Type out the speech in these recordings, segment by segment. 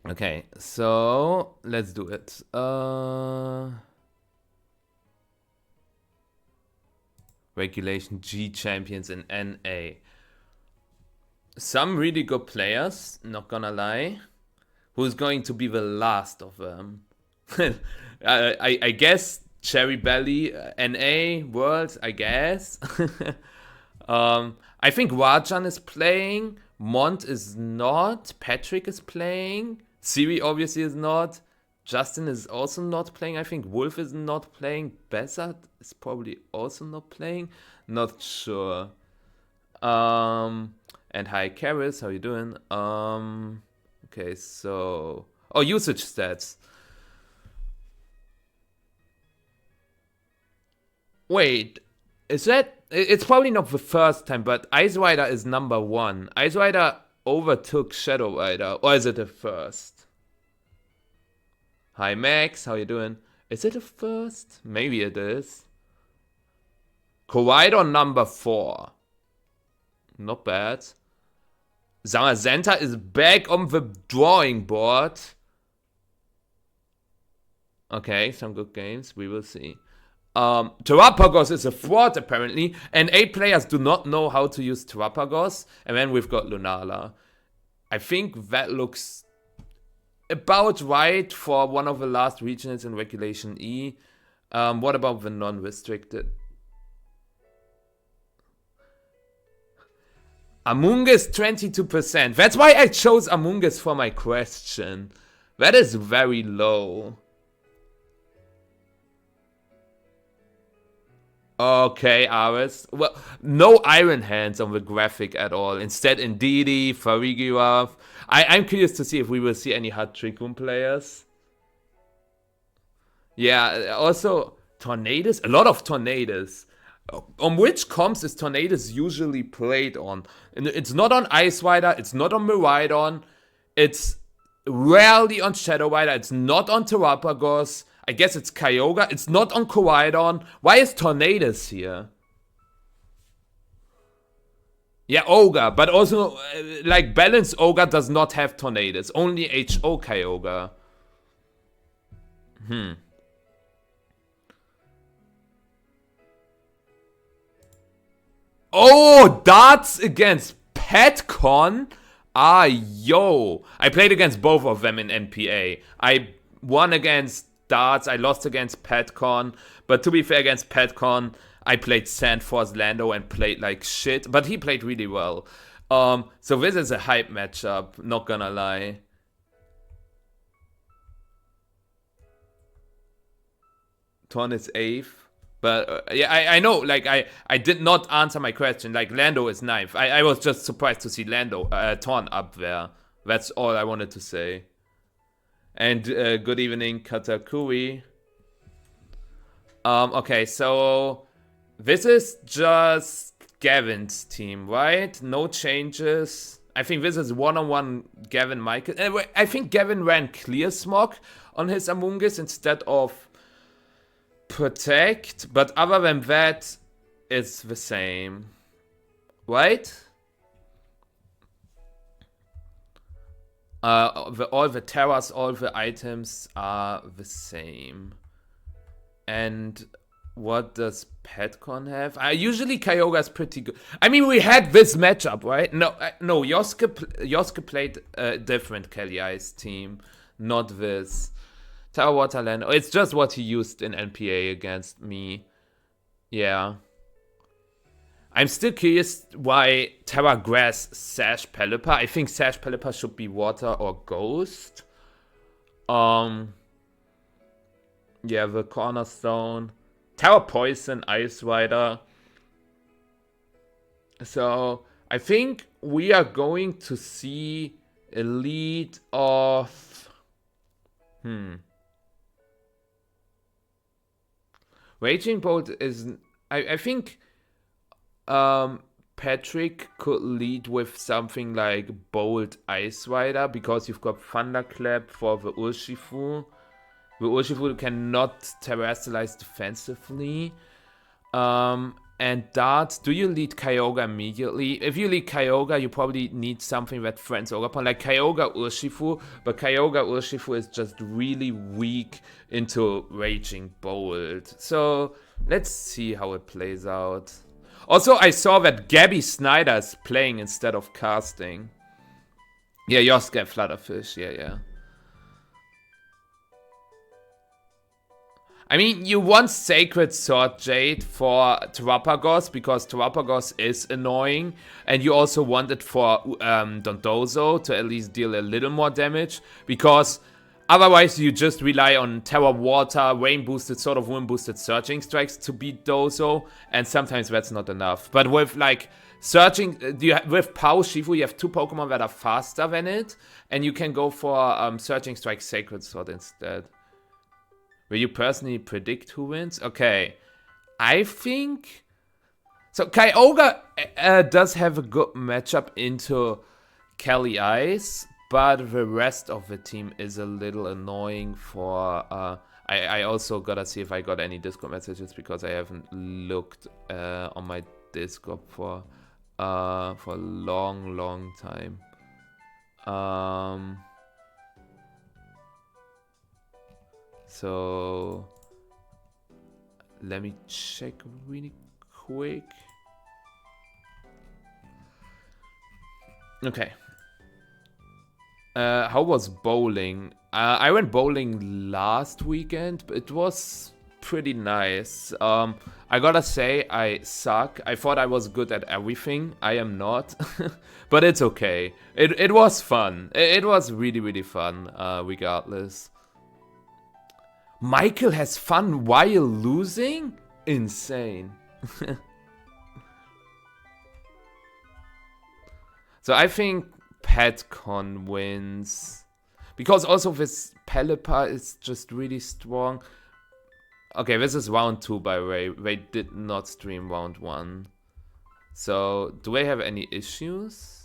Okay, so let's do it. Regulation G champions in NA. Some really good players, not gonna lie. Who's going to be the last of them? I guess Cherry Belly, NA, Worlds, I guess. I think Rajan is playing. Mont is not. Patrick is playing. Siri obviously is not. Justin is also not playing. I think Wolf is not playing. Bezat is probably also not playing. Not sure. And hi Karis, how you doing? Okay, so usage stats. Wait, is that? It's probably not the first time, but Ice Rider is number 1. Ice Rider overtook Shadow Rider, or is it the first? Hi Max, how you doing? Is it the first? Maybe it is. Koraidon number 4. Not bad. Zamazenta is back on the drawing board. Okay, some good games. We will see. Terrapagos is a fraud apparently, and 8 players do not know how to use Terrapagos. And then we've got Lunala. I think that looks about right for one of the last regionals in Regulation E. What about the non-restricted? Amoonguss 22%. That's why I chose Amoonguss for my question. That is very low. Okay, Aris. Well, no Iron Hands on the graphic at all. Instead, Indeedee, Farigiraf. I'm curious to see if we will see any hard Trickroom players. Yeah, also Tornadus. A lot of Tornadus. On which comps is Tornadus usually played on? It's not on Ice Rider. It's not on Miraidon. It's rarely on Shadow Rider. It's not on Terrapagos. I guess it's Kyogre. It's not on Koraidon. Why is Tornadus here? Yeah, Ogre. But also, like, Balanced Ogre does not have Tornadus. Only HO Kyogre. Oh, darts against Petcon? Ah, yo. I played against both of them in NPA. I won against darts, I lost against Petcon. But to be fair, against Petcon, I played Sandforce Lando and played like shit. But he played really well. So this is a hype matchup, not gonna lie. Ton is 8th. But yeah, I know, like, I did not answer my question. Like, Lando is 9th. I was just surprised to see Ton up there. That's all I wanted to say. And good evening, Katakuri. Okay, so this is just Gavin's team, right? No changes. I think this is one-on-one Gavin Michael. I think Gavin ran Clear Smog on his Amoonguss instead of Protect, but other than that, it's the same, right? All the terras, all the items are the same. And what does Petcon have? Usually Kyogre is pretty good. I mean, we had this matchup, right? No, Yosuke played a different Kelly Ice team, not this. Tower Waterland. Oh, it's just what he used in NPA against me. Yeah. I'm still curious why Terra Grass Sash Pelipper. I think Sash Pelipper should be Water or Ghost. Yeah, the Cornerstone. Terra Poison, Ice Rider. So, I think we are going to see a lead of... Raging Bolt is... I think Patrick could lead with something like Bolt Ice Rider because you've got Thunderclap for the Urshifu. The Urshifu cannot terrestrialize defensively. and darts. Do you lead Kyogre immediately? If you lead Kyogre, you probably need something that threatens Ogerpon, like Kyogre Urshifu, but Kyogre Urshifu is just really weak into Raging Bolt. So let's see how it plays out. Also, I saw that Gabby Snyder is playing instead of casting. Yeah, Yosuke Flutterfish, yeah. I mean, you want Sacred Sword Jade for Terapagos because Terapagos is annoying. And you also want it for Dondozo to at least deal a little more damage. Because otherwise you just rely on Terra Water, Rain Boosted, sort of Wind Boosted Surging Strikes to beat Dozo. And sometimes that's not enough. But with like with Pao Shifu, you have 2 Pokemon that are faster than it. And you can go for Surging Strike Sacred Sword instead. Will you personally predict who wins? Okay. I think... So, Kyogre does have a good matchup into Kelly Ice, but the rest of the team is a little annoying for... I also gotta see if I got any Discord messages, because I haven't looked on my Discord for a long time. So let me check really quick. Okay. How was bowling? I went bowling last weekend, but it was pretty nice. I gotta say, I suck. I thought I was good at everything. I am not. But it's okay. It was fun. It was really fun, regardless. Michael has fun while losing? Insane. So I think Petcon wins. Because also this Pelipper is just really strong. Okay, this is round 2 by the way. They did not stream round 1. So, do they have any issues?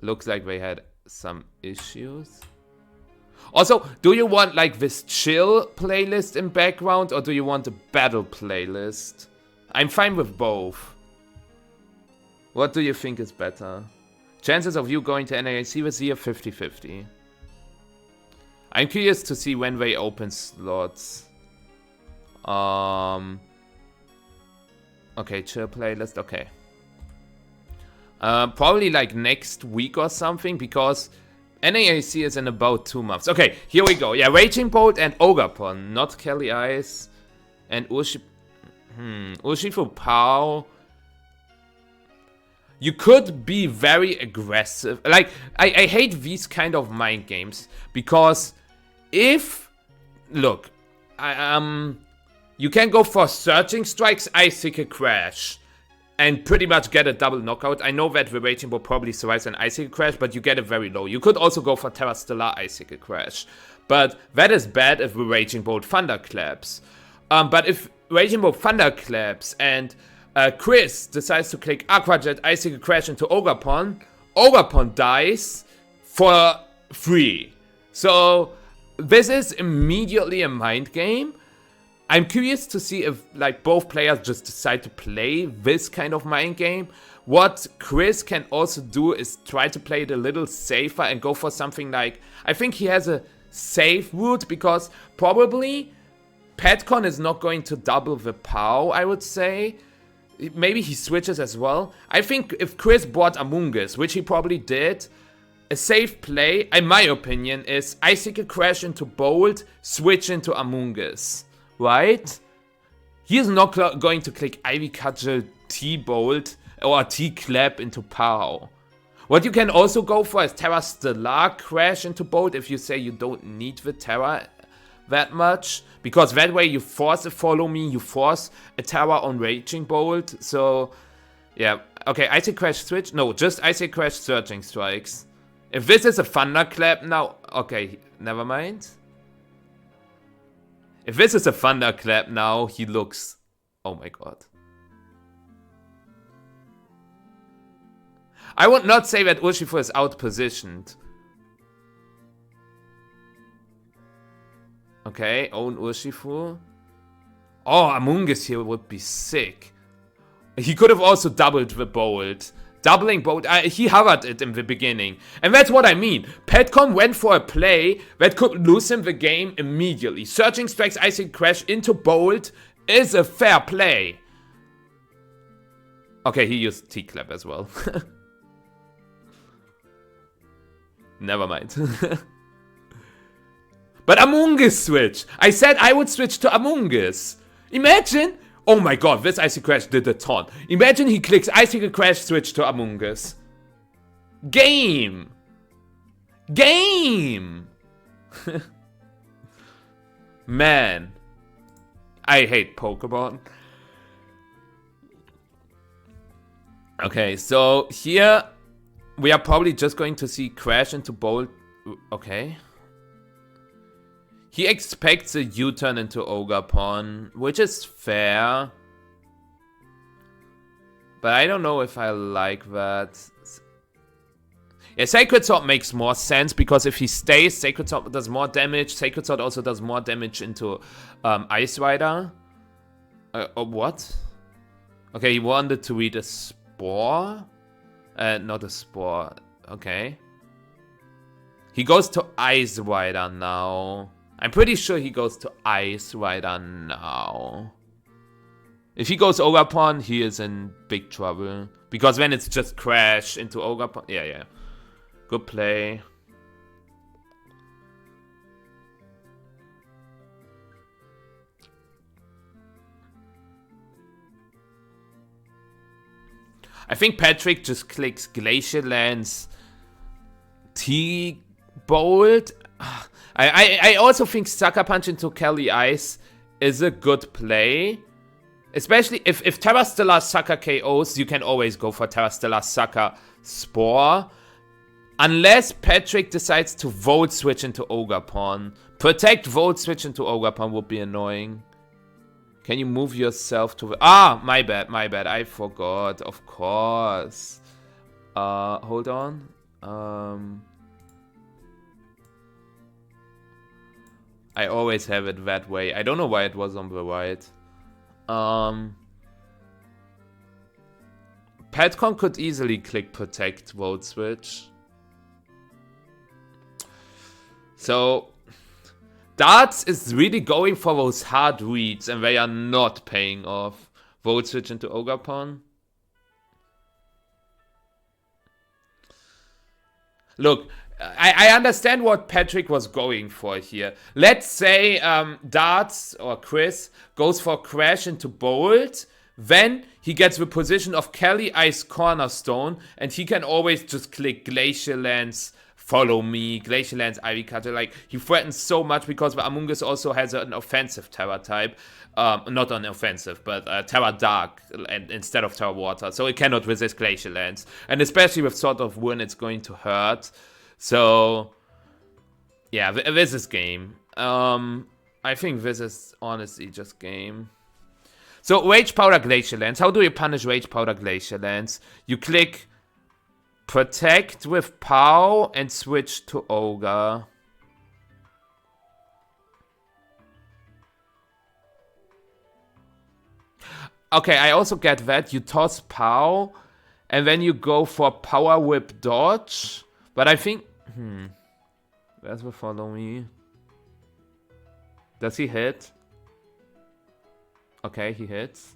Looks like they had some issues. Also, do you want like this chill playlist in background, or do you want a battle playlist? I'm fine with both. What do you think is better? Chances of you going to NAIC this year, 50-50. I'm curious to see when they open slots. Okay, chill playlist, okay. Probably like next week or something, because NAAC is in about 2 months. Okay, here we go. Yeah, Raging Bolt and Ogerpon, not Kelly Ice. And Urshifu Pao. You could be very aggressive. Like, I hate these kind of mind games. Because if... Look, you can go for Surging Strikes, Icicle Crash. And pretty much get a double knockout. I know that the Raging Ball probably survives an Icicle Crash, but you get it very low. You could also go for Terra Stellar Icicle Crash. But that is bad if the Raging Bolt Thunderclaps. But if Raging Bolt Thunderclaps and Chris decides to click Aqua Jet Icicle Crash into Ogerpon, Ogerpon dies for free. So this is immediately a mind game. I'm curious to see if like both players just decide to play this kind of mind game. What Chris can also do is try to play it a little safer and go for something like... I think he has a safe route, because probably Petcon is not going to double the POW, I would say. Maybe he switches as well. I think if Chris bought Amoonguss, which he probably did, a safe play, in my opinion, is Icicle Crash into Bolt, switch into Amoonguss. Right? He is not going to click Ivy Cudgel T-Bolt or T-Clap into POW. What you can also go for is Terra Stellar Crash into Bolt if you say you don't need the Terra that much. Because that way you force a Follow Me, you force a Terra on Raging Bolt. So, yeah. Okay, Icicle Crash switch? No, just Icicle Crash Surging Strikes. If this is a Thunderclap now... Okay, never mind. If this is a Thunderclap now, he looks... Oh my god. I would not say that Urshifu is outpositioned. Okay, own Urshifu. Oh, Amoonguss here would be sick. He could have also doubled the bolt. Doubling bolt, he hovered it in the beginning. And that's what I mean. Petcom went for a play that could lose him the game immediately. Surging strikes, icing crash into bolt is a fair play. Okay, he used T-clap as well. Never mind. But Among Us switch. I said I would switch to Among Us. Imagine. Oh my god, this Icy Crash did a ton. Imagine he clicks Icy Crash, switch to Among Us. Game. Game. Man. I hate Pokemon. Okay, so here we are probably just going to see Crash into Bolt. Okay. He expects a U-turn into Ogerpon, which is fair. But I don't know if I like that. Yeah, Sacred Sword makes more sense because if he stays, Sacred Sword does more damage. Sacred Sword also does more damage into Ice Rider. What? Okay, he wanted to read a Spore? Not a Spore. Okay. He goes to Ice Rider now. I'm pretty sure he goes to Ice Rider now. If he goes Ogerpon, he is in big trouble. Because then it's just Crash into Ogerpon. Yeah. Good play. I think Patrick just clicks Glacial Lance T-Bolt. I also think Sucker Punch into Kelly Ice is a good play. Especially if Terrastellar Sucker KOs, you can always go for Terrastellar Sucker Spore. Unless Patrick decides to Volt Switch into Ogerpon. Protect Volt Switch into Ogerpon would be annoying. Can you move yourself to... my bad. I forgot. Of course. Hold on. I always have it that way. I don't know why it was on the right. Petcon could easily click Protect Volt Switch. So, Darts is really going for those hard reads and they are not paying off. Volt Switch into Ogerpon. Look, I understand what Patrick was going for here. Let's say Darts or Chris goes for Crash into Bolt. Then he gets the position of Kelly Ice Cornerstone. And he can always just click Glacial Lance, Follow Me, Glacial Lance, Ivy Cutter. Like, he threatens so much because the Among Us also has an offensive Terra type. Not an offensive, but Terra Dark instead of Terra Water. So it cannot resist Glacial Lance. And especially with Sword of Wind, it's going to hurt. So, yeah, this is game. I think this is honestly just game. So, Rage Powder Glacial Lance. How do you punish Rage Powder Glacial Lance? You click Protect with POW and switch to Ogre. Okay, I also get that. You toss POW and then you go for Power Whip Dodge. But I think... Where's the Follow Me? Does he hit? Okay, he hits.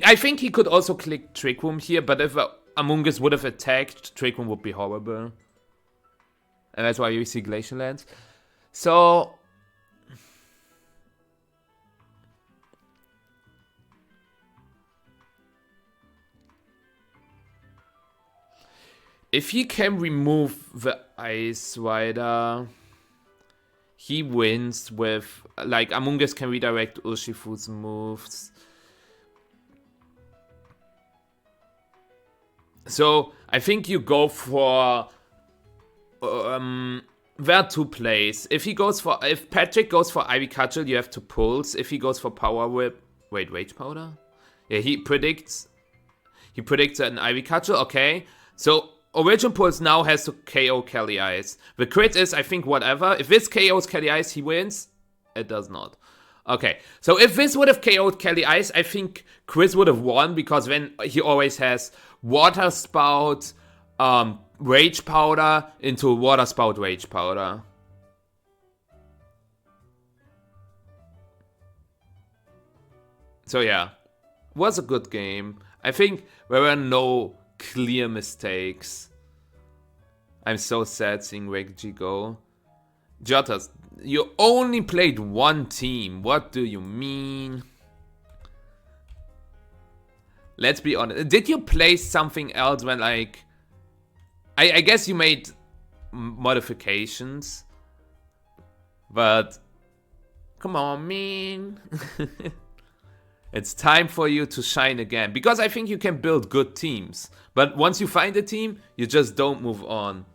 I think he could also click Trick Room here, but if Among Us would have attacked, Trick Room would be horrible. And that's why you see Glacial Lance. So... if he can remove the Ice Rider, he wins with... like, Among Us can redirect Urshifu's moves. So, I think you go for... there are two plays. If Patrick goes for Ivy Cudgel, you have to pulse. If he goes for Power Whip... wait, Rage Powder? Yeah, he predicts an Ivy Cudgel, okay. So... Origin Pulse now has to KO Kelly Ice. The crit is, I think, whatever. If this KOs Kelly Ice, he wins. It does not. Okay, so if this would have KO'd Kelly Ice, I think Chris would have won, because then he always has Water Spout, Rage Powder into Water Spout, Rage Powder. So yeah, was a good game. I think there were no clear mistakes. I'm so sad seeing Reggie go. Jotas, you only played one team. What do you mean? Let's be honest. Did you play something else when, like... I guess you made modifications. But... Come on, man. It's time for you to shine again. Because I think you can build good teams. But once you find a team, you just don't move on.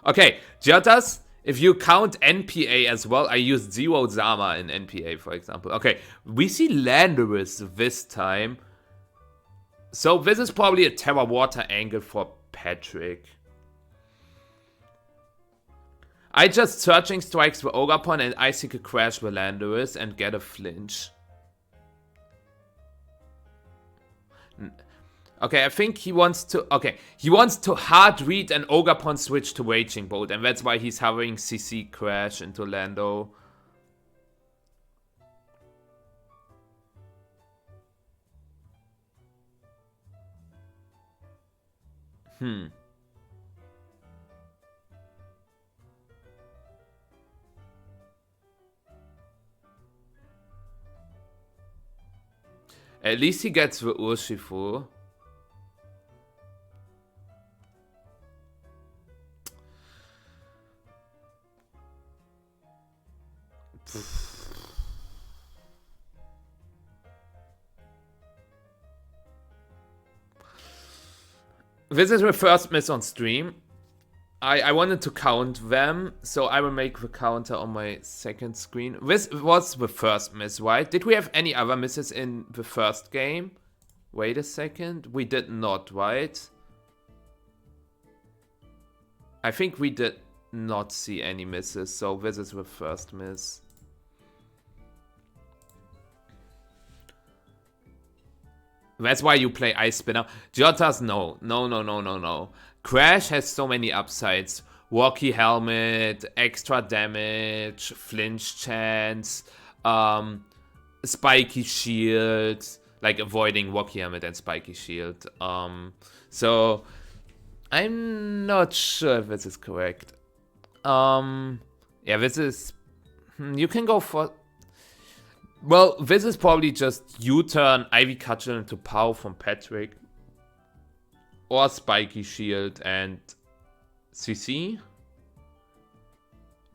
Okay, Jotas, if you count NPA as well, I used Zero Zama in NPA, for example. Okay, we see Landorus this time. So this is probably a Terra Water angle for Patrick. I just Searching Strikes with Ogapon and Icicle Crash with Landorus and get a flinch. Okay, I think he wants to... Okay, he wants to hard read an Ogapon switch to Raging Bolt, and that's why he's having CC Crash into Lando. At least he gets the Urshifu. This is the first miss on stream. I wanted to count them, so I will make the counter on my second screen. This was the first miss, right? Did we have any other misses in the first game? Wait a second. We did not, right? I think we did not see any misses, so this is the first miss. That's why you play Ice Spinner. Jotas, no. Crash has so many upsides. Walkie Helmet, extra damage, flinch chance, spiky shield, like avoiding Walkie Helmet and spiky shield. So I'm not sure if this is correct. Yeah, this is... you can go for... Well, this is probably just U-turn, Ivy Cudgel into Pow from Patrick. Or Spiky Shield and CC.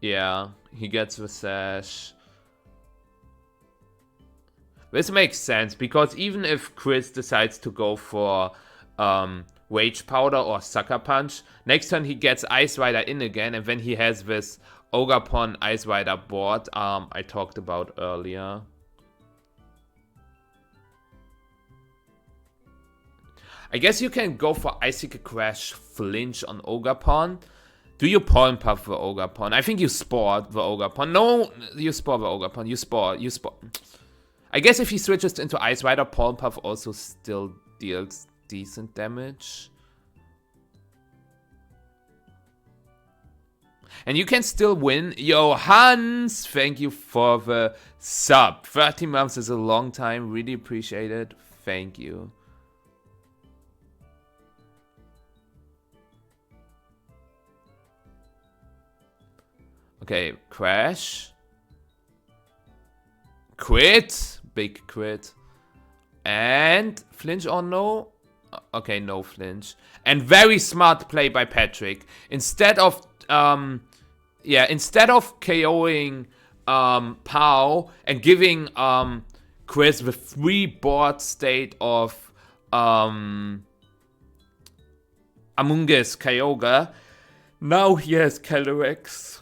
Yeah, he gets the Sash. This makes sense, because even if Chris decides to go for Rage Powder or Sucker Punch, next turn he gets Ice Rider in again, and then he has this Ogapon Ice Rider board I talked about earlier. I guess you can go for Icicle Crash Flinch on Ogapon. Do you Pollen Puff the Ogapon? I think you Spore the Ogapon. No, you Spore the Ogapon. You Spore. I guess if he switches into Ice Rider, Pollen Puff also still deals decent damage. And you can still win. Yo, Hans, thank you for the sub. 30 months is a long time. Really appreciate it. Thank you. Okay, Crash. Crit. Big crit. And flinch or no? Okay, no flinch. And very smart play by Patrick. Instead of KOing Pow and giving Chris the free board state of Among Us Kyogre, now he has Calyrex.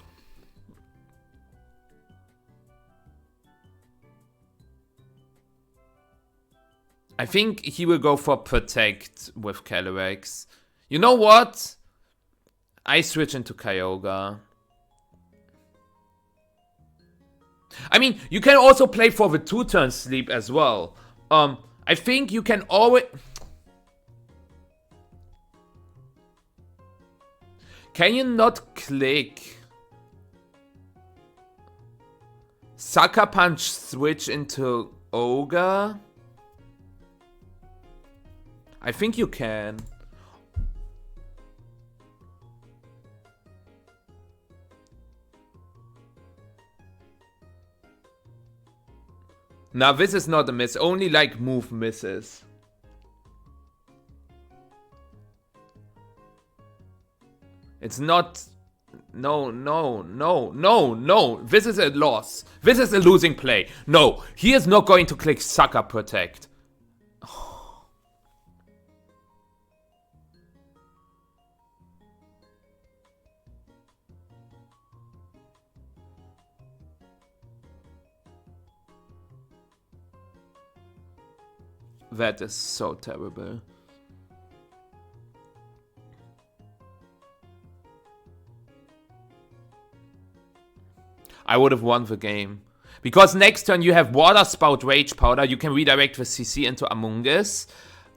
I think he will go for Protect with Calyrex. You know what? I switch into Kyogre. I mean, you can also play for the 2-turn sleep as well. I think you can always... Can you not click Sucker Punch switch into Ogre? I think you can. Now this is not a miss, only like move misses. It's not... No. This is a loss. This is a losing play. No, he is not going to click Sucker Protect. That is so terrible. I would have won the game. Because next turn you have Water Spout Rage Powder. You can redirect the CC into Among Us.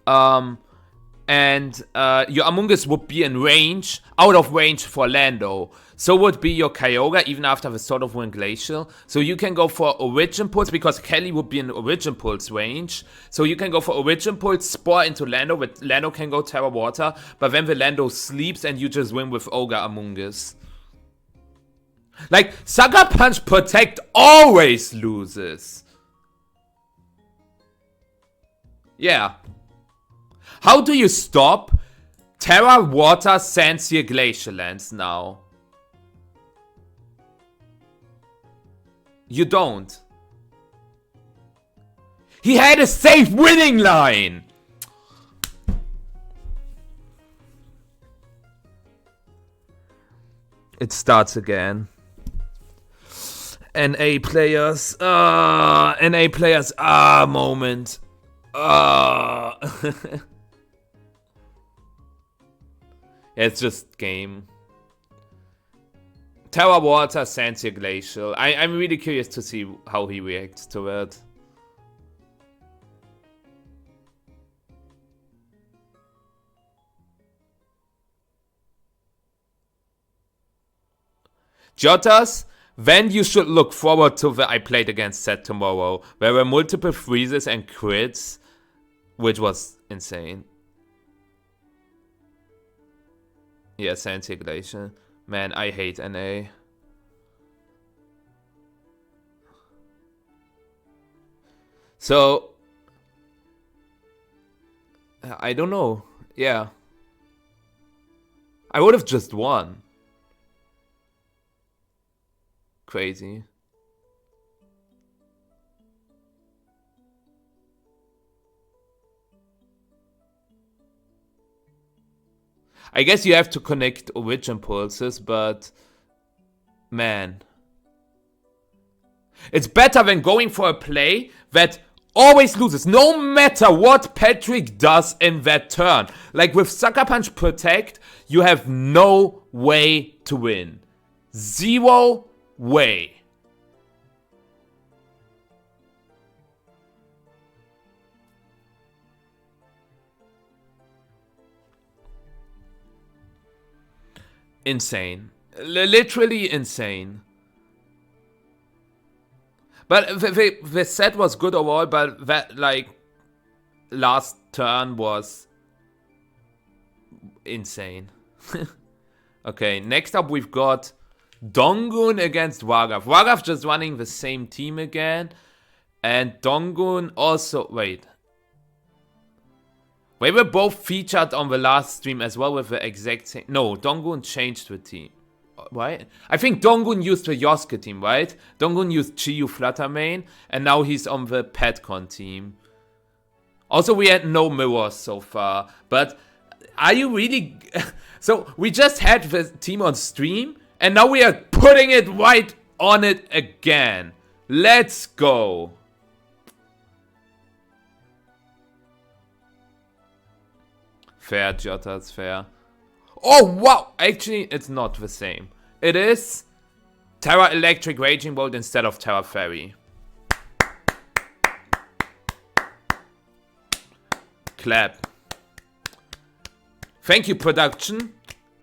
And your Among Us would be in range, out of range for Lando. So would be your Kyogre, even after the Sword of Wind Glacial. So you can go for Origin Pulse, because Kelly would be in Origin Pulse range. So you can go for Origin Pulse, Spore into Lando, but Lando can go Terra Water. But then the Lando sleeps and you just win with Ogre Among Us. Like, Sucker Punch Protect always loses. Yeah. How do you stop Terra Water Sandsear Glacial Lands now? You don't. He had a safe winning line! It starts again. NA players. NA players. Moment. It's just game. Terra Water, Sandsear Glacial. I'm really curious to see how he reacts to it. Jotas, then you should look forward to the I played against set tomorrow. There were multiple freezes and crits, which was insane. Yeah, Sandsear Glacial. Man, I hate NA. So, I don't know. Yeah. I would have just won. Crazy. I guess you have to connect Origin Pulses, but man. It's better than going for a play that always loses, no matter what Patrick does in that turn. Like with Sucker Punch Protect, you have no way to win. Zero way. Insane. Literally insane. But the set was good overall, but that, like, last turn was insane. Okay, next up we've got Donghun against Raghav. Raghav just running the same team again. And Donghun also... Wait. We were both featured on the last stream as well with the exact same... No, Donghun changed the team. Right? I think Donghun used the Yosuke team, right? Donghun used Chiyu Fluttermane, and now he's on the Petcon team. Also, we had no mirrors so far. But are you really... So, we just had the team on stream, and now we are putting it right on it again. Let's go. Fair, Jota, it's fair. Oh, wow! Actually, it's not the same. It is, Terra Electric Raging Bolt instead of Terra Fairy. Clap. Thank you, production,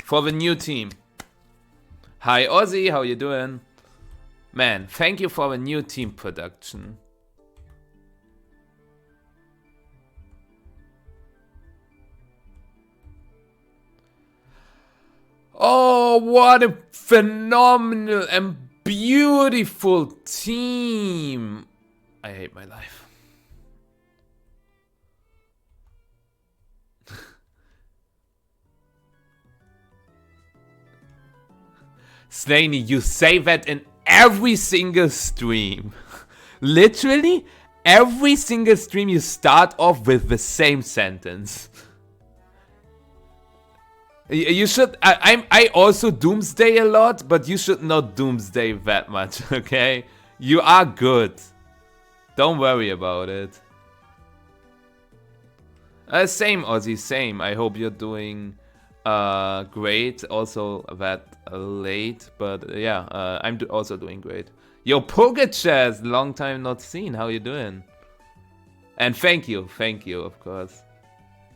for the new team. Hi, Ozzy, how you doing? Man, thank you for the new team, production. Oh, what a phenomenal and beautiful team. I hate my life. Slaney, you say that in every single stream. Literally, every single stream you start off with the same sentence. You should. I also doomsday a lot, but you should not doomsday that much, okay? You are good. Don't worry about it. Same, Ozzy, same. I hope you're doing great. Also that late, but yeah, I'm also doing great. Yo, Pokechess, long time not seen. How you doing? And thank you, of course.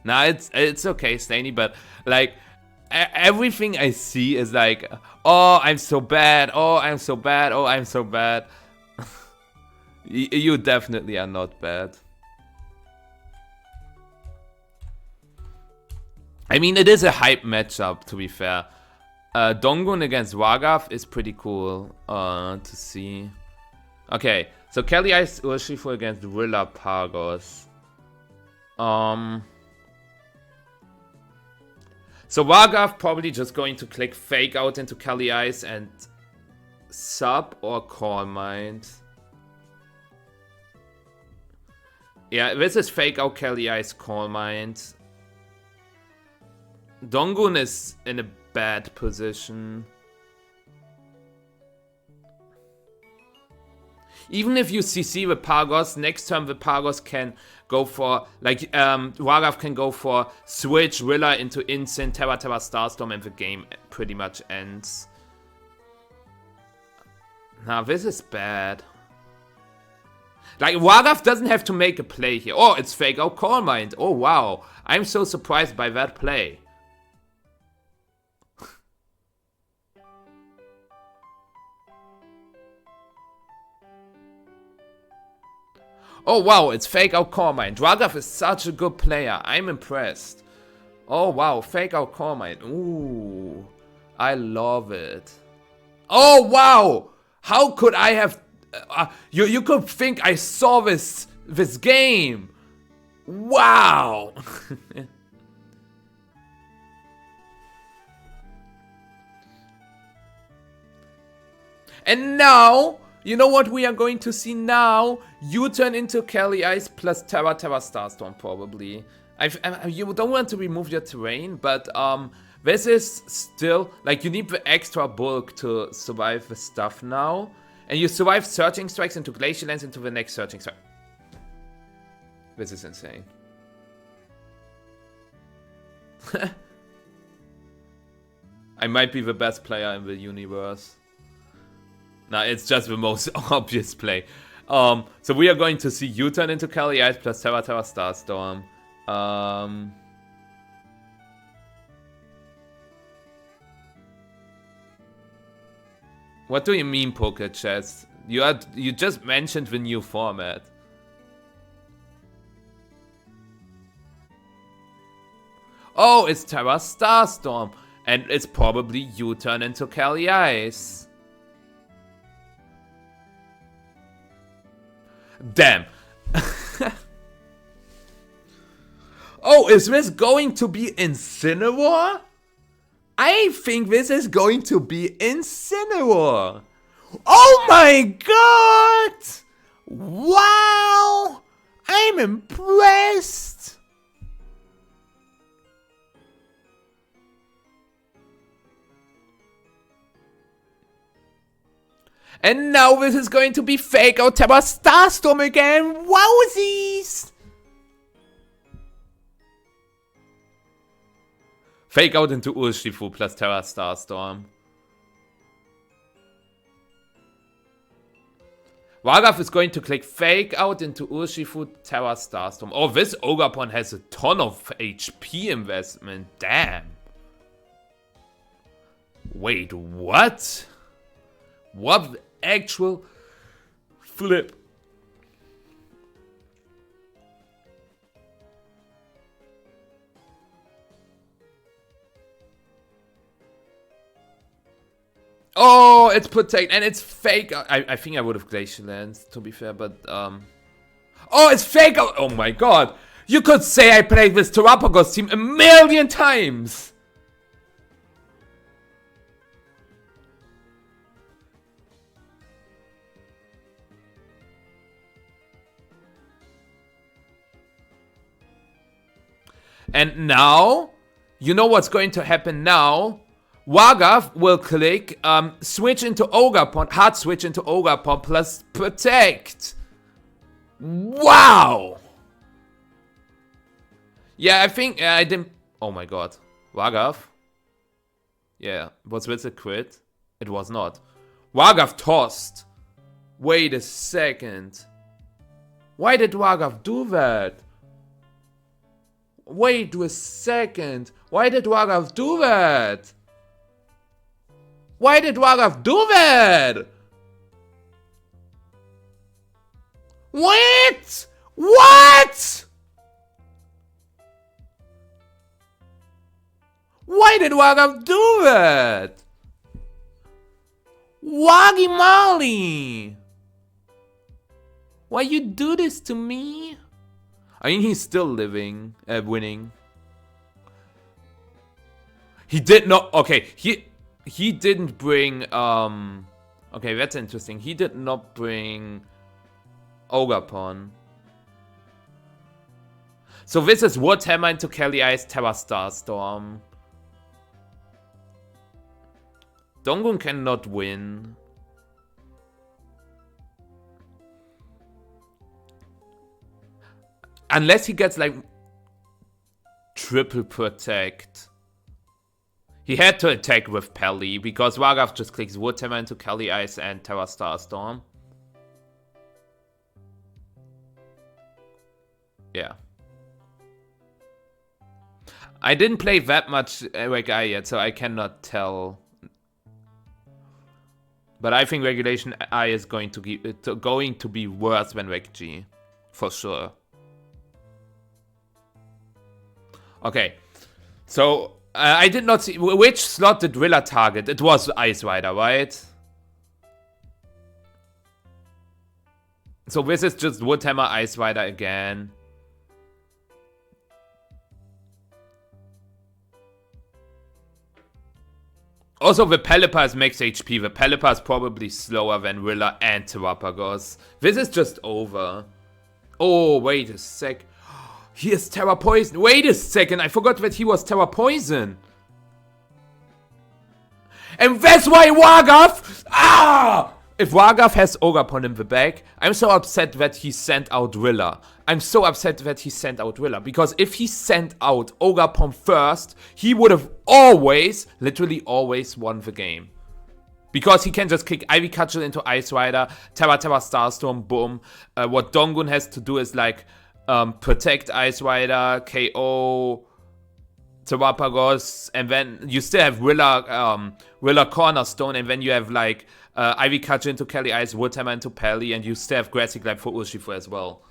Nah, it's okay, Slaney, but like everything I see is like, oh, I'm so bad. Oh, I'm so bad. Oh, I'm so bad. You definitely are not bad. I mean, it is a hype matchup, to be fair. Donghun against Raghav is pretty cool to see. Okay, so Kelly Ice Urshifu against Rilla Pagos. So Raghav probably just going to click Fake Out into Kelly Ice and sub or Call Mind. Yeah, this is Fake Out Kelly Ice Call Mind. Donghun is in a bad position. Even if you CC the Pagos, next turn the Pagos can go for, like, Raghav can go for switch Rilla into Instant, Terra Starstorm, and the game pretty much ends. Now, this is bad. Like, Raghav doesn't have to make a play here. Oh, it's Fake Out Call Mind. Oh, wow. I'm so surprised by that play. Oh wow, it's Fake Out Call Mind. Raghav is such a good player. I'm impressed. Oh wow, Fake Out Call Mind. Ooh, I love it. Oh wow, how could I have... you could think I saw this game. Wow. And now... You know what we are going to see now? U-turn into Kelly Ice plus Terra Starstorm probably. You don't want to remove your terrain, but this is still, like, you need the extra bulk to survive the stuff now. And you survive Searching Strikes into Glacial Lens into the next Searching Strike. This is insane. I might be the best player in the universe. Nah, it's just the most obvious play. So we are going to see U-turn into Kelly Ice plus Terra Starstorm. What do you mean, Pokechess? You just mentioned the new format. Oh, it's Terra Starstorm. And it's probably U-turn into Kelly Ice. Damn. Oh, is this going to be Incineroar? I think this is going to be Incineroar. Oh my god! Wow! I'm impressed! And now this is going to be Fake Out Terra Starstorm again. Wowsies! Fake Out into Urshifu plus Terra Starstorm. Raghav is going to click Fake Out into Urshifu, Terra Starstorm. Oh, this Ogerpon has a ton of HP investment. Damn. Wait, what? What the actual flip? Oh, it's protect and it's fake. I think I would have Glacial Lance, to be fair, but oh, it's fake. Oh my god. You could say I played this Terrapagos team a million times. And now, you know what's going to happen now? Raghav will click switch into Ogerpon, hard switch into Ogerpon plus protect. Wow! Yeah, I think I didn't. Oh my god. Raghav? Yeah, was this a crit? It was not. Raghav tossed. Wait a second. Why did Raghav do that? Wait a second. Why did Raghav do that? Why did Raghav do that? What? What? Why did Raghav do that? Waggy Molly! Why you do this to me? I mean, he's still living, winning. He did not. Okay, he didn't bring. Okay, that's interesting. He did not bring Ogerpon. So this is Woodhammer into Kelly Ice, Terra Starstorm. Donghun cannot win. Unless he gets like triple protect. He had to attack with Pelly because Raghav just clicks Woodhammer into Kelly Ice and Terra Starstorm. Yeah. I didn't play that much Reg-I yet, so I cannot tell. But I think Regulation I is going to be worse than Reg-G. For sure. Okay. So, I did not see... Which slot did Rilla target? It was Ice Rider, right? So this is just Woodhammer Ice Rider again. Also, the Pelipper is max HP. The Pelipper is probably slower than Rilla and Terrapagos. This is just over. Oh, wait a sec. He is Terra Poison. Wait a second. I forgot that he was Terra Poison. And that's why Raghav... Ah! If Raghav has Ogerpon in the back, I'm so upset that he sent out Rilla. I'm so upset that he sent out Rilla. Because if he sent out Ogerpon first, he would have always, literally always won the game. Because he can just kick Ivy Cudgel into Ice Rider, Terra Starstorm, boom. What Donghun has to do is like protect Ice Rider, KO Terrapagos, and then you still have Rilla Cornerstone, and then you have like Ivy Cudgel into Kelly Ice, Woodhammer into Pelly, and you still have Grassy Glide for Urshifu as well.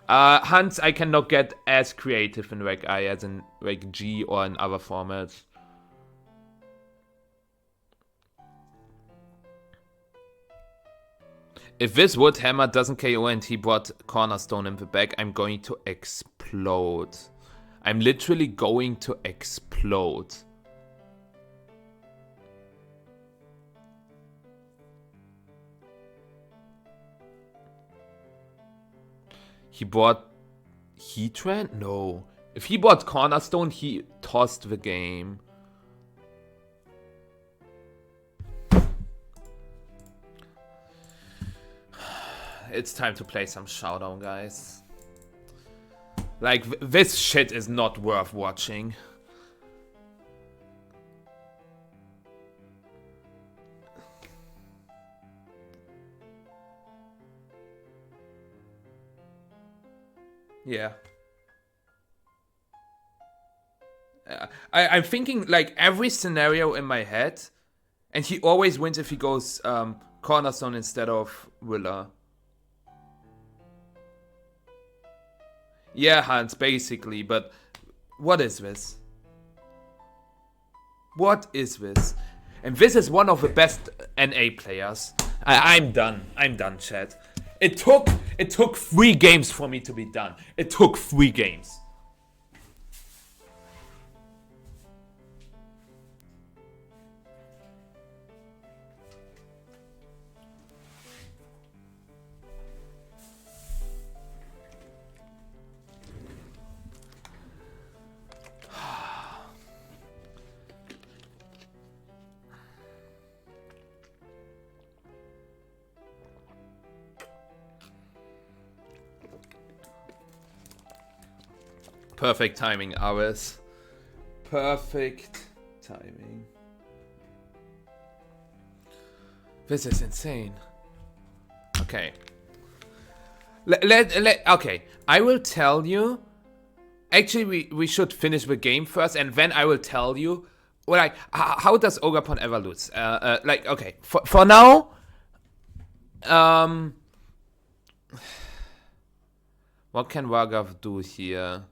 Hunts, I cannot get as creative in Reg-I as in Reg-G or in other formats. If this Woodhammer doesn't KO and he brought Cornerstone in the back, I'm going to explode. I'm literally going to explode. He bought Heatran? No. If he bought Cornerstone, he tossed the game. It's time to play some Showdown, guys. Like, this shit is not worth watching. Yeah. I'm thinking like every scenario in my head, and he always wins if he goes Cornerstone instead of Willa. Yeah, Hans, basically, but what is this? What is this? And this is one of the best NA players. I'm done. I'm done, chat. It took 3 games for me to be done. It took 3 games. Perfect timing, ours. Perfect timing. This is insane. Okay. Okay. I will tell you. Actually, we should finish the game first, and then I will tell you. Well, like, how does Ogapon ever lose? Like, okay. For now. What can Raghav do here?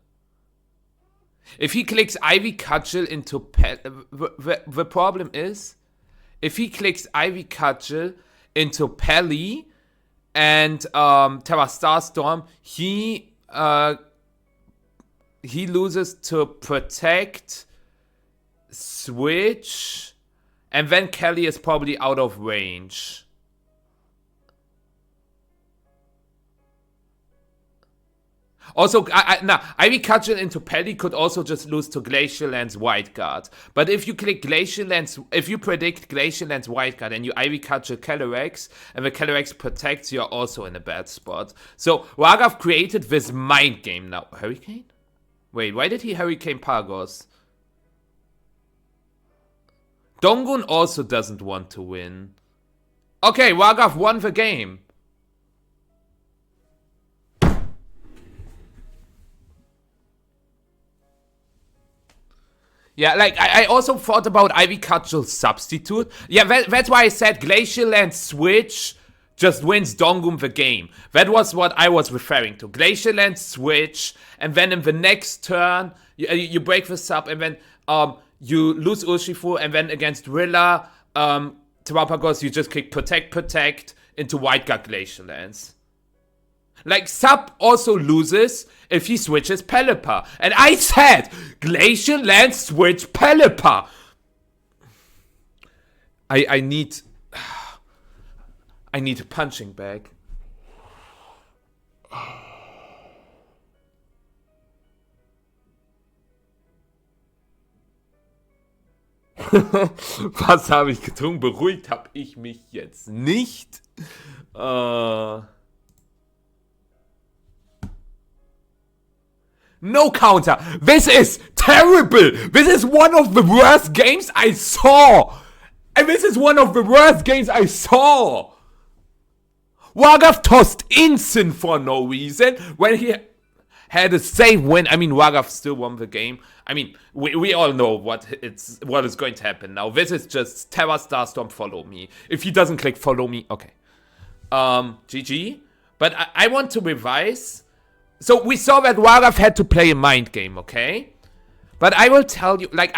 If he clicks Ivy Cudgel into the problem is, if he clicks Ivy Cudgel into Pelly and Terra Starstorm, he loses to Protect, Switch, and then Kelly is probably out of range. Also, Ivy Cudgel into Pelly could also just lose to Glacial Lance White Guard. But if you click Glacial Lance, if you predict Glacial Lance White Guard and you Ivy Cudgel Calyrex, and the Calyrex protects, you're also in a bad spot. So, Raghav created this mind game now. Hurricane? Wait, why did he Hurricane Pagos? Donghun also doesn't want to win. Okay, Raghav won the game. Yeah, like, I also thought about Ivy Cudgel's substitute. Yeah, that's why I said Glacial Lance Switch just wins Donghun the game. That was what I was referring to. Glacial Lance Switch, and then in the next turn, you break the sub, and then you lose Urshifu, and then against Rilla, Terrapagos, you just click Protect into White Guard Glacial Lance. Like, Sub also loses if he switches Pelipper. And I said, Glacial Lance switch Pelipper. I need a punching bag. Was habe ich getrunken? Beruhigt habe ich mich jetzt nicht. No counter. This is terrible. This is one of the worst games I saw. And this is one of the worst games I saw. Raghav tossed instant for no reason when he had a safe win. I mean, Raghav still won the game. I mean, we all know what is going to happen now. This is just Terra Starstorm follow me. If he doesn't click follow me, okay. GG. But I want to revise. So we saw that Raghav had to play a mind game, okay? But I will tell you, like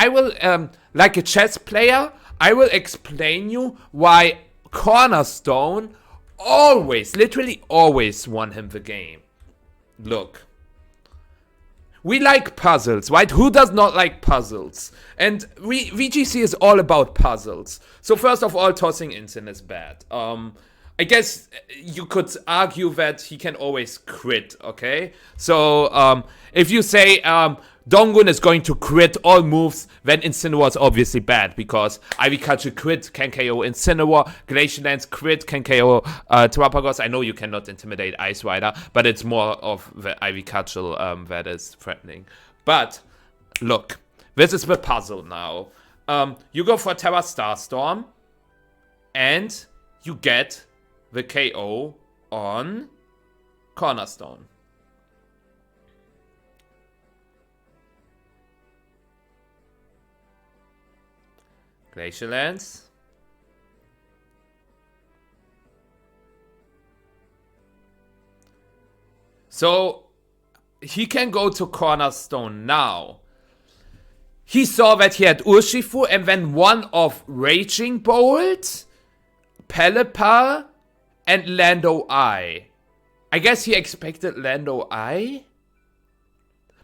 like a chess player, I will explain you why Cornerstone always, literally always won him the game. Look. We like puzzles, right? Who does not like puzzles? And VGC is all about puzzles. So first of all, tossing instant is bad. I guess you could argue that he can always crit, okay? So, if you say Donghun is going to crit all moves, then Incineroar is obviously bad, because Ivy Cudgel crit can KO Incineroar, Glacial Lance crit can KO Terrapagos. I know you cannot intimidate Ice Rider, but it's more of the Ivy Cudgel that is threatening. But, look, this is the puzzle now. You go for Terra Starstorm, and you get the KO on Cornerstone. Glacial Lance. So he can go to Cornerstone now. He saw that he had Urshifu and then one of Raging Bolt, Pelipper, and Lando I. I guess he expected Lando I?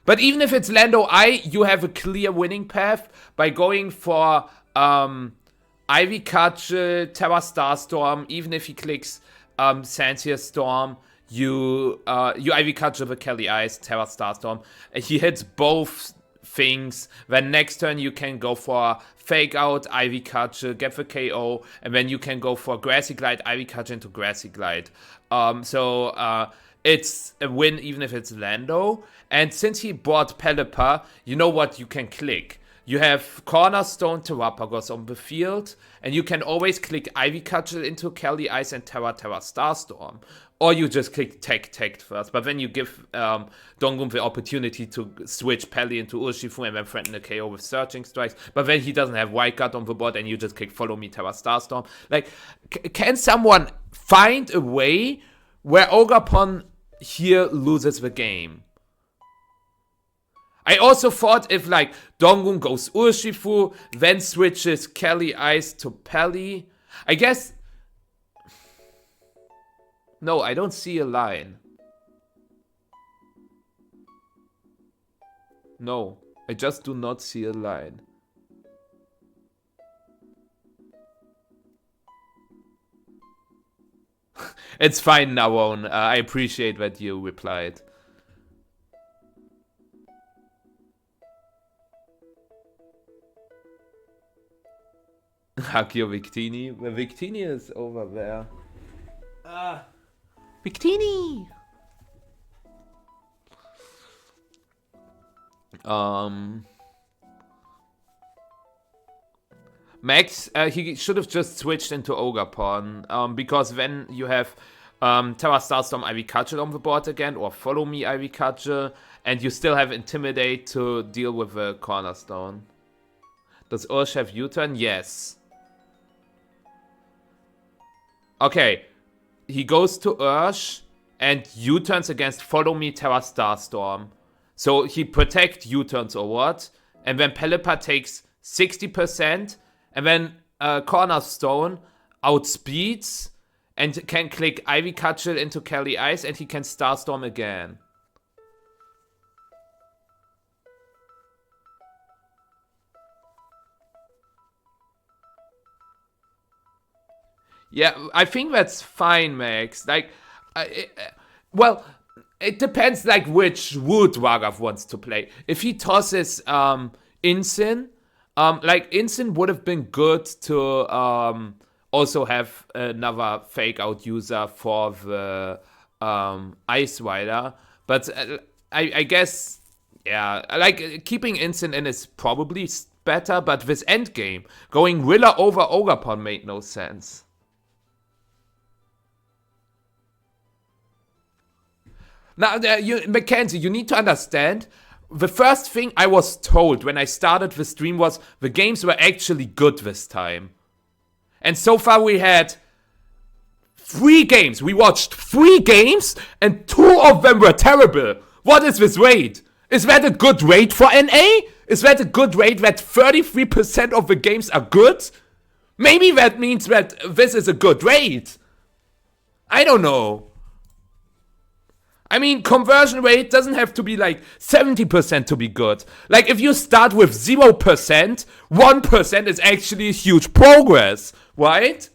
But even if it's Lando I, you have a clear winning path by going for Ivy Cudgel, Terra Starstorm. Even if he clicks Santia Storm, you Ivy Cudgel with Kelly Ice, Terra Starstorm. He hits both things. Then next turn you can go for Fake Out, Ivy Cudgel, get the KO, and then you can go for Grassy Glide, Ivy Cudgel into Grassy Glide. So it's a win even if it's Lando. And since he bought Pelipper, you know what you can click. You have Cornerstone Terrapagos on the field, and you can always click Ivy Cudgel into Kelly Ice and Terra Starstorm. Or you just click Tech first, but then you give Donghun the opportunity to switch Pelly into Urshifu and then threaten the KO with Searching Strikes. But then he doesn't have Wildcard on the board and you just click Follow Me Terra Starstorm. Like, can someone find a way where Ogapon here loses the game? I also thought if like Donghun goes Urshifu, then switches Kelly Ice to Pelly. I guess... No, I don't see a line. No, I just do not see a line. It's fine, Nawon. I appreciate that you replied. Hakio Victini. The Victini is over there. Victini! Max, he should have just switched into Ogapon, because then you have Terra Starstorm Ivy Cudgel on the board again, or Follow Me Ivy Cudgel, and you still have Intimidate to deal with the Cornerstone. Does Ursh have U-turn? Yes. Okay. He goes to Ursh and U-turns against Follow Me Terra Starstorm. So he protects U-turns or what? And then Pelipper takes 60%. And then Cornerstone outspeeds and can click Ivy Cudgel into Kelly Ice and he can Starstorm again. Yeah, I think that's fine, Max. Like, well, it depends, like, which route Raghav wants to play. If he tosses Incin, like, Incin would have been good to also have another fake-out user for the Ice Rider. But I guess, yeah, like, keeping Incin in is probably better, but this endgame, going Rilla over Ogapon made no sense. Now, Mackenzie, you need to understand, the first thing I was told when I started the stream was the games were actually good this time. And so far we had 3 games. We watched 3 games and 2 of them were terrible. What is this rate? Is that a good rate for NA? Is that a good rate that 33% of the games are good? Maybe that means that this is a good rate. I don't know. I mean, conversion rate doesn't have to be like 70% to be good. Like, if you start with 0%, 1% is actually huge progress, right?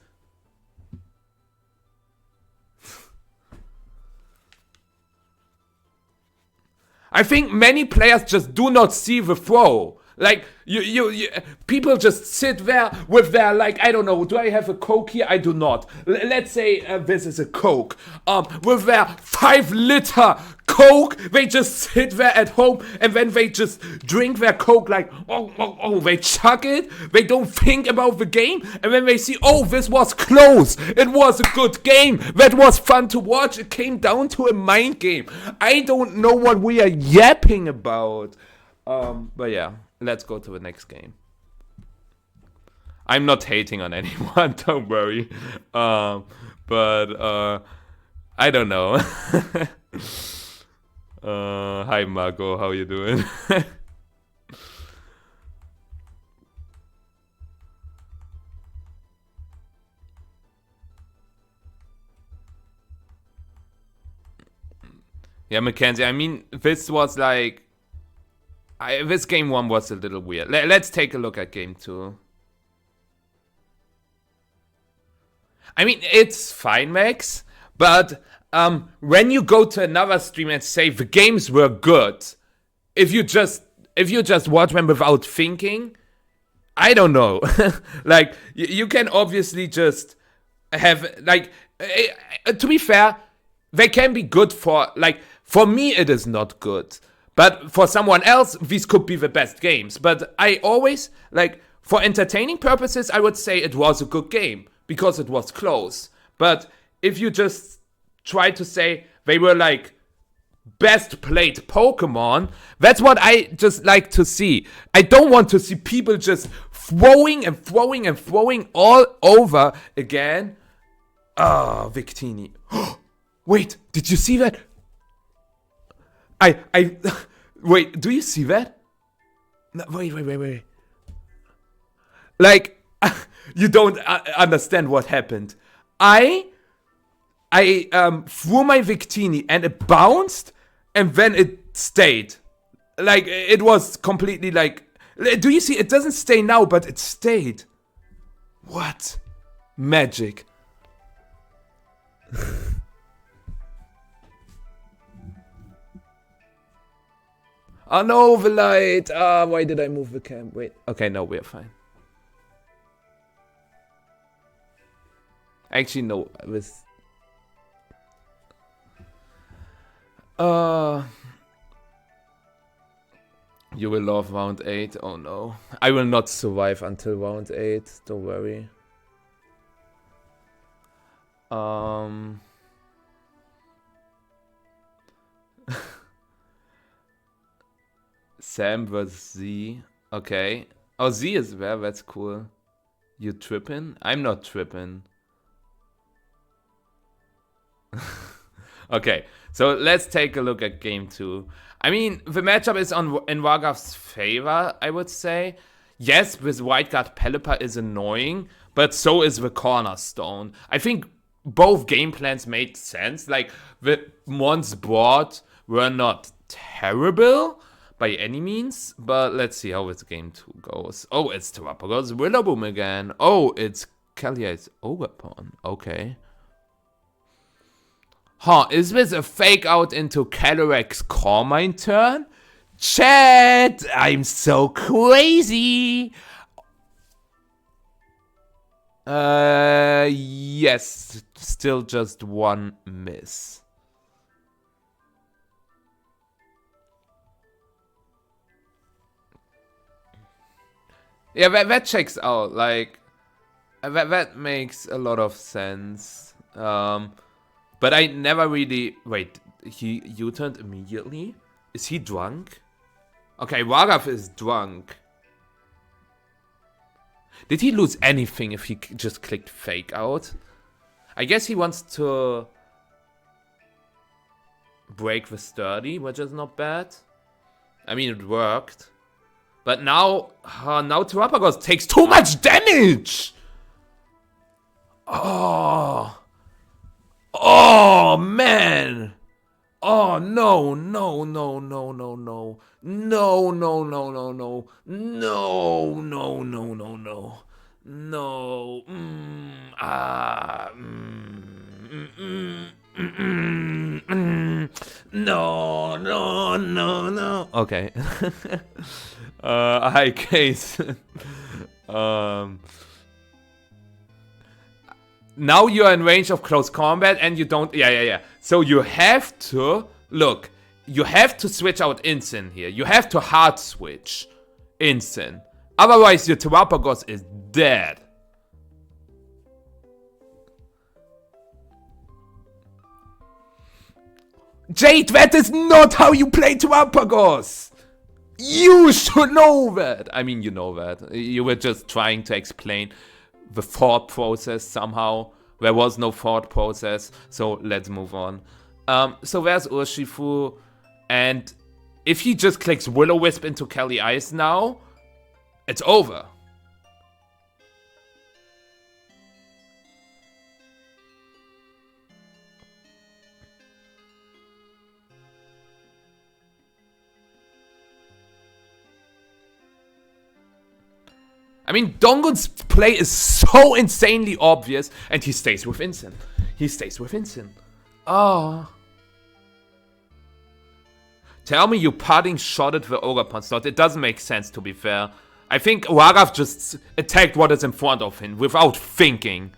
I think many players just do not see the throw. Like, you people just sit there with their, like, I don't know, do I have a Coke here? I do not. Let's say this is a Coke. With their 5-liter Coke, they just sit there at home and then they just drink their Coke like, oh, they chug it. They don't think about the game. And then they see, oh, this was close. It was a good game. That was fun to watch. It came down to a mind game. I don't know what we are yapping about. But yeah. Let's go to the next game. I'm not hating on anyone, don't worry. But I don't know. Hi Marco, how you doing? Yeah, Mackenzie, I mean, this was like... this game 1 was a little weird. Let's take a look at game 2. I mean, it's fine, Max, but when you go to another stream and say the games were good, if you just watch them without thinking, I don't know. Like, you can obviously just have, like, to be fair, they can be good for, like, for me it is not good. But for someone else, these could be the best games. But I always, like, for entertaining purposes, I would say it was a good game. Because it was close. But if you just try to say they were, like, best played Pokemon, that's what I just like to see. I don't want to see people just throwing all over again. Ah, Victini. Wait, did you see that? Wait, do you see that? No, wait. Like, you don't understand what happened. I threw my Victini and it bounced and then it stayed. Like, it was completely like... Do you see? It doesn't stay now, but it stayed. What? Magic. Oh no, the light. Why did I move the cam? Wait. Okay, no, we're fine. Actually, no. With you will love round 8. Oh no. I will not survive until round 8. Don't worry. Sam vs Z. Okay. Oh, Z is there. That's cool. You tripping? I'm not tripping. Okay. So let's take a look at game 2. I mean, the matchup is in Raghav's favor, I would say. Yes, with White Guard Pelipper is annoying, but so is the Cornerstone. I think both game plans made sense. Like, the ones brought were not terrible by any means, but let's see how this game 2 goes. Oh, it's Terrapagos Rillaboom again. Oh, it's Kellier's Ogerpon. Okay. Huh, is this a fake out into Calyrex Carmine turn? Chat! I'm so crazy! Yes. Still just one miss. Yeah, that checks out. Like, that makes a lot of sense. But I never really... Wait, he U-turned immediately? Is he drunk? Okay, Raghav is drunk. Did he lose anything if he just clicked fake out? I guess he wants to break the sturdy, which is not bad. I mean, it worked. But now Terrapagos takes too much damage! Oh, man! Oh, no. No. No. Okay. Hi, Case. Now you're in range of close combat and you don't... Yeah. So you have to... Look, you have to switch out Incin here. You have to hard switch Incin. Otherwise your Terrapagos is dead. Jade, that is not how you play Terrapagos! You should know that. I mean, you know that. You were just trying to explain the thought process somehow. There was no thought process, so let's move on. So there's Urshifu, and if he just clicks Will-O-Wisp into Kelly Ice now, it's over. I mean, Donghun's play is so insanely obvious, and he stays with Instant. He stays with Instant. Oh. Tell me you parting shotted the Ogre slot. It doesn't make sense, to be fair. I think Raghav just attacked what is in front of him without thinking.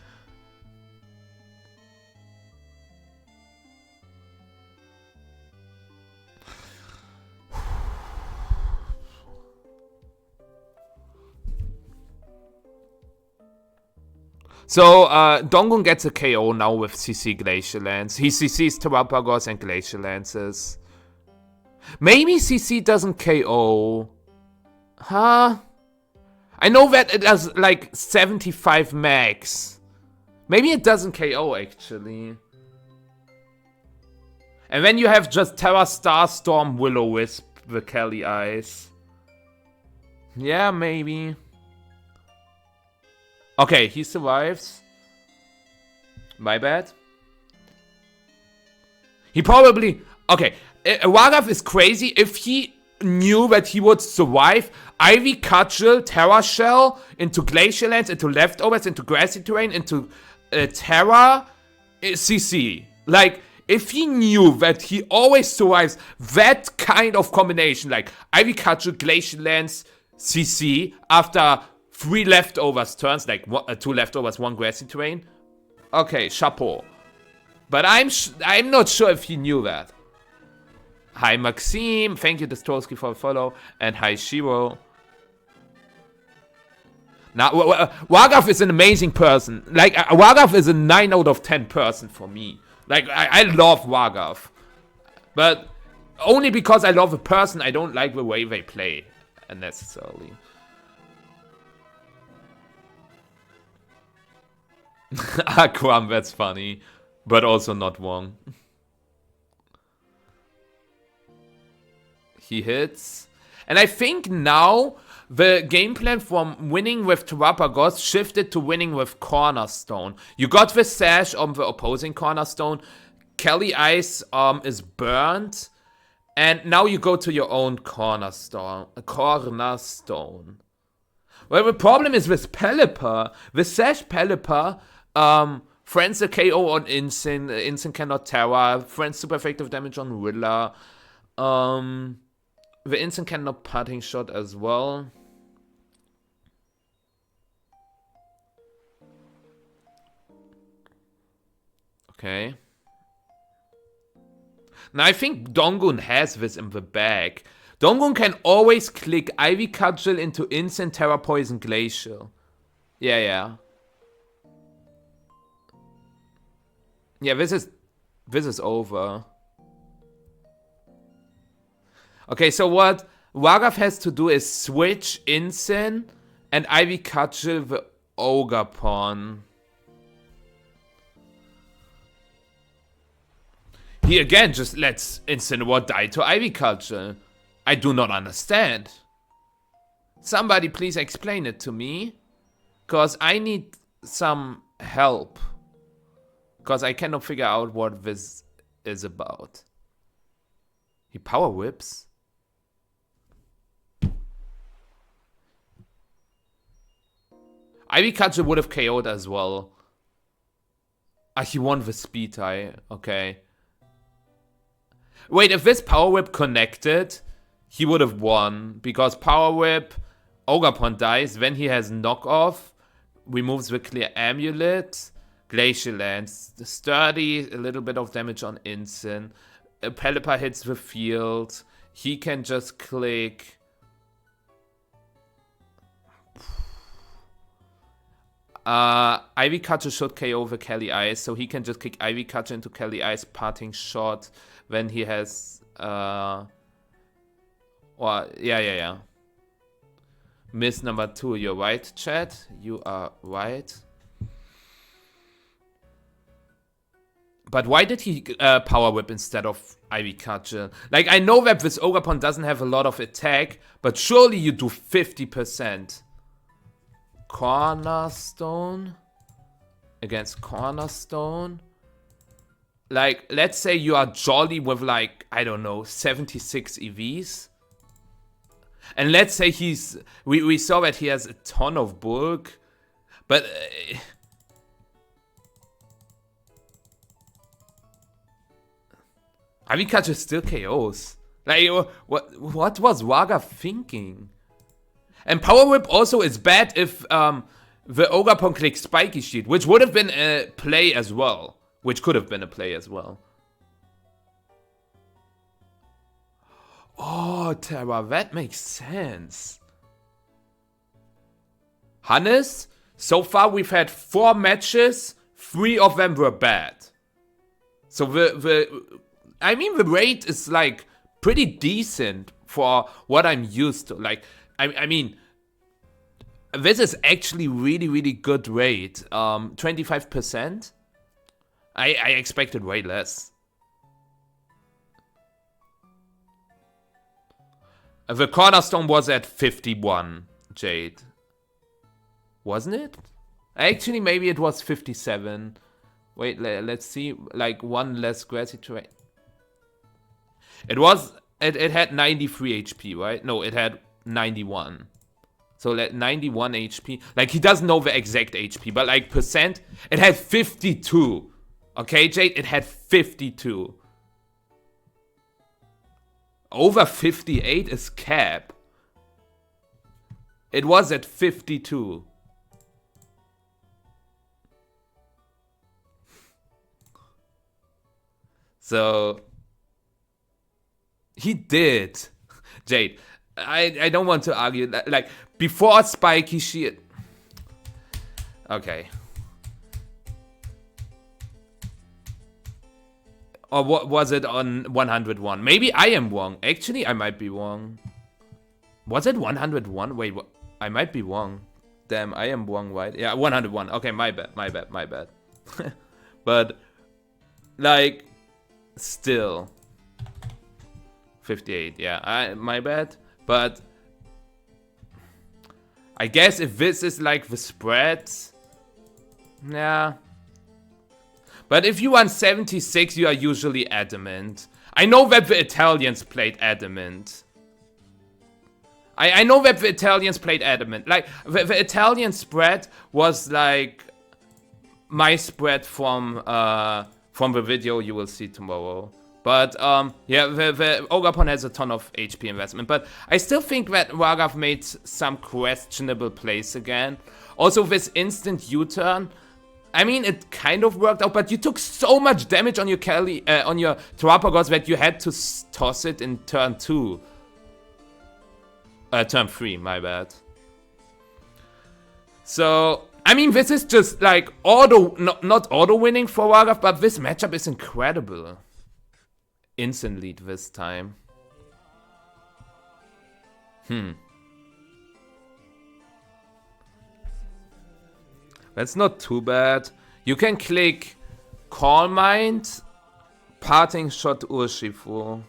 So, Donghun gets a KO now with CC Glacial Lance. He CCs Terrapagos and Glacial Lances. Maybe CC doesn't KO. Huh? I know that it has like 75 max. Maybe it doesn't KO actually. And then you have just Terra Starstorm Will-O-Wisp the Kelly Ice. Yeah, maybe. Okay, he survives. My bad. He probably... Okay, Raghav is crazy. If he knew that he would survive, Ivy Cudgel, Terra Shell, into Glacial Lance, into Leftovers, into Grassy Terrain, into Terra, CC. Like, if he knew that he always survives that kind of combination, like Ivy Cudgel, Glacial Lance, CC, after 3 Leftovers turns, like 2 Leftovers, 1 Grassy Terrain. Okay, chapeau. But I'm not sure if he knew that. Hi Maxime, thank you Dostowski for the follow, and hi Shiro. Now, Raghav is an amazing person. Like, Raghav is a 9 out of 10 person for me. Like, I love Raghav. But only because I love a person, I don't like the way they play, unnecessarily. Akram, that's funny. But also not wrong. He hits. And I think now the game plan from winning with Terrapagos shifted to winning with Cornerstone. You got the sash on the opposing Cornerstone. Kelly Ice is burnt. And now you go to your own Cornerstone. Well, the problem is with Pelipper. The sash Pelipper, friends a KO on Instant. Instant cannot Terra. Friends super effective damage on Willa. The Instant cannot parting shot as well. Okay. Now I think Donghun has this in the bag. Donghun can always click Ivy Cudgel into Instant Terra Poison Glacial. Yeah. Yeah, this is over. Okay, so what Raghav has to do is switch Instant and Ivy Cudgel the Ogre pawn. He again just lets Incineroar die to Ivy Cudgel. I do not understand. Somebody please explain it to me. Because I need some help. Because I cannot figure out what this is about. He power whips. Ivy Cudgel would have KO'd as well. Ah, he won the speed tie. Okay. Wait, if this power whip connected, he would have won. Because power whip, Ogapon dies. Then he has knockoff. Removes the clear amulet. Glacial Lance. Sturdy, a little bit of damage on Instant. Pelipper hits the field. He can just click. Ivy Cudgel should KO the Kelly Ice, so he can just kick Ivy Cudgel into Kelly Ice, parting shot. When he has Or, yeah. Miss number 2, you're right, chat. You are right. But why did he Power Whip instead of Ivy Cudgel? Like, I know that this Ogerpon doesn't have a lot of attack, but surely you do 50%. Cornerstone? Against Cornerstone? Like, let's say you are Jolly with, like, I don't know, 76 EVs. And let's say we saw that he has a ton of bulk. But... Ivy Cudgel still KOs. Like, what was Raghav thinking? And Power Whip also is bad if the Ogerpon clicks Spiky Shield, which would have been a play as well. Which could have been a play as well. Oh, Terra, that makes sense. Hannes, so far we've had 4 matches, 3 of them were bad. So the rate is like pretty decent for what I'm used to. Like, I mean, this is actually really good rate. 25%. I expected way less. The Cornerstone was at 51, Jade. Wasn't it? Actually, maybe it was 57. Wait, let's see. Like, 1 less gravity rate. It had 93 HP, right? No, it had 91. So 91 HP. Like, he doesn't know the exact HP, but like percent, it had 52. Okay, Jade, it had 52. Over 58 is cap. It was at 52. So he did. Jade, I don't want to argue that. Like, before Spiky Shield. Okay. Or what was it on 101? Maybe I am wrong. Actually, I might be wrong. Was it 101? Wait, what? I might be wrong. Damn, I am wrong, right? Yeah, 101. Okay, my bad. But, like, still. 58, yeah, my bad. But, I guess if this is like the spread, yeah. But if you want 76, you are usually adamant. I know that the Italians played adamant. I know that the Italians played adamant. Like, the Italian spread was like my spread from the video you will see tomorrow. But, yeah, the Ogerpon has a ton of HP investment. But I still think that Raghav made some questionable plays again. Also, this instant U-turn, I mean, it kind of worked out, but you took so much damage on your Terrapagos that you had to toss it in turn 2. Turn 3, my bad. So, I mean, this is just like not auto-winning for Raghav, but this matchup is incredible. Instant lead this time. That's not too bad. You can click Calm Mind, Parting Shot Urshifu.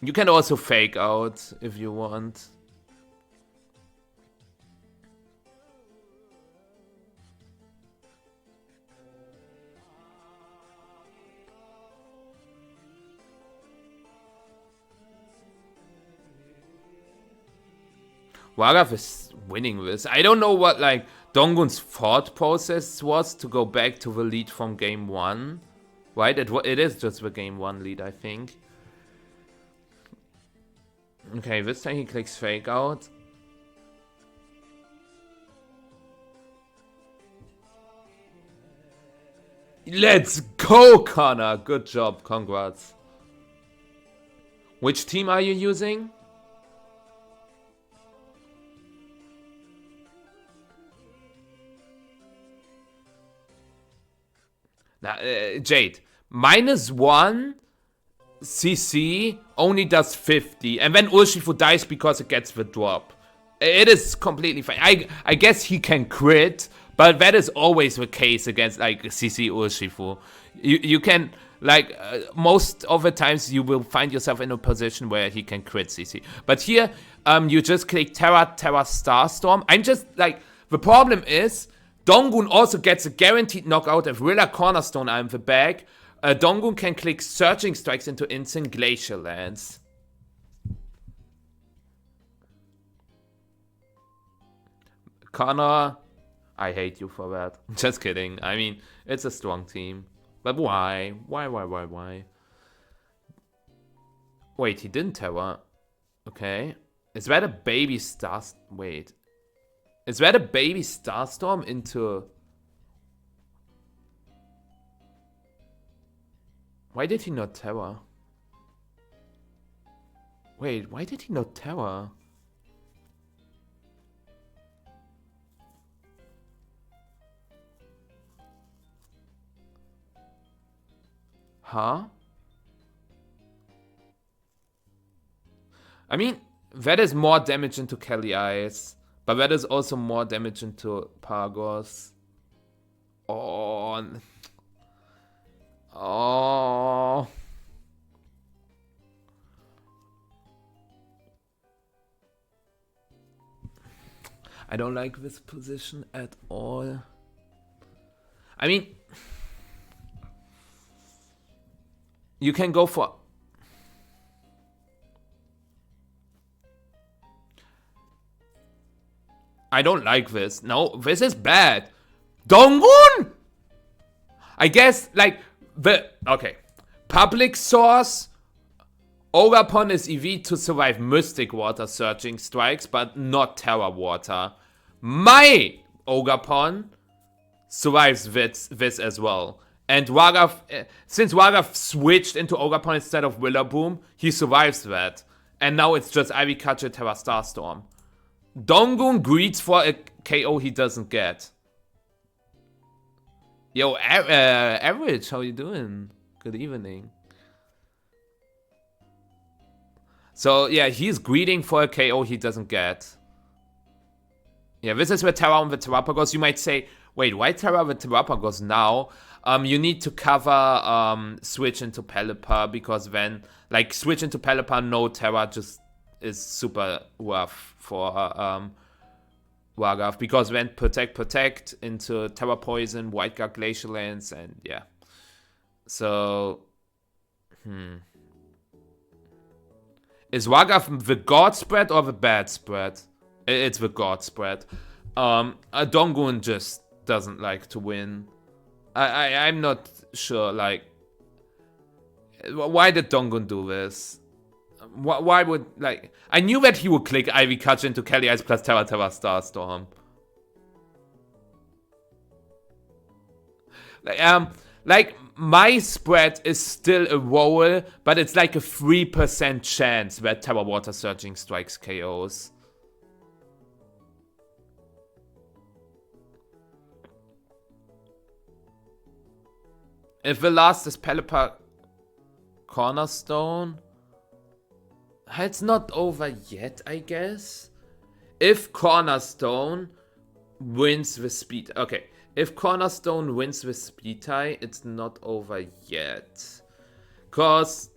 You can also fake out if you want. Raghav is winning this. I don't know what like Donghun's thought process was to go back to the lead from game 1. Right? It is just the game 1 lead, I think. Okay, this time he clicks fake out. Let's go, Connor! Good job, congrats. Which team are you using? Now, Jade, -1 CC only does 50, and then Urshifu dies because it gets the drop. It is completely fine. I guess he can crit, but that is always the case against like CC Urshifu. You can like most of the times you will find yourself in a position where he can crit CC. But here you just click Terra Starstorm. I'm just like, the problem is Donghun also gets a guaranteed knockout if Rilla Cornerstone are in the bag. Donghun can click Surging Strikes into instant Glacial Lance. Connor, I hate you for that. Just kidding. I mean, it's a strong team. But why? Why? Wait, he didn't Terra. Okay. Is that a baby star... Wait. Is that a baby Starstorm into... Why did he not Terra? Wait, why did he not Terra? Huh? I mean, that is more damage into Kelly Eyes, but that is also more damage into Pagos. Oh. I don't like this position at all. I mean, you can go for... I don't like this. No, this is bad. Donghun! I guess, like, okay. Public source. Ogapon is EV to survive Mystic Water Surging Strikes, but not Terra Water. My Ogapon survives this as well. And Raghav, since Raghav switched into Ogapon instead of Willaboom, he survives that. And now it's just Ivy Catcher, Terra Starstorm. Donghun greets for a KO he doesn't get. Yo, Average, how you doing? Good evening. So, yeah, he's greeting for a KO he doesn't get. Yeah, this is where Terra on the Terrapagos. You might say, wait, why Terra with Terrapagos now? You need to cover switch into Pelipper, because then, like, switch into Pelipper, no Terra just is super rough for Raghav, because then protect into Terra Poison, White Guard Glacial Lance, and yeah. So, is Raghav the God spread or the bad spread? It's the God spread. Donghun just doesn't like to win. I'm not sure, like, why did Donghun do this? Why would, like, I knew that he would click Ivy Catcher into Kelly Ice plus Terra Starstorm. Like, my spread is still a roll, but it's like a 3% chance that Terra Water Surging Strikes KOs. If the last is Pelipper Cornerstone, it's not over yet, I guess. If Cornerstone wins the speed... Okay, if Cornerstone wins the speed tie, it's not over yet. Because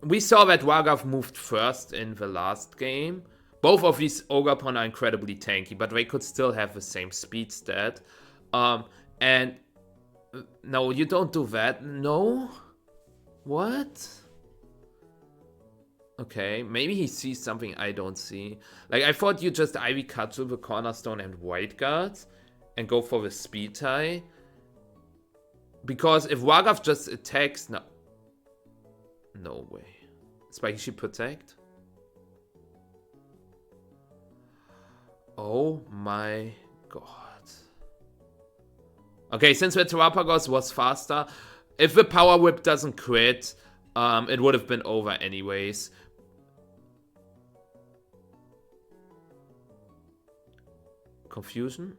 we saw that Raghav moved first in the last game. Both of these Ogapon are incredibly tanky, but they could still have the same speed stat. And... No, you don't do that. No? What? Okay, maybe he sees something I don't see. Like, I thought you just Ivy Katsu the Cornerstone and White Guards and go for the speed tie. Because if Raghav just attacks... No way. Spiky Sheep protect? Oh my god. Okay, since the Terrapagos was faster, if the Power Whip doesn't crit, it would have been over anyways. Confusion?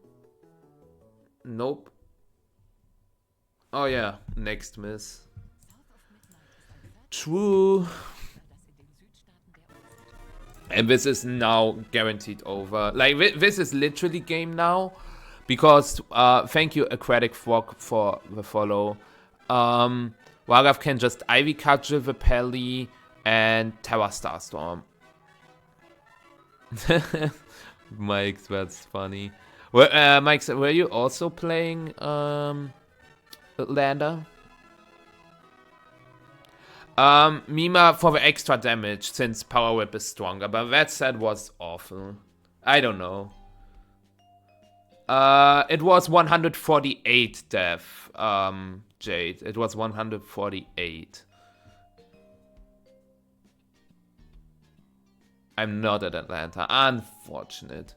Nope. Oh yeah, next miss. True. And this is now guaranteed over. Like, this is literally game now. Because, thank you, Aquatic Frog, for the follow. Raghav can just Ivy Cudgel the Pelly and Terra Starstorm. Mike, that's funny. Well, Mike, were you also playing Lander? Mima for the extra damage, since Power Whip is stronger, but that set was awful. I don't know. It was 148 death, Jade. It was 148. I'm not at Atlanta. Unfortunate.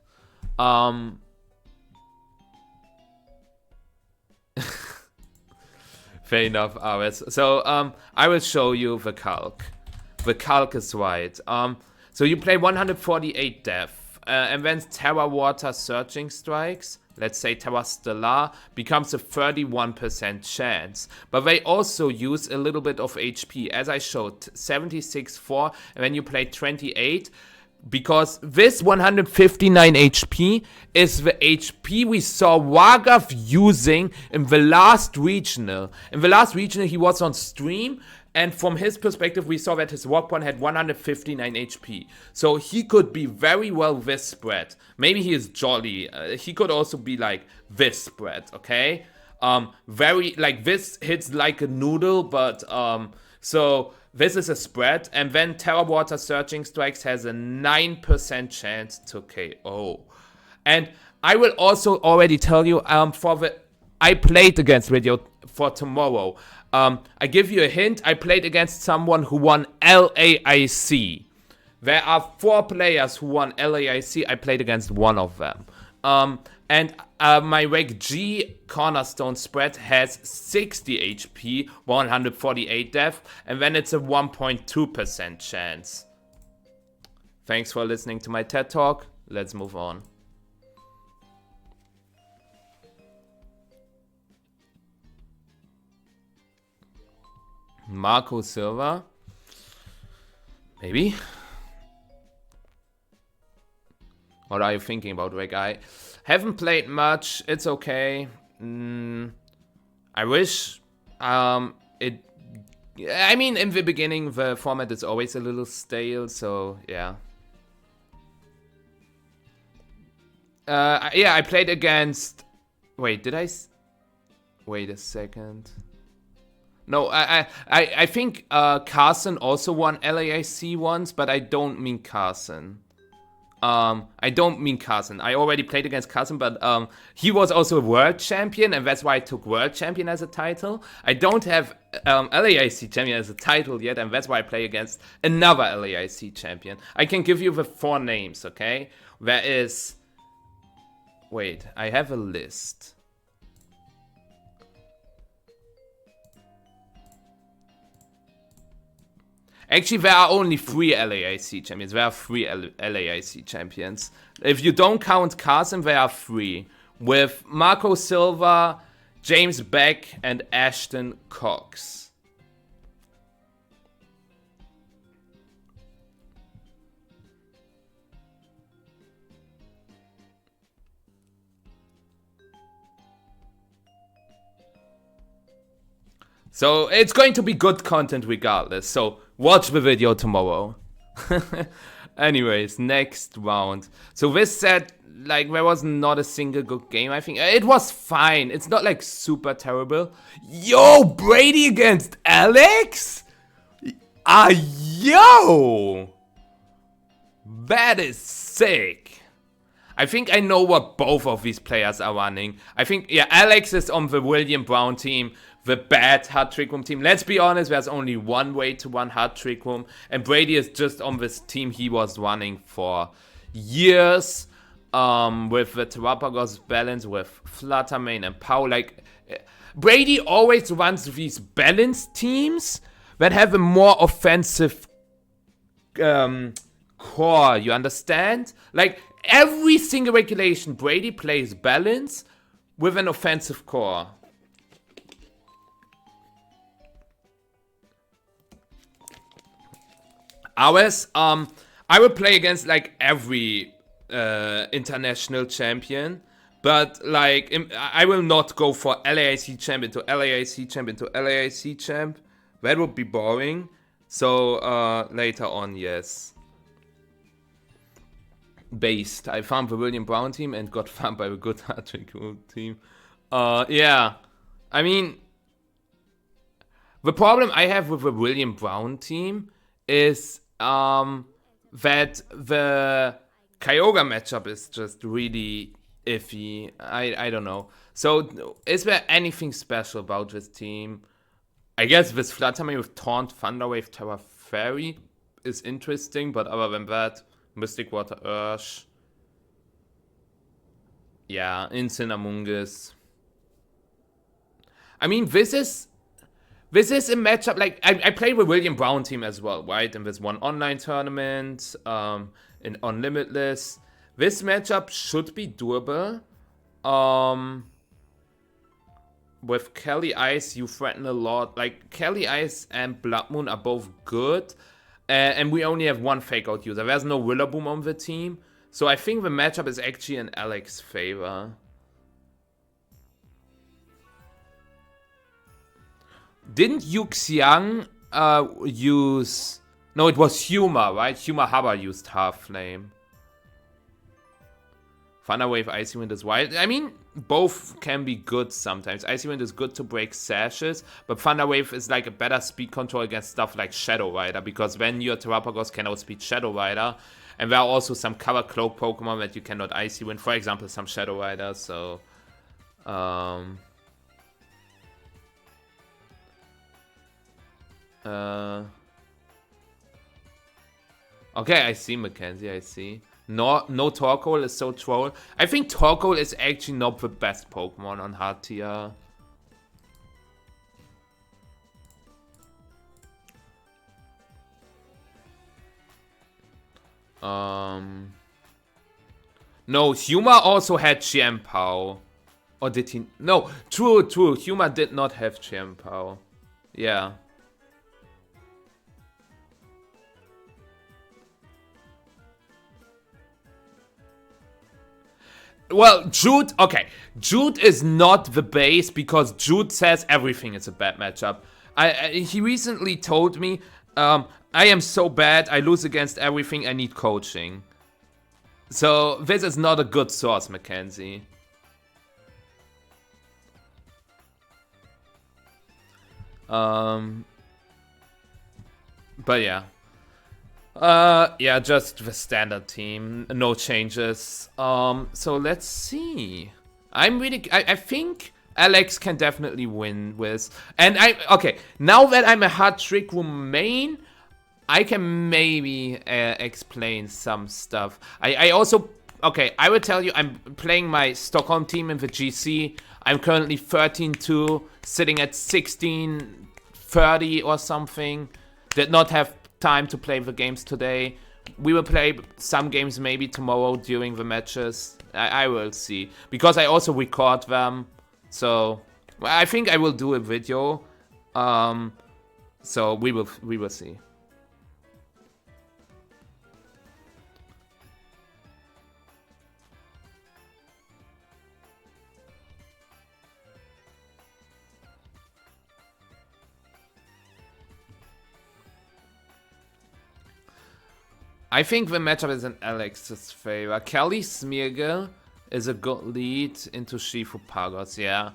Fair enough, RS. So, I will show you the calc. The calc is right. So you play 148 death, and then Terra Water Searching Strikes, let's say Terra Stellar, becomes a 31% chance. But they also use a little bit of HP, as I showed, 76-4, and then you play 28, because this 159 HP is the HP we saw Raghav using in the last regional. In the last regional, he was on stream, and from his perspective, we saw that his Rockborn had 159 HP. So he could be very well this spread. Maybe he is jolly. He could also be like this spread, okay? Very, like, this hits like a noodle, but, so this is a spread, and then Terra Water Searching Strikes has a 9% chance to KO. And I will also already tell you, I played against Video for tomorrow. I give you a hint, I played against someone who won LAIC. There are 4 players who won LAIC, I played against one of them. And my Reg G Cornerstone spread has 60 HP, 148 death, and then it's a 1.2% chance. Thanks for listening to my TED Talk. Let's move on. Marco Silva? Maybe? What are you thinking about, Reg? I haven't played much. It's okay. I wish it... I mean, in the beginning, the format is always a little stale, so yeah. Yeah, I played against... Wait, did I... Wait a second. No, I think Carson also won LAIC once, but I don't mean Carson. I don't mean Carson. I already played against Carson, but he was also a world champion, and that's why I took world champion as a title. I don't have LAIC champion as a title yet, and that's why I play against another LAIC champion. I can give you the 4 names, okay? There is... Wait, I have a list. Actually, there are only 3 LAIC champions. There are 3 LAIC champions. If you don't count Carson, there are 3. With Marco Silva, James Beck, and Ashton Cox. So it's going to be good content regardless. So watch the video tomorrow. Anyways, next round. So this set, like, there was not a single good game, I think. It was fine. It's not, like, super terrible. Yo, Brady against Alex? Yo! That is sick. I think I know what both of these players are running. I think, yeah, Alex is on the William Brown team. The bad Hard Trick Room team. Let's be honest, there's only one way to run Hard Trick Room, and Brady is just on this team he was running for years, with the Terrapagos balance, with Fluttermane and Pow. Like, Brady always runs these balanced teams that have a more offensive core, you understand? Like, every single regulation, Brady plays balance with an offensive core. Ours, I will play against like every international champion, but like I will not go for LAIC champ into LAIC champ into LAIC champ. That would be boring. So later on, yes. Based. I farmed the William Brown team and got farmed by the good Hardtrick team. Yeah. I mean, the problem I have with the William Brown team is that the Kyogre matchup is just really iffy. I don't know. So, is there anything special about this team? I guess this Fluttermane with Taunt, Thunder Wave, Terra Fairy is interesting, but other than that, Mystic Water Ursh. Yeah, Incineroar. I mean, this is a matchup, like, I played with William Brown team as well, right? In this one online tournament, on Limitless. This matchup should be doable. With Kelly Ice, you threaten a lot. Like, Kelly Ice and Blood Moon are both good. And we only have one Fake Out user. There's no Rillaboom on the team. So I think the matchup is actually in Alex's favor. Didn't Yuxiang use... No, it was Humor, right? Humor Haba used Half Flame. Thunder Wave, Icy Wind is wild. I mean, both can be good sometimes. Icy Wind is good to break sashes, but Thunder Wave is like a better speed control against stuff like Shadow Rider, because when your Terrapagos can outspeed Shadow Rider, and there are also some Cover Cloak Pokemon that you cannot Icy Wind, for example, some Shadow Rider, so... Okay, I see, Mackenzie, I see. No Torkoal is so troll. I think Torkoal is actually not the best Pokemon on hard tier. No, Humor also had Chiempao. Or did he? No, true. Humor did not have Chiempao. Yeah. Well, Jude, okay. Jude is not the base because Jude says everything is a bad matchup. He recently told me, I am so bad, I lose against everything, I need coaching. So, this is not a good source, Mackenzie. But yeah. Yeah, just the standard team, no changes. So let's see. I think Alex can definitely win with, and okay, now that I'm a hard trick room main, I can maybe explain some stuff. I also, okay, I will tell you, I'm playing my Stockholm team in the GC. I'm currently 13-2, sitting at 16-30 or something. Did not have time to play the games today. We will play some games maybe tomorrow during the matches. I will see, because I also record them, so I think I will do a video. So we will see. I think the matchup is in Alex's favor. Kelly Smeargle is a good lead into Shifu Pagos, yeah.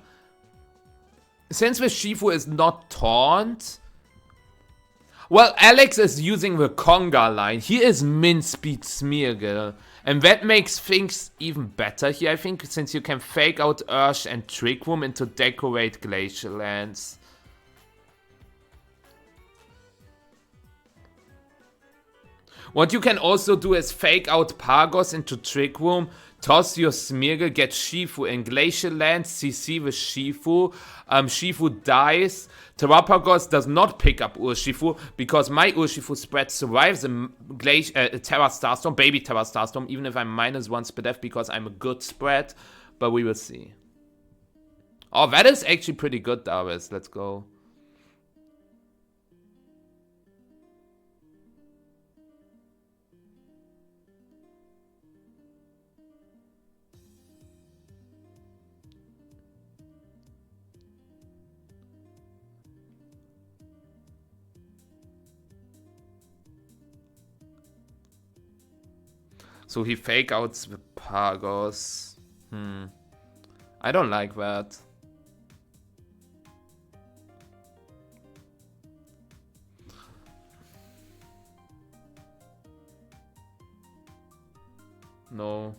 Since the Shifu is not taunt... Well, Alex is using the Conga line. He is min speed Smeargle. And that makes things even better here, I think, since you can fake out Ursh and Trick Room into Decorate Glacial Lands. What you can also do is fake out Pagos into Trick Room, toss your Smeargle, get Shifu in Glacial Lands, CC with Shifu. Shifu dies. Terrapagos does not pick up Urshifu because my Urshifu spread survives a Terra Starstorm, baby Terra Starstorm, even if I'm -1 SPDF because I'm a good spread. But we will see. Oh, that is actually pretty good, Darvis. Let's go. So he fake outs the Pagos. I don't like that. No.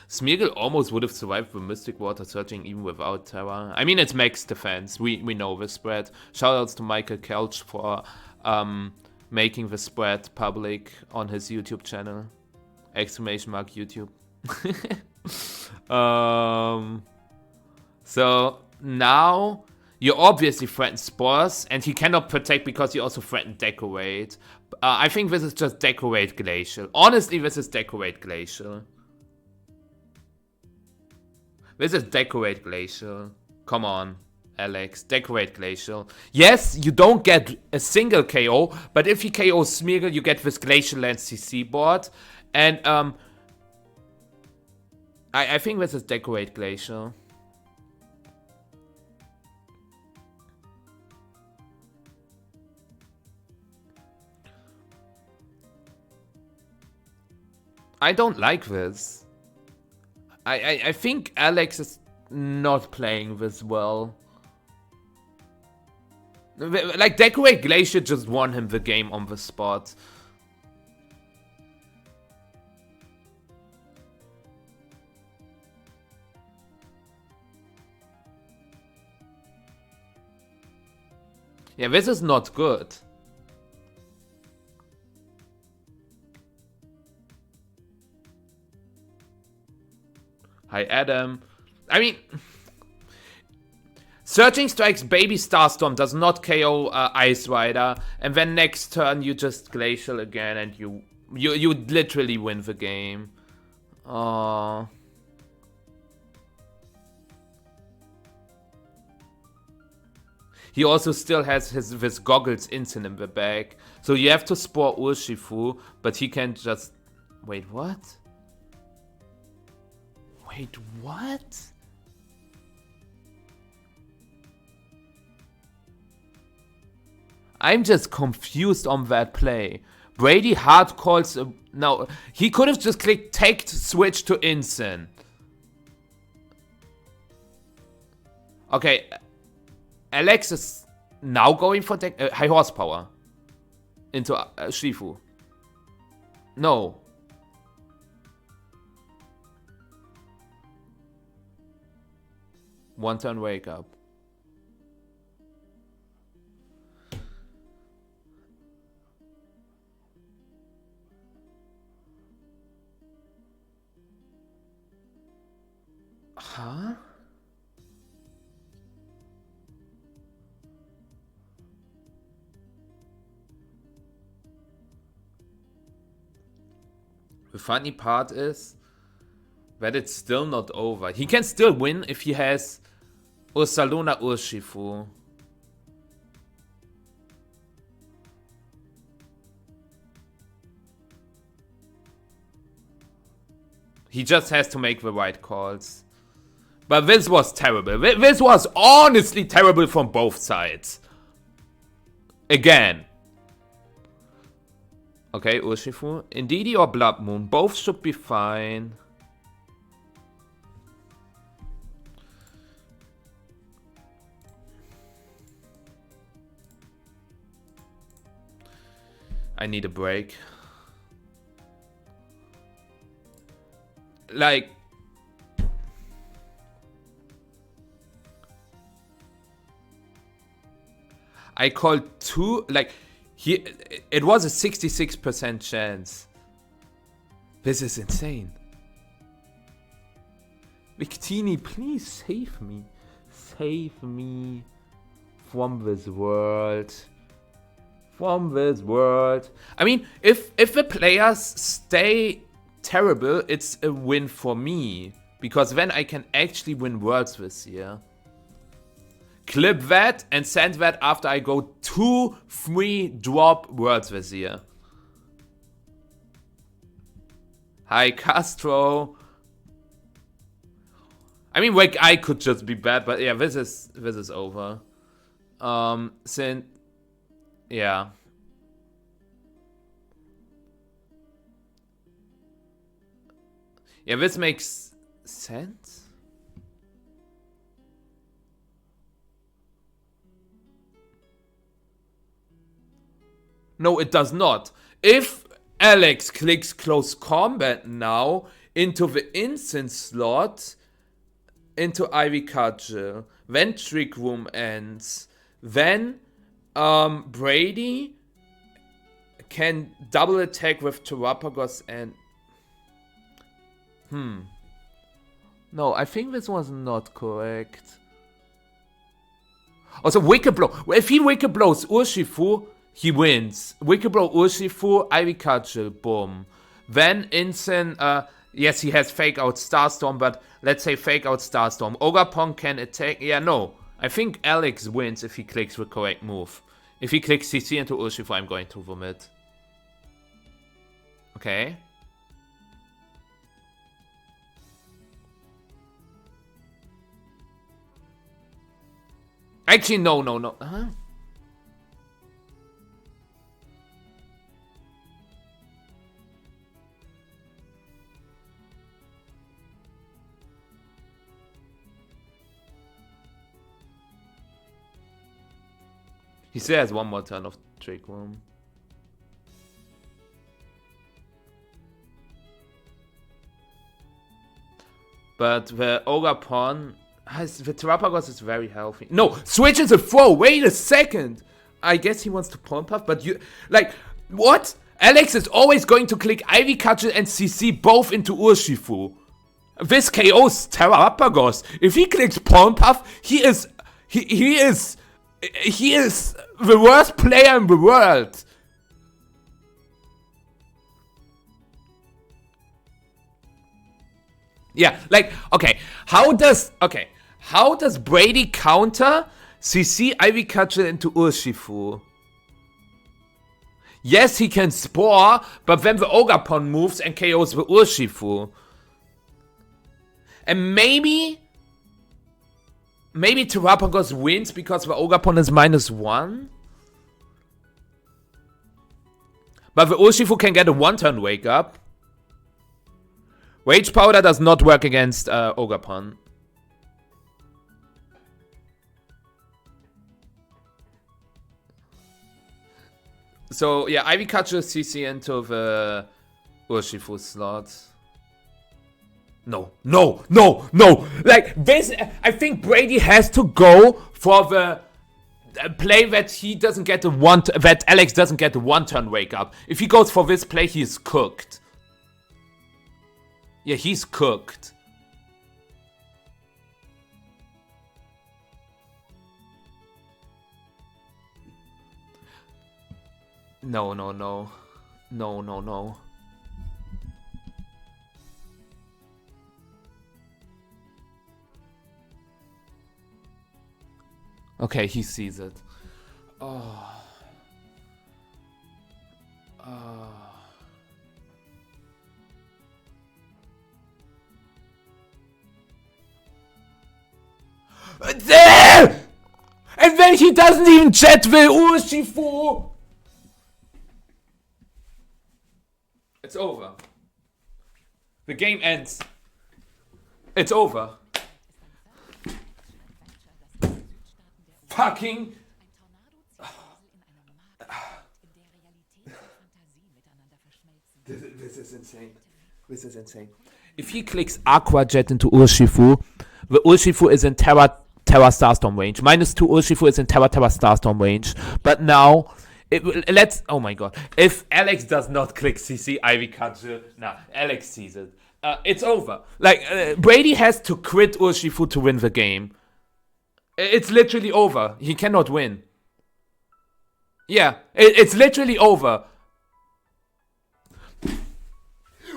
Smeagol almost would have survived the Mystic Water searching even without Terra. I mean, it's max defense. We know the spread. Shoutouts to Michael Kelch for making the spread public on his YouTube channel. Exclamation mark YouTube. So now you obviously threaten Spores, and he cannot protect because you also threaten Decorate. I think this is just Decorate Glacial. Honestly, this is Decorate Glacial. This is Decorate Glacial. Come on, Alex. Decorate Glacial. Yes, you don't get a single KO, but if you KO Smeagol, you get this Glacial Lance CC board. And I think this is Decorate Glacial. I don't like this. I think Alex is not playing this well. Like, Decorate Glacier just won him the game on the spot. Yeah, this is not good. Hi, Adam. I mean, Searching Strike's Baby Starstorm does not KO Ice Rider, and then next turn you just Glacial again, and you literally win the game. Aww. He also still has his Goggles Instant in the bag, so you have to Spore Urshifu, but he can just... Wait, what? Wait, what? I'm just confused on that play. Brady hard calls... No, he could have just clicked take to switch to Instant. Okay, Alex is now going for high horsepower into Shifu. No. One turn wake up. Huh? The funny part is that it's still not over. He can still win if he has Ursaluna Urshifu. He just has to make the right calls. But this was terrible. This was honestly terrible from both sides. Again. Okay, Urshifu. Indeedee or Blood Moon. Both should be fine. I need a break. Like... I called two... Like... It was a 66% chance. This is insane. Victini, please save me. Save me from this world. From this world. I mean, if the players stay terrible, it's a win for me. Because then I can actually win worlds this year. Clip that and send that after I go 2 free drop worlds this year. Hi Castro. I mean, Wake Eye could just be bad, but yeah, this is over. Since yeah. Yeah, this makes sense. No, it does not. If Alex clicks close combat now into the instant slot, into Ivy Cudgel, then Trick Room ends, then Brady can double attack with Terrapagos and... No, I think this was not correct. Also, Wicked Blow. If he Wicked Blows Urshifu, he wins. Wicked Blow Urshifu, Ivy Cudgel, boom. Then instant, yes, he has Fake Out Starstorm, but let's say Fake Out Starstorm. Ogapon can attack, yeah, no. I think Alex wins if he clicks the correct move. If he clicks CC into Urshifu, I'm going to vomit. Okay. Actually, no. Huh? He still has one more turn of Trick Room. But the Ogapon... The Terrapagos is very healthy. No, switch is a throw. Wait a second. I guess he wants to Pawn Puff, but you... Like, what? Alex is always going to click Ivy Cudgel and CC both into Urshifu. This KO's Terrapagos. If he clicks Pawn Puff, he is the worst player in the world. Yeah, like, okay. How does Brady counter CC Ivy Cudgel into Urshifu? Yes, he can Spore, but then the Ogapon moves and KOs the Urshifu. And maybe Terrapagos wins because the Ogapon is -1. But the Urshifu can get a 1-turn wake up. Rage Powder does not work against Ogapon. So, yeah, Ivy Cudgel CC into the Urshifu slot. No. Like, this, I think Brady has to go for the play that he doesn't get that Alex doesn't get a 1-turn wake up. If he goes for this play, he's cooked. Yeah, he's cooked. No. Okay, he sees it. There! And then he doesn't even jet the Urshifu! It's over. The game ends. It's over. Fucking... This is insane. This is insane. If he clicks Aqua Jet into Urshifu, the Urshifu is in Terra Starstorm range. -2 Urshifu is in Terra Starstorm range. But now, let's... Oh my god. If Alex does not click CC Ivy Cudgel, nah, Alex sees it. It's over. Like, Brady has to crit Urshifu to win the game. It's literally over. He cannot win. Yeah, it's literally over.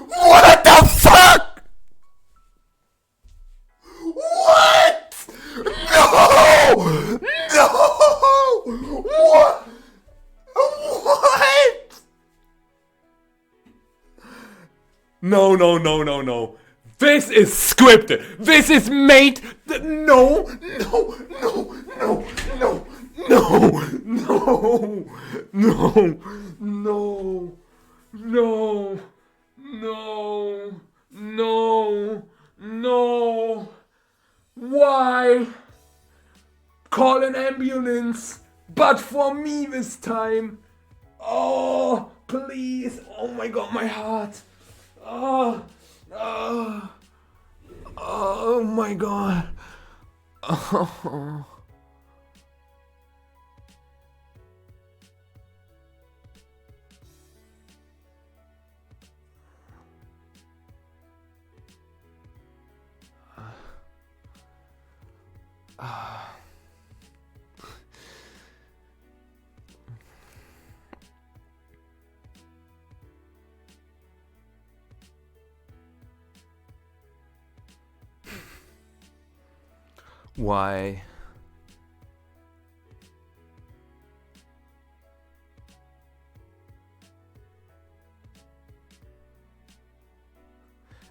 What the fuck? What? No! What? What? No. This is scripted. This is made. No, no, no, no, no, no, no, no, no, no, no, no, no. Why? Call an ambulance, but for me this time. Oh, please. Oh my god, my heart. Oh, oh, oh my god. Oh. Why?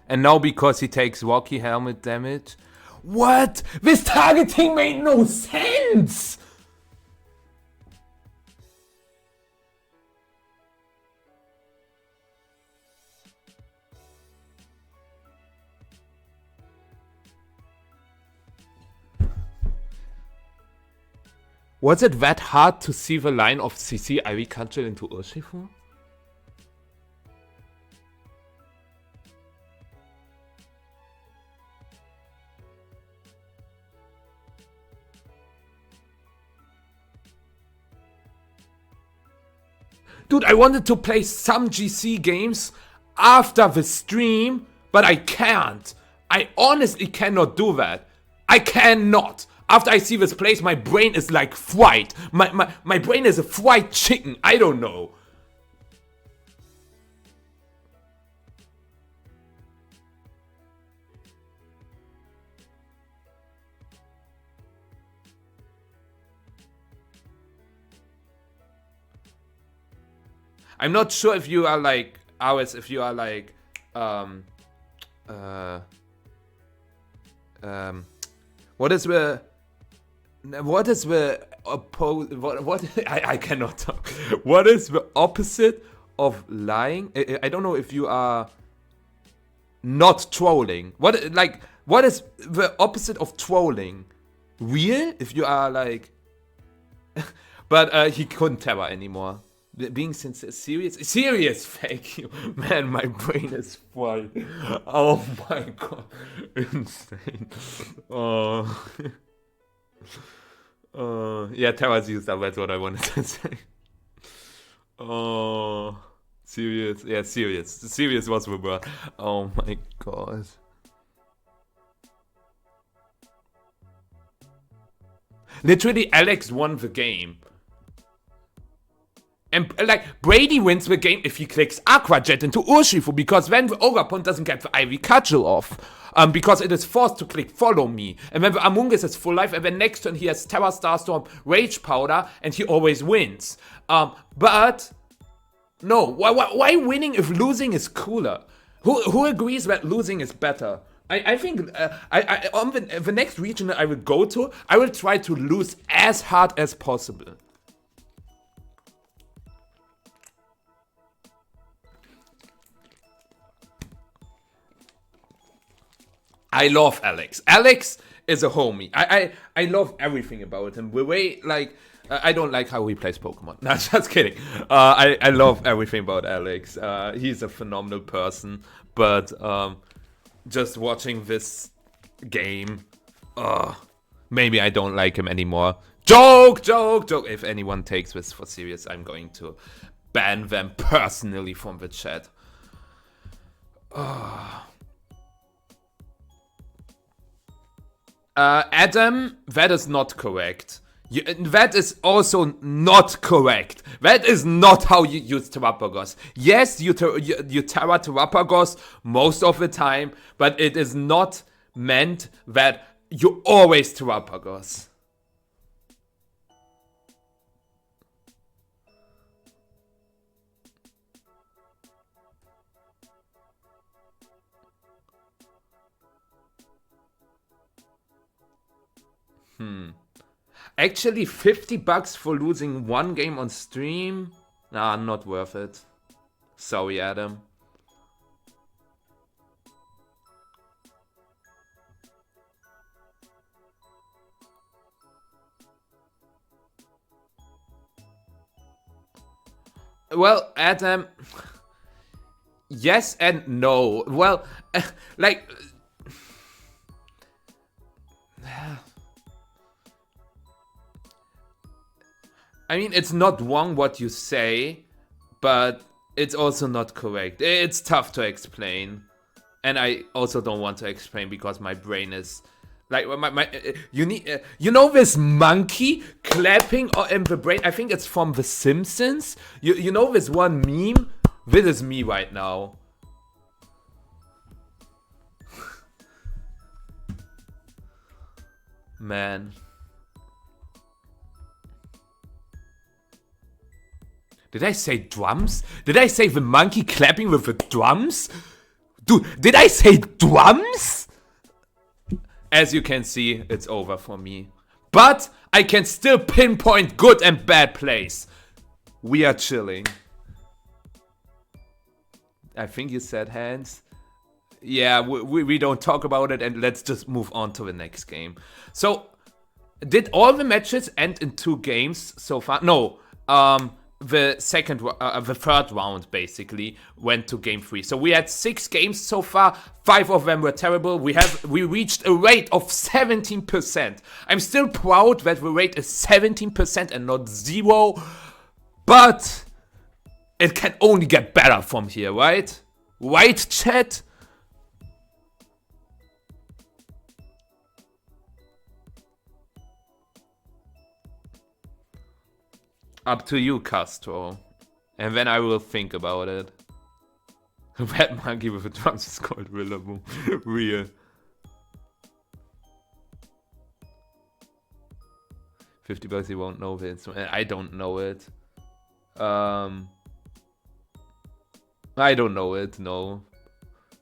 And now because he takes Rocky helmet damage? What? This targeting made no sense! Was it that hard to see the line of CC Ivy Cudgel into Urshifu? Dude, I wanted to play some GC games after the stream, but I can't. I honestly cannot do that. I cannot. After I see this place, my brain is like fried. My brain is a fried chicken. I don't know. I'm not sure if you are like ours, if you are like what is the I cannot talk. What is the opposite of lying? I don't know if you are not trolling. What is the opposite of trolling? Real? If you are like but he couldn't tell her anymore. Being sincere, serious, thank you. Man, my brain is fried. Oh my god. Insane. Oh. Yeah, Terra's used that, that's what I wanted to say. Oh. Serious. Yeah, serious. Serious was the word. Oh my god. Literally, Alex won the game. And like Brady wins the game if he clicks Aqua Jet into Urshifu, because then the Ogerpon doesn't get the Ivy Cudgel off. Because it is forced to click Follow Me. And then the Amoonguss is full life, and then next turn he has Terra Starstorm, Rage Powder, and he always wins. But no, why winning if losing is cooler? Who agrees that losing is better? I think on the next region I will go to, I will try to lose as hard as possible. I love Alex. Alex is a homie. I love everything about him. The way, like, I don't like how he plays Pokemon. No, just kidding. I love everything about Alex. He's a phenomenal person. But just watching this game, maybe I don't like him anymore. Joke. If anyone takes this for serious, I'm going to ban them personally from the chat. Adam, that is not correct. That is also not correct. That is not how you use Terrapagos. Yes, you Terra Terrapagos most of the time, but it is not meant that you always Terrapagos. Actually, $50 for losing one game on stream? Nah, not worth it. Sorry, Adam. Well, Adam, yes and no. Well, like, I mean, it's not wrong what you say, but it's also not correct. It's tough to explain. And I also don't want to explain because my brain is like you need you know this monkey clapping in the brain. I think it's from The Simpsons. You know this one meme. This is me right now. Man. Did I say drums? Did I say the monkey clapping with the drums? Dude, did I say drums? As you can see, it's over for me. But I can still pinpoint good and bad plays. We are chilling. I think you said hands. Yeah, we don't talk about it, and let's just move on to the next game. So, did all the matches end in 2 games so far? No. The third round basically went to game 3. So we had 6 games so far. 5 of them were terrible. We reached a rate of 17%. I'm still proud that the rate is 17% and not 0, but it can only get better from here, right? Right, chat? Up to you, Castro. And then I will think about it. That monkey with the drums is called Rillaboom. Real. 50 bucks, you won't know this. I don't know it. I don't know it, no.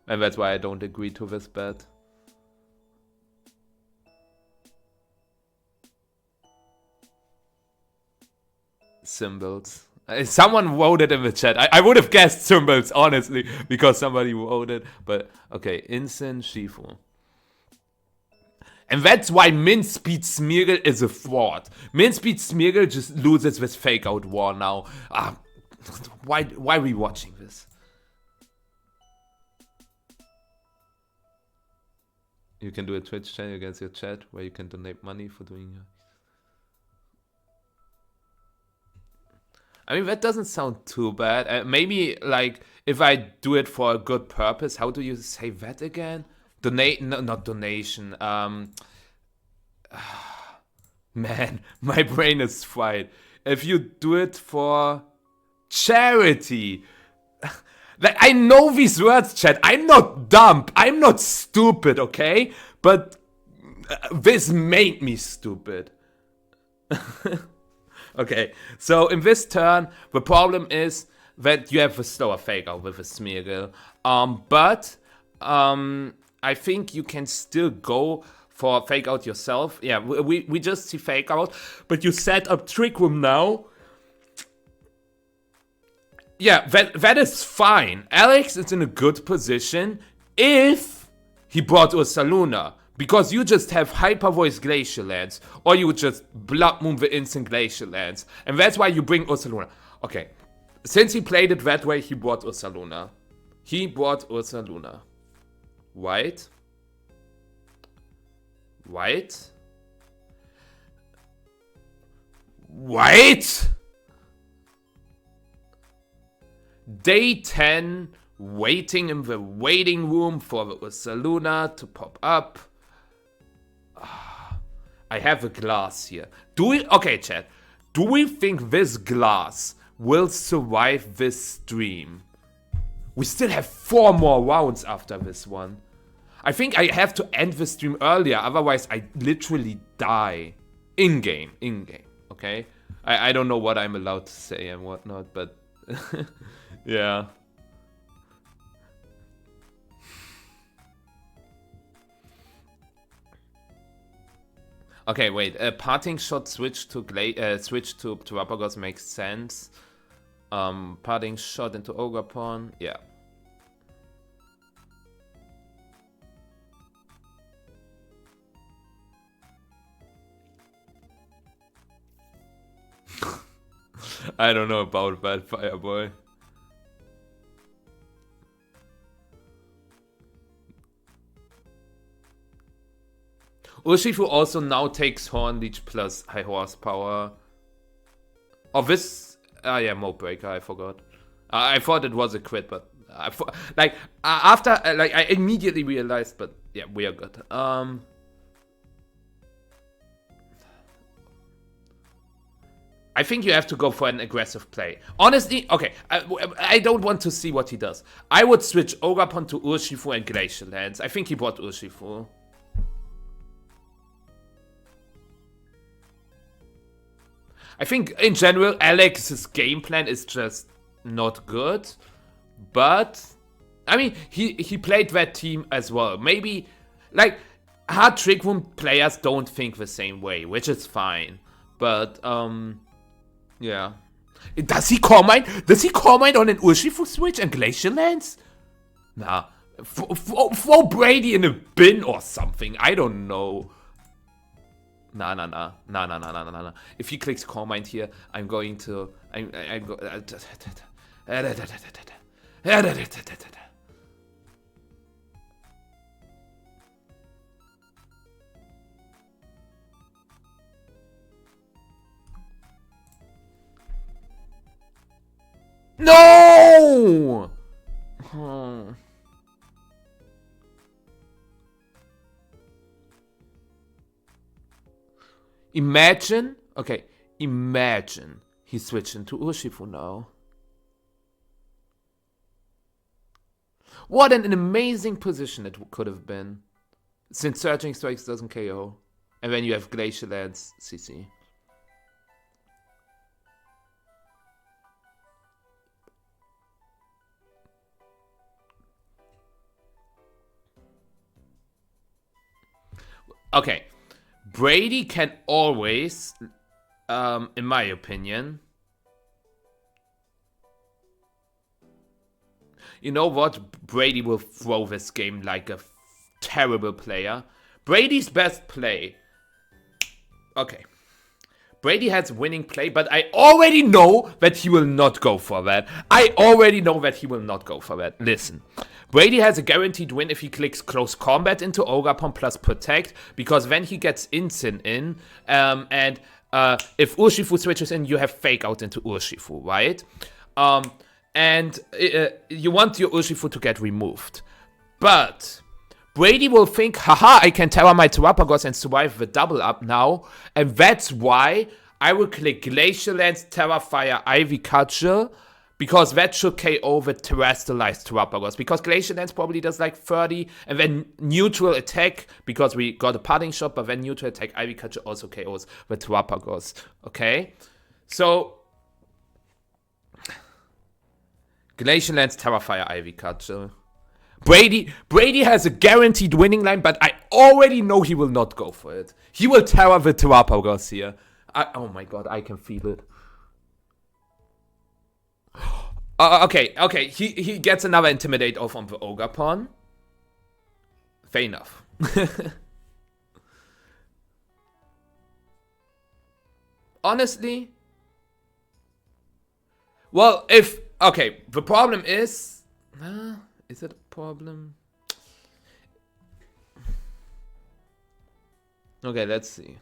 And that's why I don't agree to this bet. Symbols. Someone voted in the chat. I would have guessed symbols, honestly, because somebody voted. But, okay, Instant Shifu. And that's why Min Speed Smeargle is a fraud. Min Speed Smeargle just loses this fake out war now. Why are we watching this? You can do a Twitch channel against your chat where you can donate money for doing your... I mean, that doesn't sound too bad. Maybe, like, if I do it for a good purpose, how do you say that again? Donate, no, not donation. Man, my brain is fried. If you do it for charity. Like, I know these words, chat. I'm not dumb. I'm not stupid, okay? But this made me stupid. Okay, so in this turn, the problem is that you have a slower fake out with a Smeargle. But I think you can still go for fake out yourself. Yeah, we just see fake out, but you set up Trick Room now. Yeah, that is fine. Alex is in a good position if he brought Ursaluna. Because you just have Hyper Voice Glacial Lance, or you just Blood Moon the instant Glacial Lance. And that's why you bring Ursaluna. Okay, since he played it that way, he brought Ursaluna. White. Day 10, waiting in the waiting room for the Ursaluna to pop up. I have a glass here. Okay, chat. Do we think this glass will survive this stream? We still have 4 more rounds after this one. I think I have to end the stream earlier, otherwise I literally die. In-game, okay? I don't know what I'm allowed to say and whatnot, but... yeah. Okay, wait. Parting shot switch to Terapagos makes sense. Parting shot into Ogapon. Yeah. I don't know about that, Fireboy. Urshifu also now takes Horn Leech plus high horsepower. Oh, this... yeah, Mode Breaker, I forgot. I thought it was a crit, but... after... I immediately realized, but yeah, we are good. I think you have to go for an aggressive play. Honestly, okay, I don't want to see what he does. I would switch Ogapon to Urshifu and Glacial Lance. I think he bought Urshifu. I think, in general, Alex's game plan is just not good. But, I mean, he played that team as well. Maybe, like, hard Trick Room players don't think the same way, which is fine. But, yeah. Does he Core Mine? Does he Core Mine on an Urshifu switch and Glacial Lance? Nah. Throw Brady in a bin or something. I don't know. Nah. If he clicks Core Mind here, I'm going to... No! Imagine he switched into Urshifu now. What an amazing position it could have been. Since Surging Strikes doesn't KO. And then you have Glacial Lance CC. Okay. Brady can always, in my opinion... You know what? Brady will throw this game like a terrible player. Brady's best play. Okay. Brady has winning play, but I already know that he will not go for that. Listen. Brady has a guaranteed win if he clicks Close Combat into Ogapon plus Protect, because then he gets Instant in, and if Urshifu switches in, you have Fake Out into Urshifu, right? And you want your Urshifu to get removed. But Brady will think, haha, I can Terra my Terapagos and survive the double up now. And that's why I will click Glacial Lance, Terra Fire, Ivy Cudgel, because that should KO the Terrestrialized Terapagos. Because Glacial Lance probably does like 30, and then neutral attack, because we got a parting shot, but then neutral attack, Ivy Cudgel also KOs the Terapagos. Okay? So... Glacial Lance, Terra Fire, Ivy Cudgel. Brady has a guaranteed winning line, but I already know he will not go for it. He will Terra the Terapagos here. Oh my god, I can feel it. Okay. He gets another Intimidate off on the Ogapon. Fair enough. Honestly. Well, if... Okay, the problem is... is it a problem? Okay, let's see.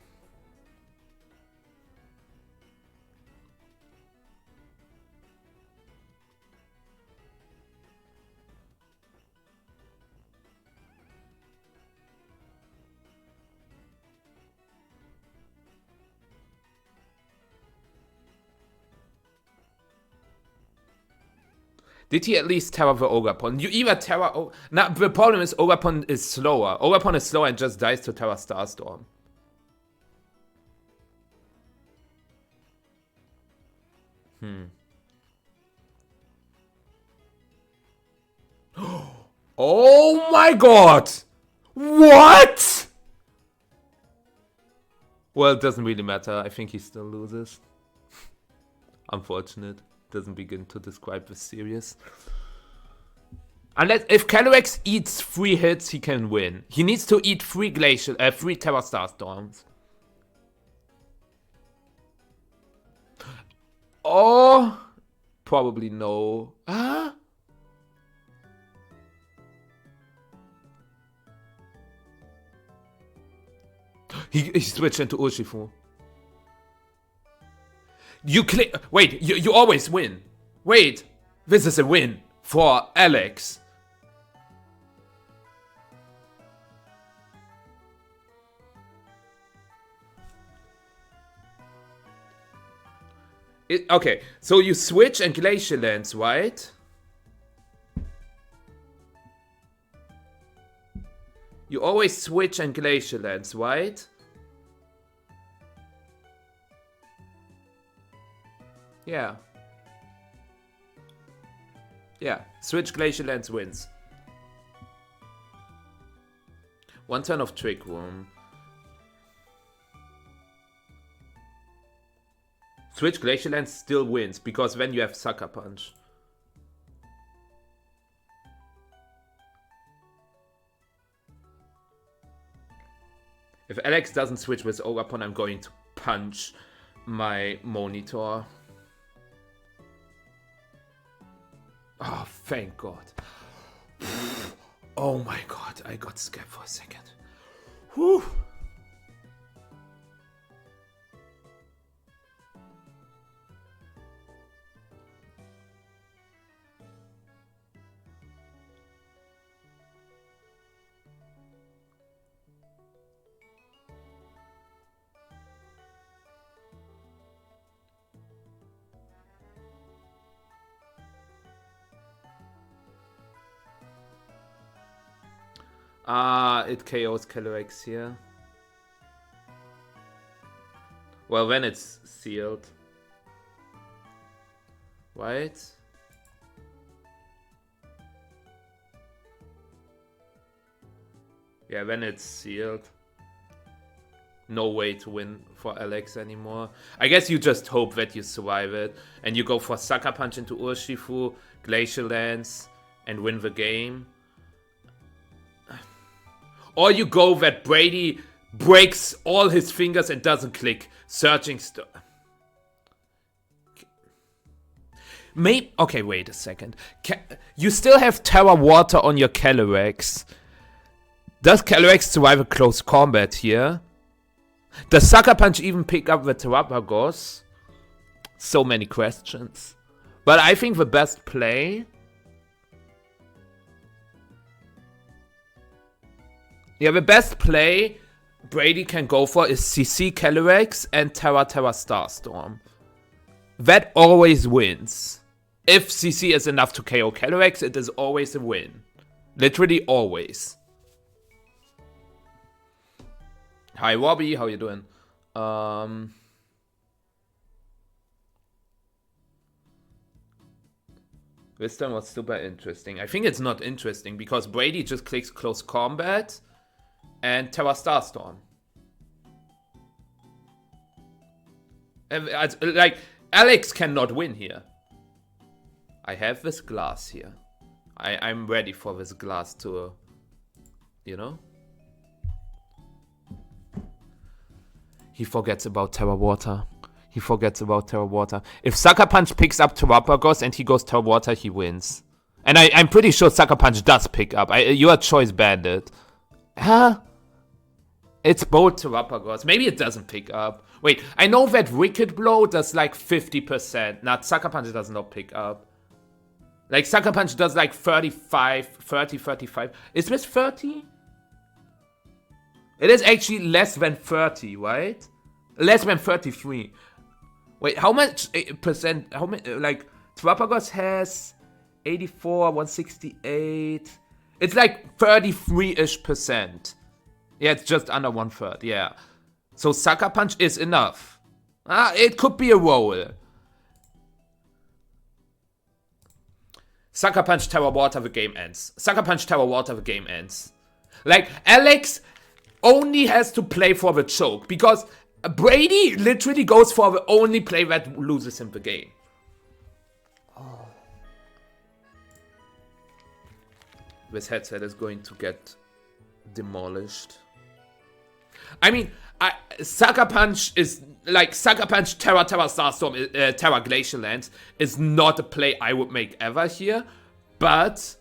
Did he at least Terra the Ogapon? You either Terra... Now, the problem is Ogapon is slower. Ogapon is slower and just dies to Terra Starstorm. Oh my god! What? Well, it doesn't really matter. I think he still loses. Unfortunate. Doesn't begin to describe the series. Unless if Calyrex eats 3 hits, he can win. He needs to eat 3 Terra Star Storms. Or probably no. Huh? He switched into Urshifu. You click. Wait, you always win. Wait, this is a win for Alex. Okay, so you switch and Glacial Lance, right? You always switch and Glacial Lance, right? Yeah. Yeah, switch Glacial Lance wins. 1 turn of Trick Room. Switch Glacial Lance still wins, because then you have Sucker Punch. If Alex doesn't switch with Ogapon, I'm going to punch my monitor. Oh, thank God. Oh my God, I got scared for a second. Whew. It KOs Calyrex here. Well, then it's sealed. Right? Yeah, then it's sealed. No way to win for Alex anymore. I guess you just hope that you survive it. And you go for Sucker Punch into Urshifu, Glacial Lance, and win the game. Or you go that Brady breaks all his fingers and doesn't click. Searching Maybe. Okay, wait a second. You still have Terra Water on your Calyrex. Does Calyrex survive a close combat here? Does Sucker Punch even pick up the Terrapagos? So many questions. But I think the best play... Yeah, the best play Brady can go for is CC Calyrex and Terra Starstorm. That always wins. If CC is enough to KO Calyrex, it is always a win. Literally always. Hi Robbie, how you doing? This time was super interesting. I think it's not interesting because Brady just clicks close combat and Terra Starstorm. Like, Alex cannot win here. I have this glass here. I'm ready for this glass to, you know? He forgets about Terra Water. He forgets about Terra Water. If Sucker Punch picks up Terrapagos and he goes Terra Water, he wins. And I'm pretty sure Sucker Punch does pick up. Your choice, Bandit. Huh? It's both Terrapagos. Maybe it doesn't pick up. Wait, I know that Wicked Blow does like 50%. Not Sucker Punch does not pick up. Like Sucker Punch does like 35. Is this 30? It is actually less than 30, right? Less than 33. Wait, how much percent? How many? Like Terrapagos has 84, 168. It's like 33-ish%. Yeah, it's just under 1/3. Yeah. So Sucker Punch is enough. It could be a roll. Sucker Punch, Terra Water, the game ends. Sucker Punch, Terra Water, the game ends. Like, Alex only has to play for the choke. Because Brady literally goes for the only play that loses him the game. This headset is going to get demolished. I mean, Sucker Punch is like Sucker Punch, Terra Starstorm, Terra Glacial Lands is not a play I would make ever here, but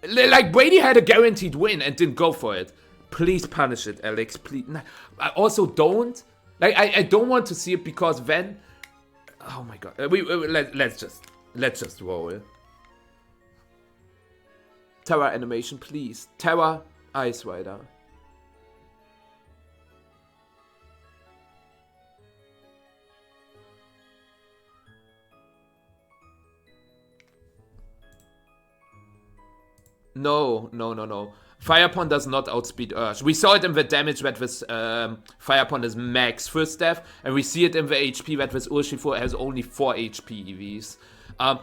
like Brady had a guaranteed win and didn't go for it. Please punish it, Alex. Please. I also don't like. I don't want to see it because then. Oh my god. Let's just roll. Terra animation, please. Terra Ice Rider. No. Firepond does not outspeed Urge. We saw it in the damage that this Firepond is max first death, and we see it in the HP that this Urshifu has only 4 HP EVs.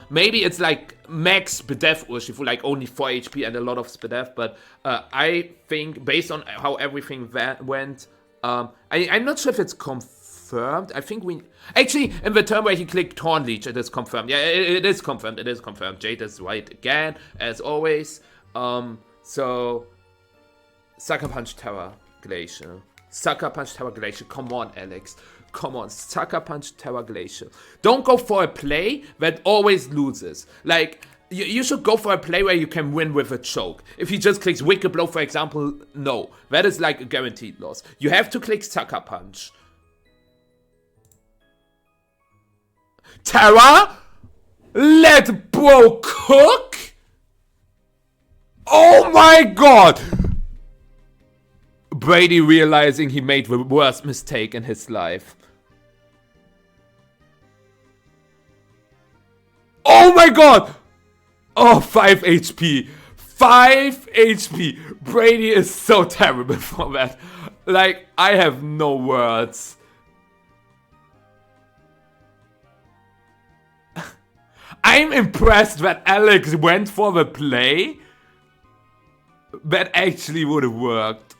Maybe it's like max Spadef Urshifu, like only 4 HP and a lot of Spadef, but I think based on how everything went, I'm not sure if it's confirmed. I think we... Actually, in the turn where he clicked Torn Leech, it is confirmed. Yeah, it is confirmed. It is confirmed. Jade is right again, as always. So, Sucker Punch Terra Glacial. Sucker Punch Terra Glacial. Come on, Alex. Come on, Sucker Punch Terra Glacial. Don't go for a play that always loses. Like, you should go for a play where you can win with a choke. If he just clicks Wicked Blow, for example, no. That is like a guaranteed loss. You have to click Sucker Punch. Terra? Let bro cook? Oh my god! Brady realizing he made the worst mistake in his life. Oh my god! Oh, 5 HP. 5 HP. Brady is so terrible for that. Like, I have no words. I'm impressed that Alex went for the play that actually would have worked.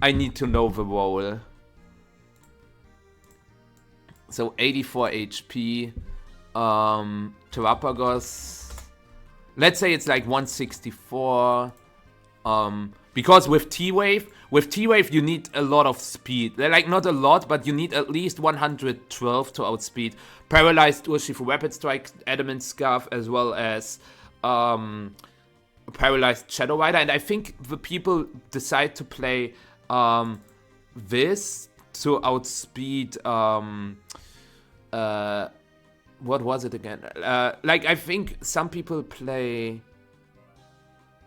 I need to know the roll. So 84 HP. Terapagos. Let's say it's like 164. Because with T-Wave you need a lot of speed. Like, not a lot, but you need at least 112 to outspeed Paralyzed Urshifu Rapid Strike, Adamant Scarf, as well as Paralyzed Shadow Rider. And I think the people decide to play this to outspeed what was it again? Like, I think some people play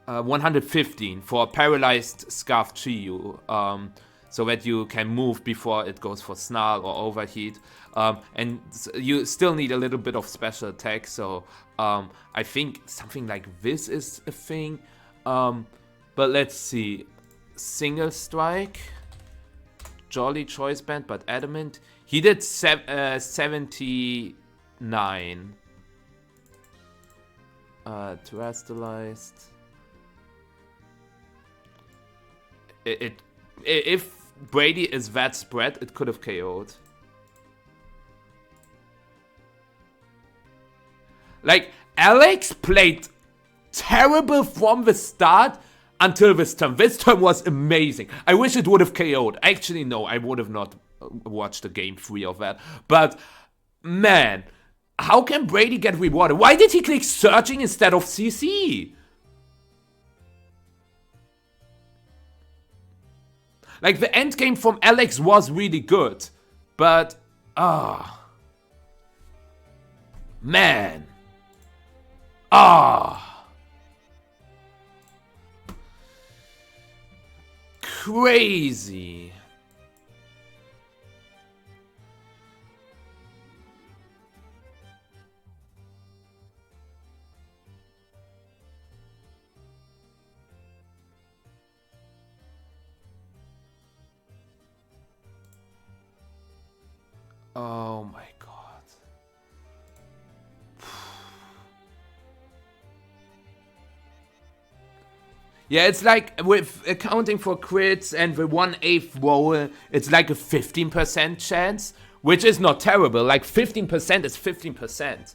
115 for Paralyzed Scarf Chiyu, so that you can move before it goes for Snarl or Overheat. And you still need a little bit of special attack, so I think something like this is a thing. But let's see. Single Strike. Jolly Choice Band, but Adamant. He did 79. Terrestrialized. If Brady is that spread, it could have KO'd. Like, Alex played terrible from the start until this turn. This turn was amazing. I wish it would have KO'd. Actually, no, I would have not watched the game 3 of that. But, man, how can Brady get rewarded? Why did he click Searching instead of CC? Like, the end game from Alex was really good. But, man. Crazy. Oh my god. Yeah, it's like with accounting for crits and the 1/8 roll, it's like a 15% chance, which is not terrible. Like 15% is 15%.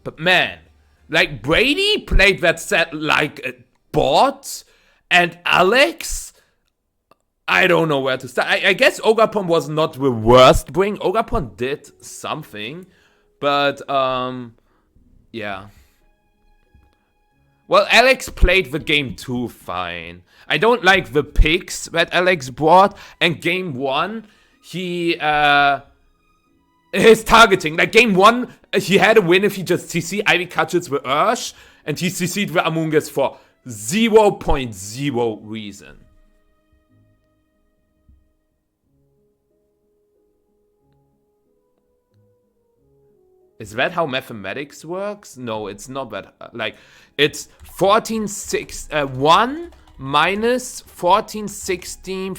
But man, like Brady played that set like a bot, and Alex, I don't know where to start. I guess Ogapon was not the worst bring. Ogapon did something, but yeah. Well, Alex played the game 2 fine. I don't like the picks that Alex brought, and game 1, he his targeting. Like game 1, he had a win if he just CC Ivy catches the Ursh, and he CC'd the Amoonguss for 0.0 reason. Is that how mathematics works? No, it's not that. Like, it's 1 minus 14/16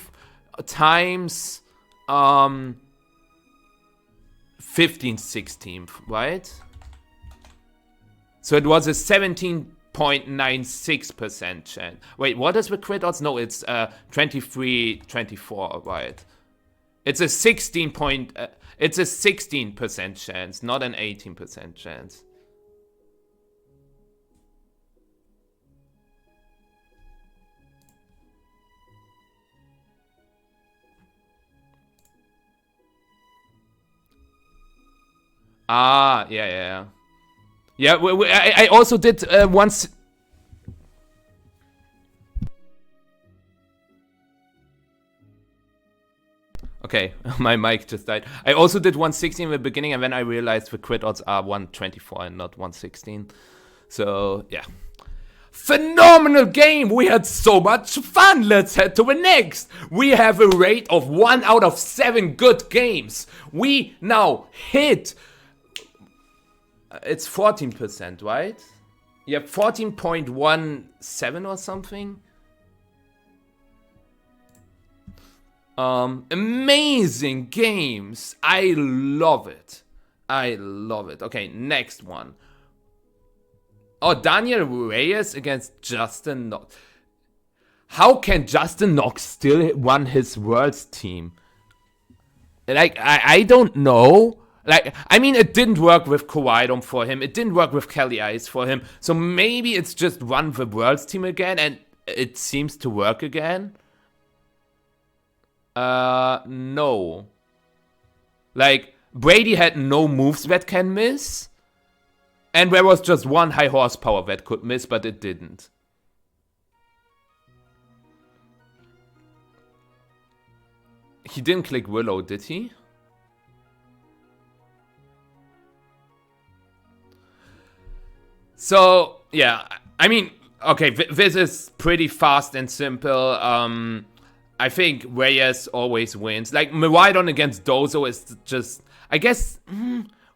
times 15/16, right? So it was a 17.96% chance. Wait, what is the crit odds? No, it's 23/24, right? It's a 16% chance, not an 18% chance. Ah, yeah. Yeah, I also did once. Okay, my mic just died. I also did 116 in the beginning, and then I realized the crit odds are 124 and not 116. So, yeah. Phenomenal game! We had so much fun! Let's head to the next! We have a rate of 1 out of 7 good games. We now hit... It's 14%, right? Yeah, 14.17 or something. Amazing games. I love it. Okay, next one. Oh, Daniel Reyes against Justin Knox. How can Justin Knox still run his Worlds team? Like, I don't know. Like, I mean, it didn't work with Kowaidon for him. It didn't work with Kelly Ice for him. So maybe it's just run the Worlds team again, and it seems to work again. No. Like, Brady had no moves that can miss. And there was just one high horsepower that could miss, but it didn't. He didn't click Willow, did he? So, yeah. I mean, okay, this is pretty fast and simple. I think Reyes always wins. Like, Miraidon against Dozo is just... I guess...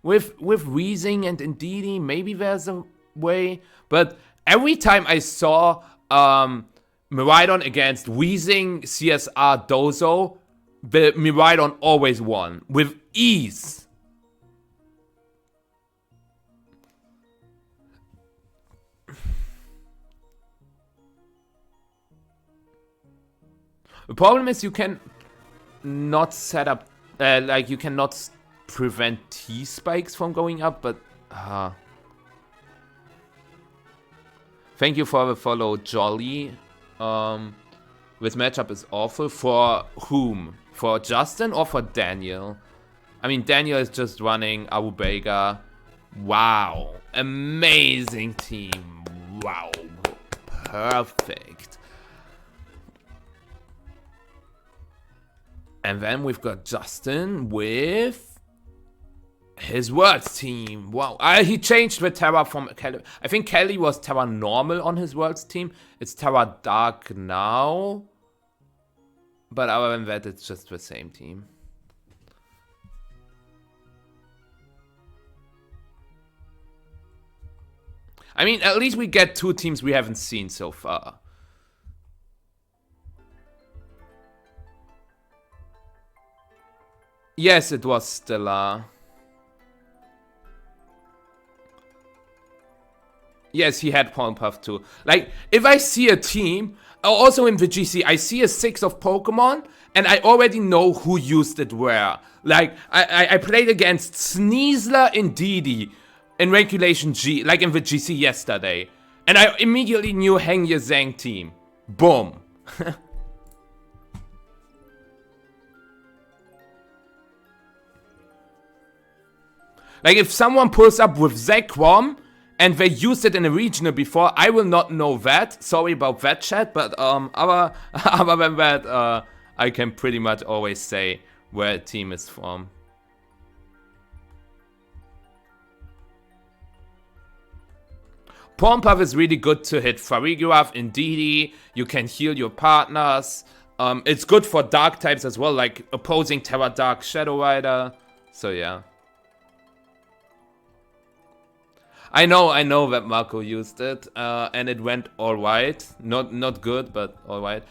With Weezing and Indeedee, maybe there's a way. But every time I saw Miraidon against Weezing, CSR, Dozo, the Miraidon always won. With ease. The problem is you can not set up... like, you cannot... prevent T-spikes from going up, but thank you for the follow, Jolly. This matchup is awful. For whom? For Justin or for Daniel? I mean, Daniel is just running Awubega. Wow. Amazing team. Wow. Perfect. And then we've got Justin with... his Worlds team. Wow. He changed the Terra from Kelly. I think Kelly was Terra Normal on his Worlds team. It's Terra Dark now. But other than that, it's just the same team. I mean, at least we get 2 teams we haven't seen so far. Yes, it was Stellar. Yes, he had Palm Puff too. Like, if I see a team, also in the GC, I see a 6 of Pokemon, and I already know who used it where. Like, I played against Sneasler and Didi in Regulation G, like in the GC yesterday. And I immediately knew Heng Ye Zhang team. Boom. Like, if someone pulls up with Zekrom, and they used it in a regional before, I will not know that. Sorry about that, chat, but other than that, I can pretty much always say where a team is from. Pornpuff is really good to hit Farigiraf in DD. You can heal your partners. It's good for dark types as well, like opposing Terra Dark Shadow Rider. So yeah. I know that Marco used it, and it went alright. Not good, but alright.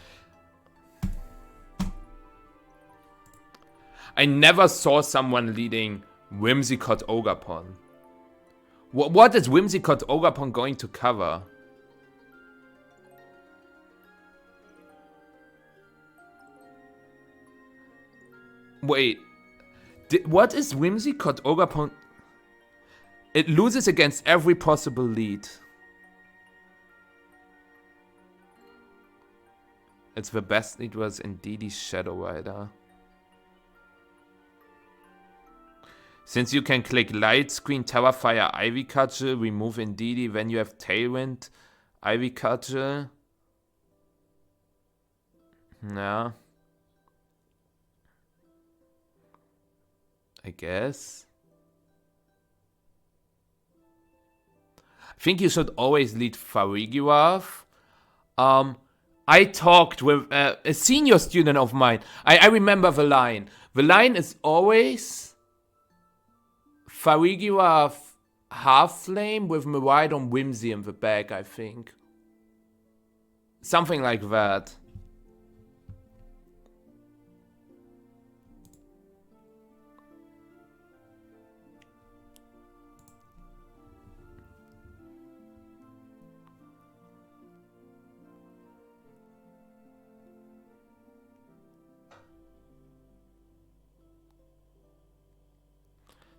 I never saw someone leading Whimsicott Ogapon. What is Whimsicott Ogapon going to cover? Wait. What is Whimsicott Ogapon? It loses against every possible lead. It's the best lead was indeed Shadow Rider. Since you can click Light Screen, Terrafire, Ivy Cudgel, remove Indeedee when you have Tailwind, Ivy Cudgel. Yeah. I guess. I think you should always lead Farigiraf. I talked with a senior student of mine. I remember the line. The line is always Farigiraf Half Flame with Miraidon Whimsy in the back, I think. Something like that.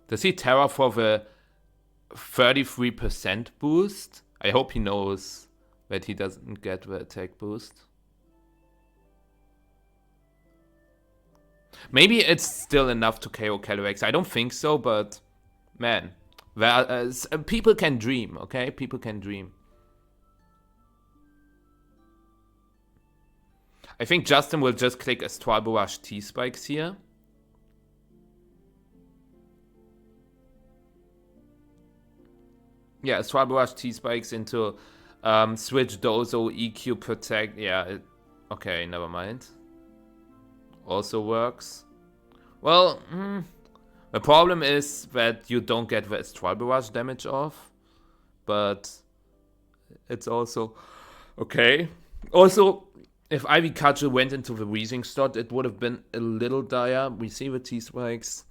Does he Terra for the 33% boost? I hope he knows that he doesn't get the attack boost. Maybe it's still enough to KO Calyrex. I don't think so, but man, people can dream, okay? People can dream. I think Justin will just click Astral Barrage T-Spikes here. Yeah, Astral Barrage T-Spikes into Switch Dozo, EQ Protect. Yeah, okay, never mind. Also works. Well, the problem is that you don't get the Astral Barrage damage off. But it's also okay. Also, if Ivy Cudgel went into the Weezing slot, it would have been a little dire. We see the T-Spikes.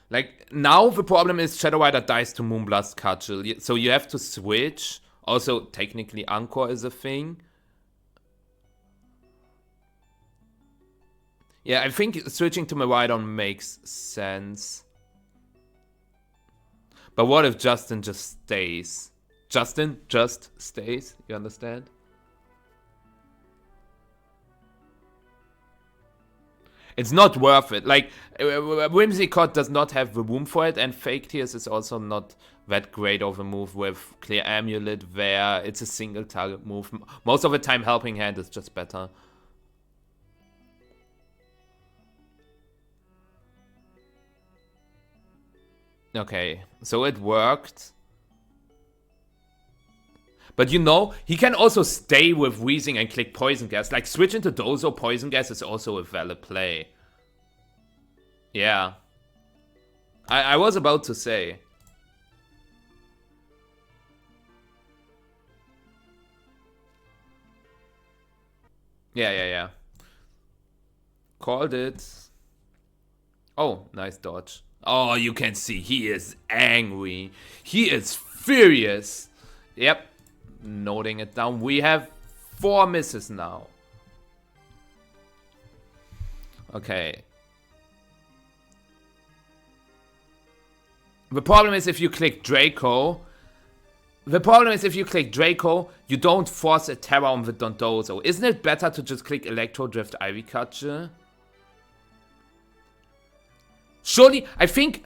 Like, now the problem is Shadow Rider dies to Moonblast Cudgel. So you have to switch. Also, technically, Anchor is a thing. Yeah, I think switching to Miraidon makes sense. But what if Justin just stays? Justin just stays, you understand? It's not worth it. Like, Whimsicott does not have the room for it, and Fake Tears is also not that great of a move with Clear Amulet there. It's a single target move. Most of the time, Helping Hand is just better. Okay, so it worked. But you know, he can also stay with Weezing and click Poison Gas. Like, switch into Dozo, Poison Gas is also a valid play. Yeah. I was about to say. Yeah. Called it. Oh, nice dodge. Oh, you can see he is angry. He is furious. Yep. Noting it down. We have 4 misses now. Okay. The problem is if you click Draco. The problem is if you click Draco, you don't force a Terra on the Dondozo. Isn't it better to just click Electro Drift Ivy Catcher? Surely, I think,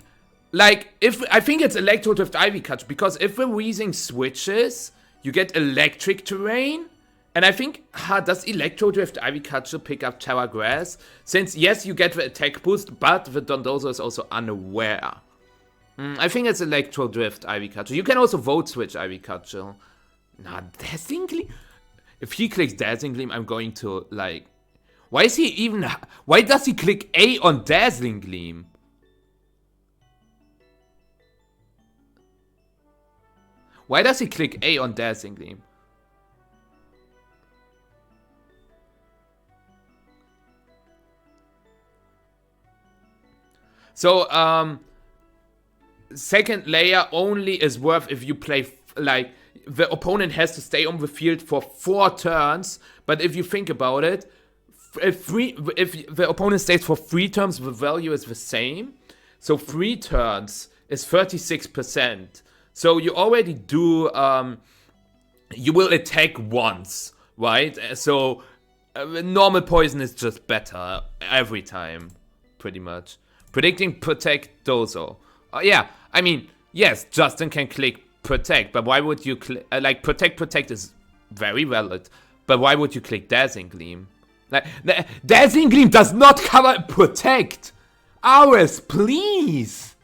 like, I think it's Electro Drift Ivy Catcher, because if the Weezing switches, you get Electric Terrain, and I think, does Electro Drift Ivy Catcher pick up Terra Grass? Since, yes, you get the attack boost, but the Dondozo is also unaware. I think it's Electro Drift Ivy Catcher. You can also Vote Switch Ivy Catcher. Nah, Dazzling Gleam? If he clicks Dazzling Gleam, I'm going to, like... Why does he click A on Dazzling Gleam? Why does he click A on Dazzling Gleam? So, second layer only is worth if you play, like, the opponent has to stay on the field for 4 turns, but if you think about it, if the opponent stays for 3 turns, the value is the same. So 3 turns is 36%. So you already do, you will attack once, right? So normal poison is just better every time, pretty much. Predicting Protect Dozo. Yeah, I mean, yes, Justin can click Protect, but why would you click, like, Protect is very valid, but why would you click Dazzling Gleam? Like, Dazzling Gleam does not cover Protect! Ours, please!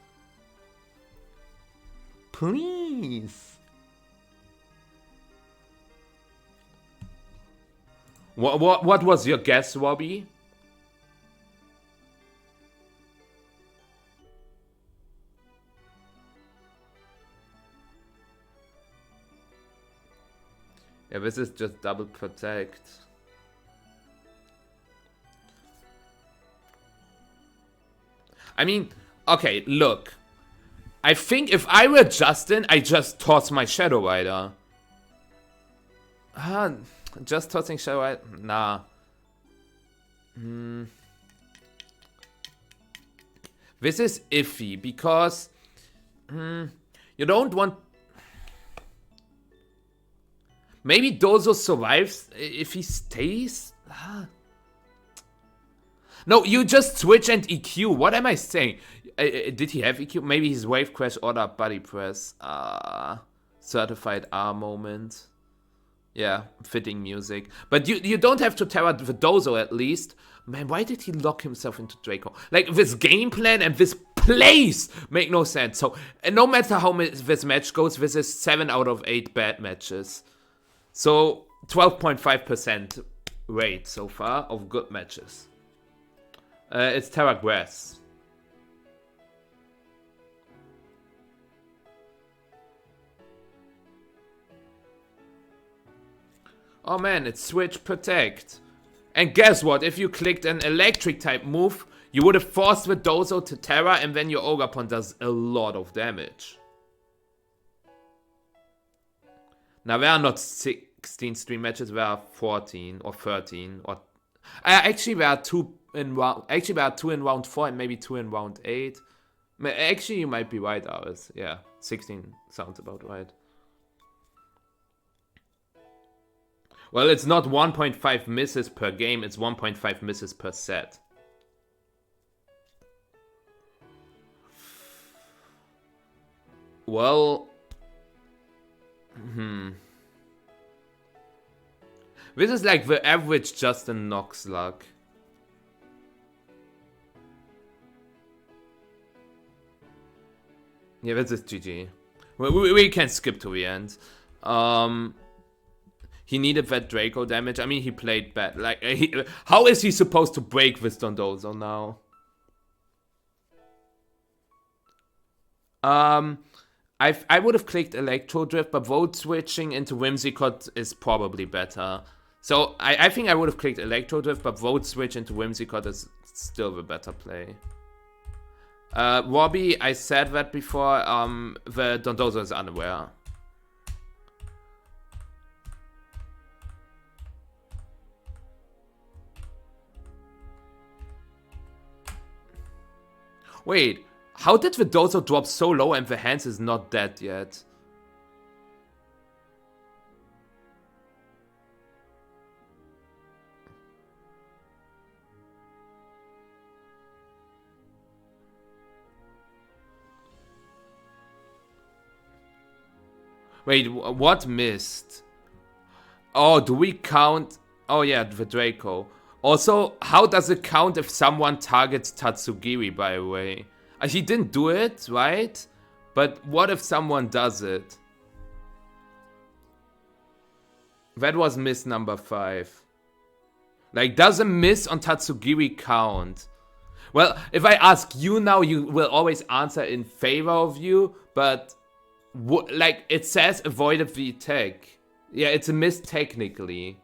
Please. What was your guess, Robbie? Yeah, this is just double Protect. I mean, okay, look. I think if I were Justin, I just toss my Shadow Rider. Just tossing Shadow Rider? Nah. This is iffy because you don't want. Maybe Dozo survives if he stays. No, you just switch and EQ. What am I saying? Did he have EQ? Maybe his Wave Crash Order Body Press. Certified R moment. Yeah, fitting music. But you don't have to Terra the Dozo at least. Man, why did he lock himself into Draco? Like, this game plan and this place make no sense. So, no matter how this match goes, this is 7 out of 8 bad matches. So, 12.5% rate so far of good matches. It's Terra Grass. Oh man, it's Switch Protect. And guess what? If you clicked an electric type move, you would have forced the Dozo to Terra, and then your Ogapon does a lot of damage. Now there are not 16 stream matches, there are 14 or 13 or actually there are 2 in round. Actually there are 2 in round 4 and maybe 2 in round 8. Actually, you might be right, Aris. Yeah, 16 sounds about right. Well, it's not 1.5 misses per game, it's 1.5 misses per set. Well... This is like the average Justin Knox luck. Yeah, this is GG. We can skip to the end. He needed that Draco damage. I mean, he played bad. Like, how is he supposed to break this Dondozo now? I would have clicked Electro Drift, but vote switching into Whimsicott is probably better. So I think I would have clicked Electro Drift, but vote switch into Whimsicott is still the better play. Robbie, I said that before. The Dondozo is unaware. Wait, how did the Dozo drop so low and the hands is not dead yet? Wait, what missed? Oh, do we count? Oh yeah, the Draco. Also, how does it count if someone targets Tatsugiri, by the way? He didn't do it, right? But what if someone does it? That was miss number 5. Like, does a miss on Tatsugiri count? Well, if I ask you now, you will always answer in favor of you, but like, it says avoided the attack. Yeah, it's a miss technically.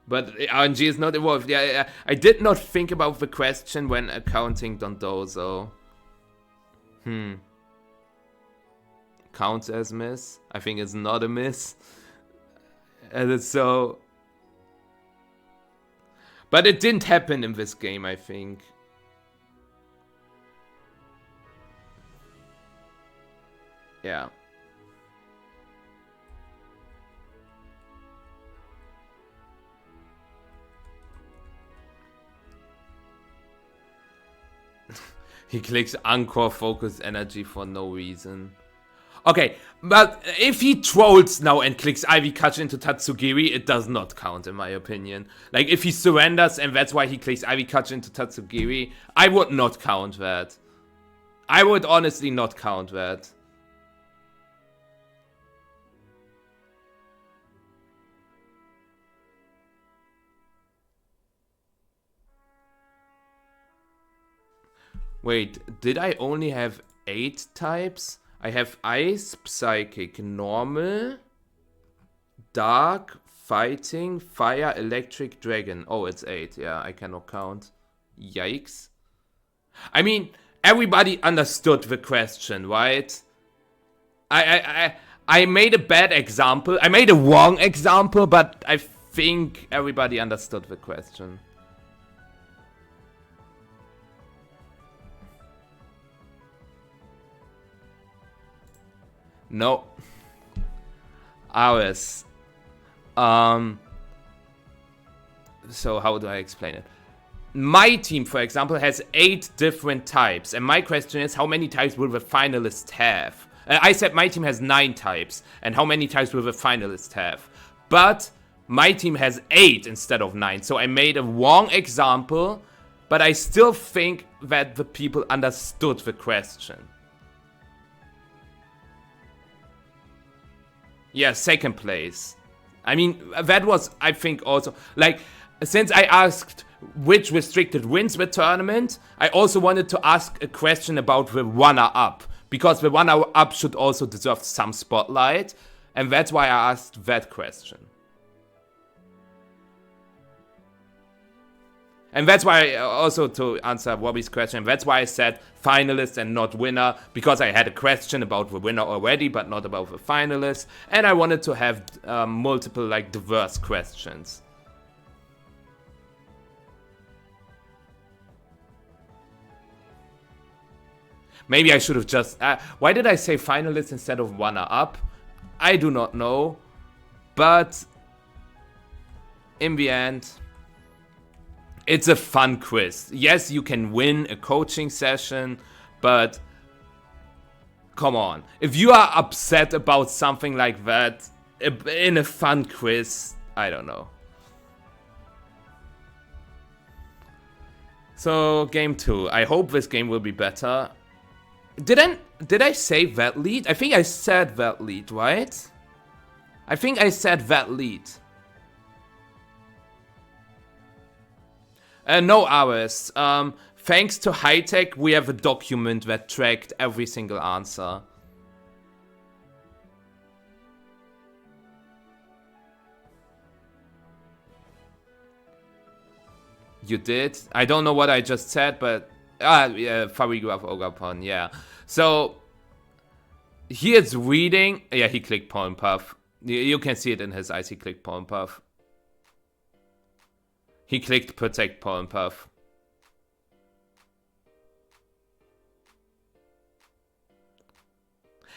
But RNG is not involved. Yeah, I did not think about the question when accounting Dondozo. Counts as miss? I think it's not a miss. And it's so... But it didn't happen in this game, I think. Yeah. He clicks Anchor Focus Energy for no reason. Okay, but if he trolls now and clicks Ivy Catch into Tatsugiri, it does not count in my opinion. Like, if he surrenders and that's why he clicks Ivy Catch into Tatsugiri, I would not count that. I would honestly not count that. Wait, did I only have 8 types? I have Ice, Psychic, Normal, Dark, Fighting, Fire, Electric, Dragon. Oh, it's 8. Yeah, I cannot count. Yikes. I mean, everybody understood the question, right? I made a bad example. I made a wrong example, but I think everybody understood the question. No. Ours. So how do I explain it? My team, for example, has 8 different types. And my question is, how many types will the finalist have? I said my team has 9 types. And how many types will the finalist have? But my team has 8 instead of 9. So I made a wrong example. But I still think that the people understood the question. Yeah, 2nd place. I mean, that was, I think, also... Like, since I asked which restricted wins the tournament, I also wanted to ask a question about the runner-up. Because the runner-up should also deserve some spotlight. And that's why I asked that question. And that's why, also to answer Robbie's question, that's why I said finalist and not winner, because I had a question about the winner already, but not about the finalist, and I wanted to have multiple, like, diverse questions. Maybe I should have just... why did I say finalist instead of runner-up? I do not know, but in the end... It's a fun quiz. Yes, you can win a coaching session, but come on. If you are upset about something like that in a fun quiz, I don't know. So, game 2. I hope this game will be better. Did I say that lead? I think I said that lead, right? I think I said that lead. No hours. Thanks to high tech, we have a document that tracked every single answer. You did? I don't know what I just said, but Yeah, Farigiraf Ogapon, yeah. So, he is reading. Yeah, he clicked Pollen Puff. You can see it in his eyes. He clicked Pollen Puff. He clicked Protect Pollen Puff.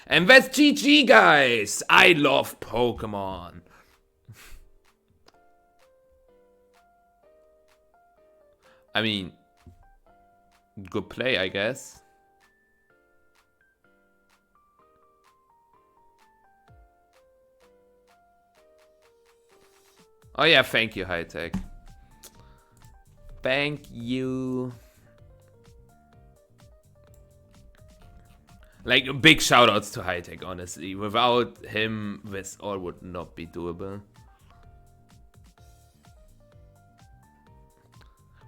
And that's GG, guys. I love Pokemon. I mean, good play, I guess. Oh yeah, thank you, High Tech. Thank you. Like, big shoutouts to High Tech, honestly. Without him, this all would not be doable.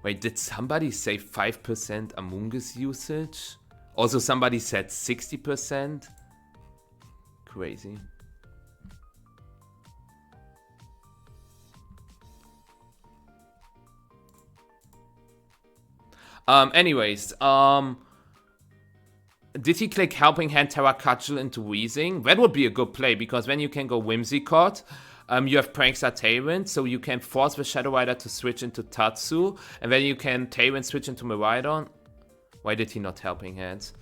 Wait, did somebody say 5% Among Us usage? Also, somebody said 60%? Crazy. Anyways, did he click Helping Hand Terracutchel into Wheezing? That would be a good play, because then you can go Whimsicott. You have Prankster Tailwind, so you can force the Shadow Rider to switch into Tatsu, and then you can Tailwind switch into Miraidon. Why did he not Helping Hands?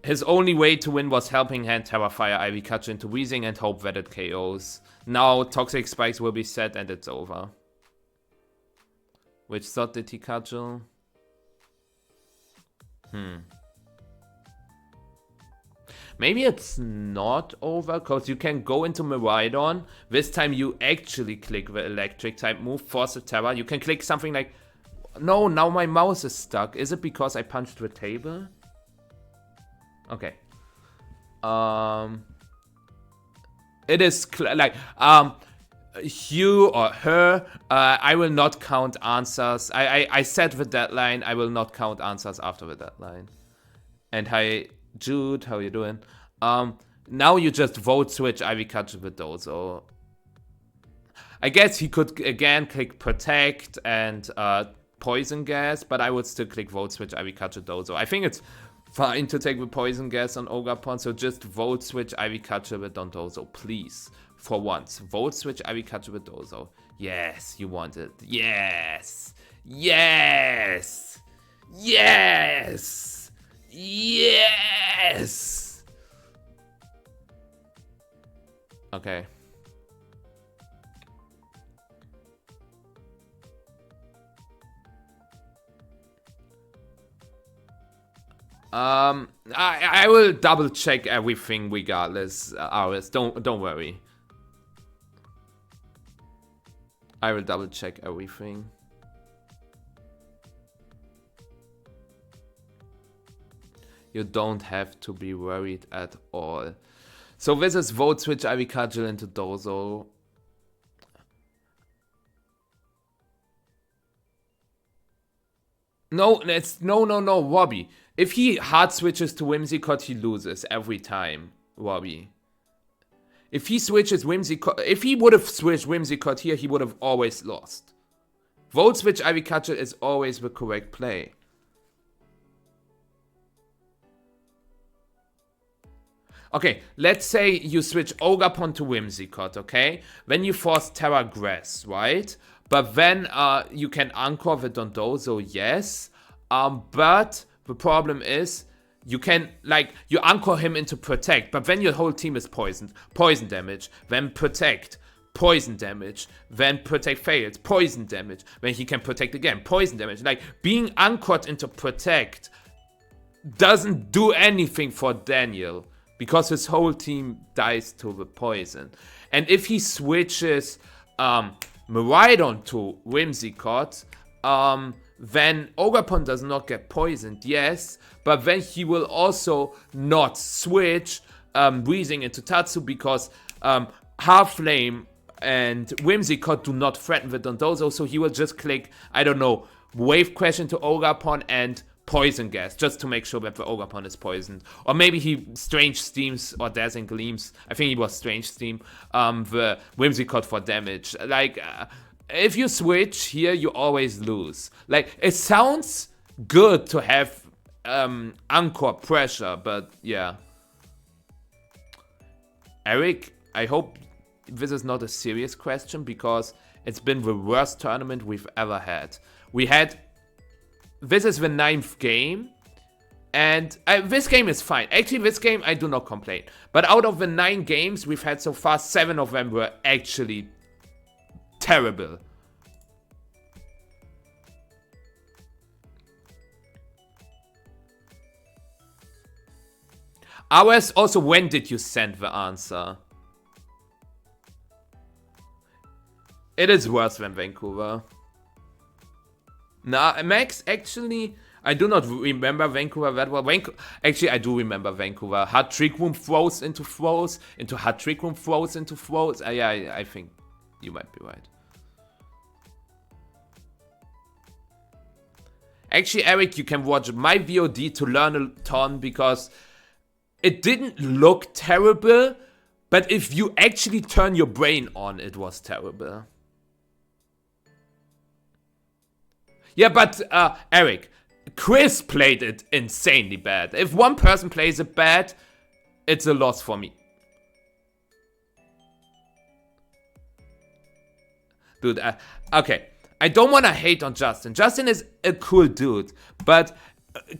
His only way to win was Helping Hand, Terrafire, Ivy Cutcher into Wheezing, and hope that it KOs. Now Toxic Spikes will be set, and it's over. Which thought did he cudgel? Maybe it's not over, because you can go into Miraidon. This time you actually click the electric type move, force a Terra. You can click something like... No, now my mouse is stuck. Is it because I punched the table? Okay. It is like... you or her, I will not count answers. I set the deadline. I will not count answers after the deadline. And hi, Jude, how you doing? Now you just vote switch Ivy Cutcher with Dozo. I guess he could again click Protect and Poison Gas, but I would still click vote switch Ivy Cutcher Dozo. I think it's fine to take the Poison Gas on Ogapon, so just vote switch Ivy Cutcher with Dondozo, please. For once, vote switch Ivy Cutcher with Dozo. Yes, you want it. Yes! Yes! Yes! Yes! Okay. I will double check everything regardless, Aris. Don't worry. I will double check everything. You don't have to be worried at all. So this is vote switch Ivy Cudgel into Dozo. No, Robbie. If he hard switches to Whimsicott, he loses every time, Robbie. If he switches Whimsicott, if he would have switched Whimsicott here, he would have always lost. Vote switch Ivy Cudgel is always the correct play. Okay, let's say you switch Ogapon to Whimsicott, okay? Then you force Terra Grass, right? But then you can Anchor the Dondozo, yes. But the problem is, you can, like, you Anchor him into Protect, but then your whole team is poisoned. Poison damage, then Protect, poison damage, then Protect fails, poison damage, then he can Protect again, poison damage. Like, being anchored into Protect doesn't do anything for Daniel, because his whole team dies to the poison. And if he switches Miraidon to Whimsicott, then Ogapon does not get poisoned, yes, but then he will also not switch Breezing into Tatsu, because Half Flame and Whimsicott do not threaten the Dondozo, so he will just click, I don't know, Wave Crash into Ogapon and Poison Gas, just to make sure that the Ogapon is poisoned. Or maybe he Strange Steams or Dazzling Gleams. I think he was Strange Steam. The Whimsicott for damage. Like, if you switch here, you always lose. Like, it sounds good to have Encore pressure, but yeah. Eric, I hope this is not a serious question, because it's been the worst tournament we've ever had. This is the 9th game, and this game is fine. Actually, this game, I do not complain. But out of the 9 games we've had so far, 7 of them were actually terrible. Ours also, when did you send the answer? It is worse than Vancouver. Nah, Max, actually, I do not remember Vancouver that well. Actually, I do remember Vancouver. Hard Trick Room throws into throws, into Hard Trick Room throws into throws. Yeah, I think you might be right. Actually, Eric, you can watch my VOD to learn a ton, because it didn't look terrible, but if you actually turn your brain on, it was terrible. Yeah, but Eric, Chris played it insanely bad. If one person plays it bad, it's a loss for me. Dude, okay. I don't want to hate on Justin. Justin is a cool dude, but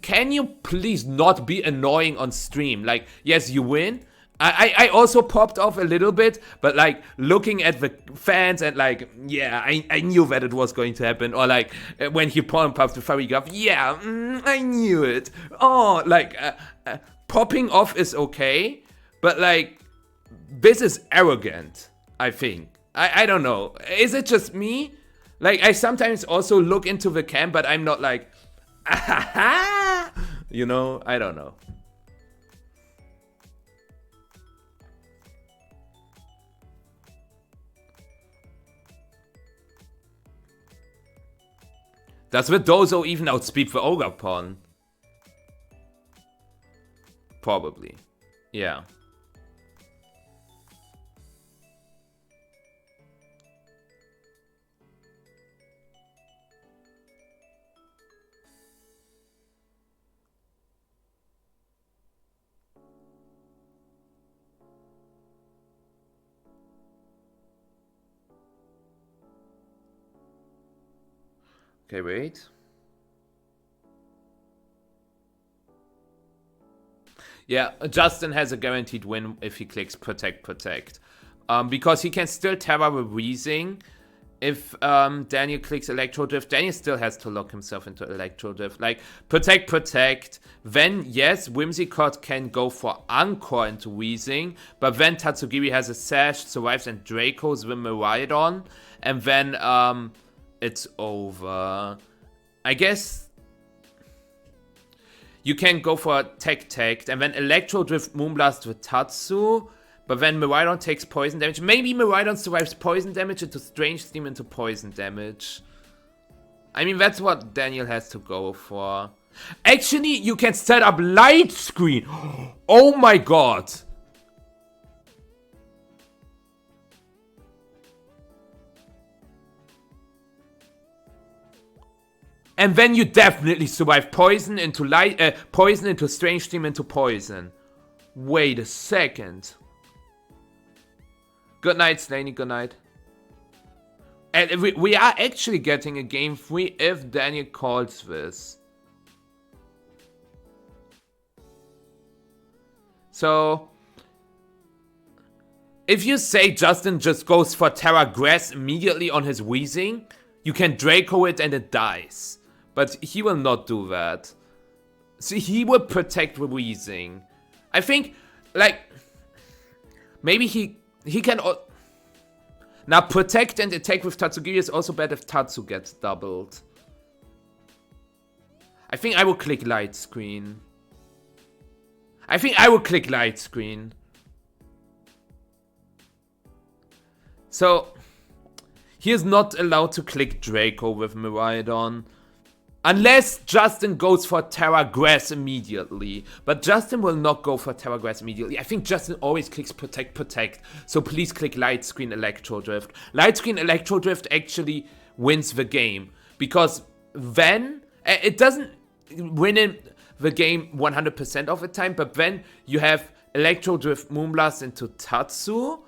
can you please not be annoying on stream? Like, yes, you win. I also popped off a little bit, but like, looking at the fans and like, yeah, I knew that it was going to happen. Or like, when he popped the furry graph, yeah, I knew it. Oh, like, popping off is okay, but like, this is arrogant, I think. I don't know. Is it just me? Like, I sometimes also look into the cam, but I'm not like, you know, I don't know. Does the Dozo even outspeed the Ogre-Pon? Probably. Yeah. Okay, wait. Yeah, Justin has a guaranteed win if he clicks Protect. Because he can still Terra with Wheezing. If Daniel clicks Electro Drift, Daniel still has to lock himself into Electro Drift. Like, Protect. Then, yes, Whimsicott can go for Encore into Wheezing. But then Tatsugiri has a Sash, survives, and Draco's with Miraidon. And then, it's over. I guess you can go for Tech, and then Electro Drift Moonblast with Tatsu, but then Miraidon takes poison damage. Maybe Miraidon survives poison damage into Strange Steam into poison damage. I mean, that's what Daniel has to go for. Actually, you can set up Light Screen. Oh my god. And then you definitely survive poison into poison into Strange Steam into poison. Wait a second. Good night, Slaney, good night. And we are actually getting a game 3 if Daniel calls this. So, if you say Justin just goes for Terra Grass immediately on his Wheezing, you can Draco it and it dies. But he will not do that. So he will protect with Wheezing. I think, like, maybe he can... Now, protect and attack with Tatsugiri is also bad if Tatsu gets doubled. I think I will click Light Screen. So, he is not allowed to click Draco with Miraidon. Unless Justin goes for Terra Grass immediately. But Justin will not go for Terra Grass immediately. I think Justin always clicks Protect. So please click Light Screen Electro Drift. Light Screen Electro Drift actually wins the game. Because then, it doesn't win in the game 100% of the time. But then you have Electro Drift Moonblast into Tatsu.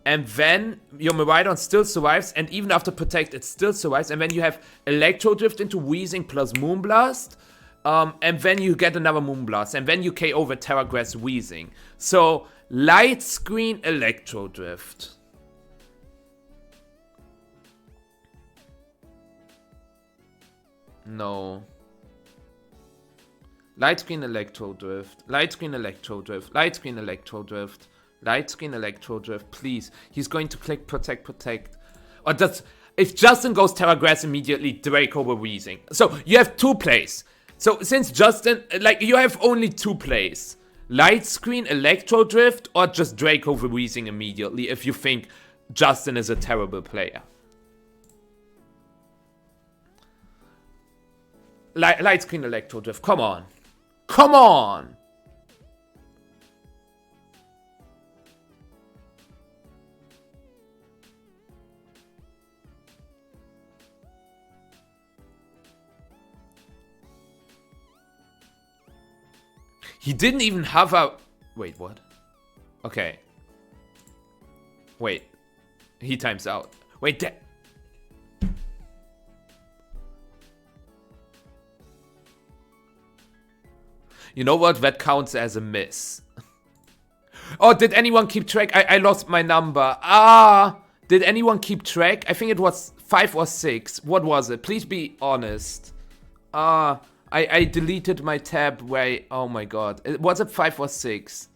And then your Miraidon still survives, and even after Protect, it still survives. And then you have Electro Drift into Weezing plus Moonblast, and then you get another Moonblast, and then you KO the Terra Grass Weezing. So, Light Screen Electro Drift. No. Light Screen Electro Drift. Light Screen Electro Drift. Light Screen Electro Drift. Light Screen Electro Drift, please. He's going to click Protect. Or does, if Justin goes Terra Grass immediately, Draco will Weezing. So you have 2 plays. So since Justin, like, you have only 2 plays. Light Screen Electro Drift or just Draco will Weezing immediately if you think Justin is a terrible player. Light Screen Electro Drift, come on. Come on! He didn't even have a... Wait, what? Okay. Wait. He times out. Wait, you know what? That counts as a miss. Oh, did anyone keep track? I lost my number. Did anyone keep track? I think it was 5 or 6. What was it? Please be honest. I deleted my tab where... Oh my god. Was it 5 or 6?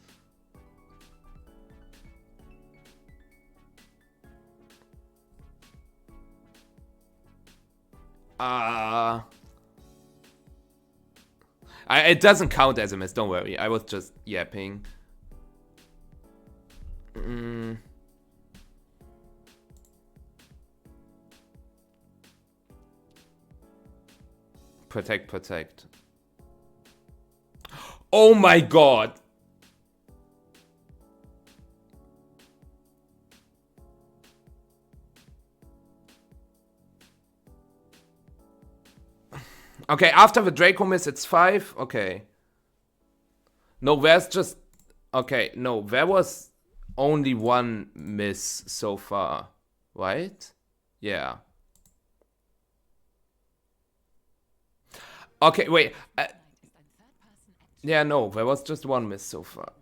It doesn't count as a miss, don't worry. I was just yapping. Protect. Oh my god. Okay, after the Draco miss, it's 5. Okay. No, there's just... Okay, no, there was only 1 miss so far. Right? Yeah. Okay, wait. Yeah, no, there was just 1 miss so far.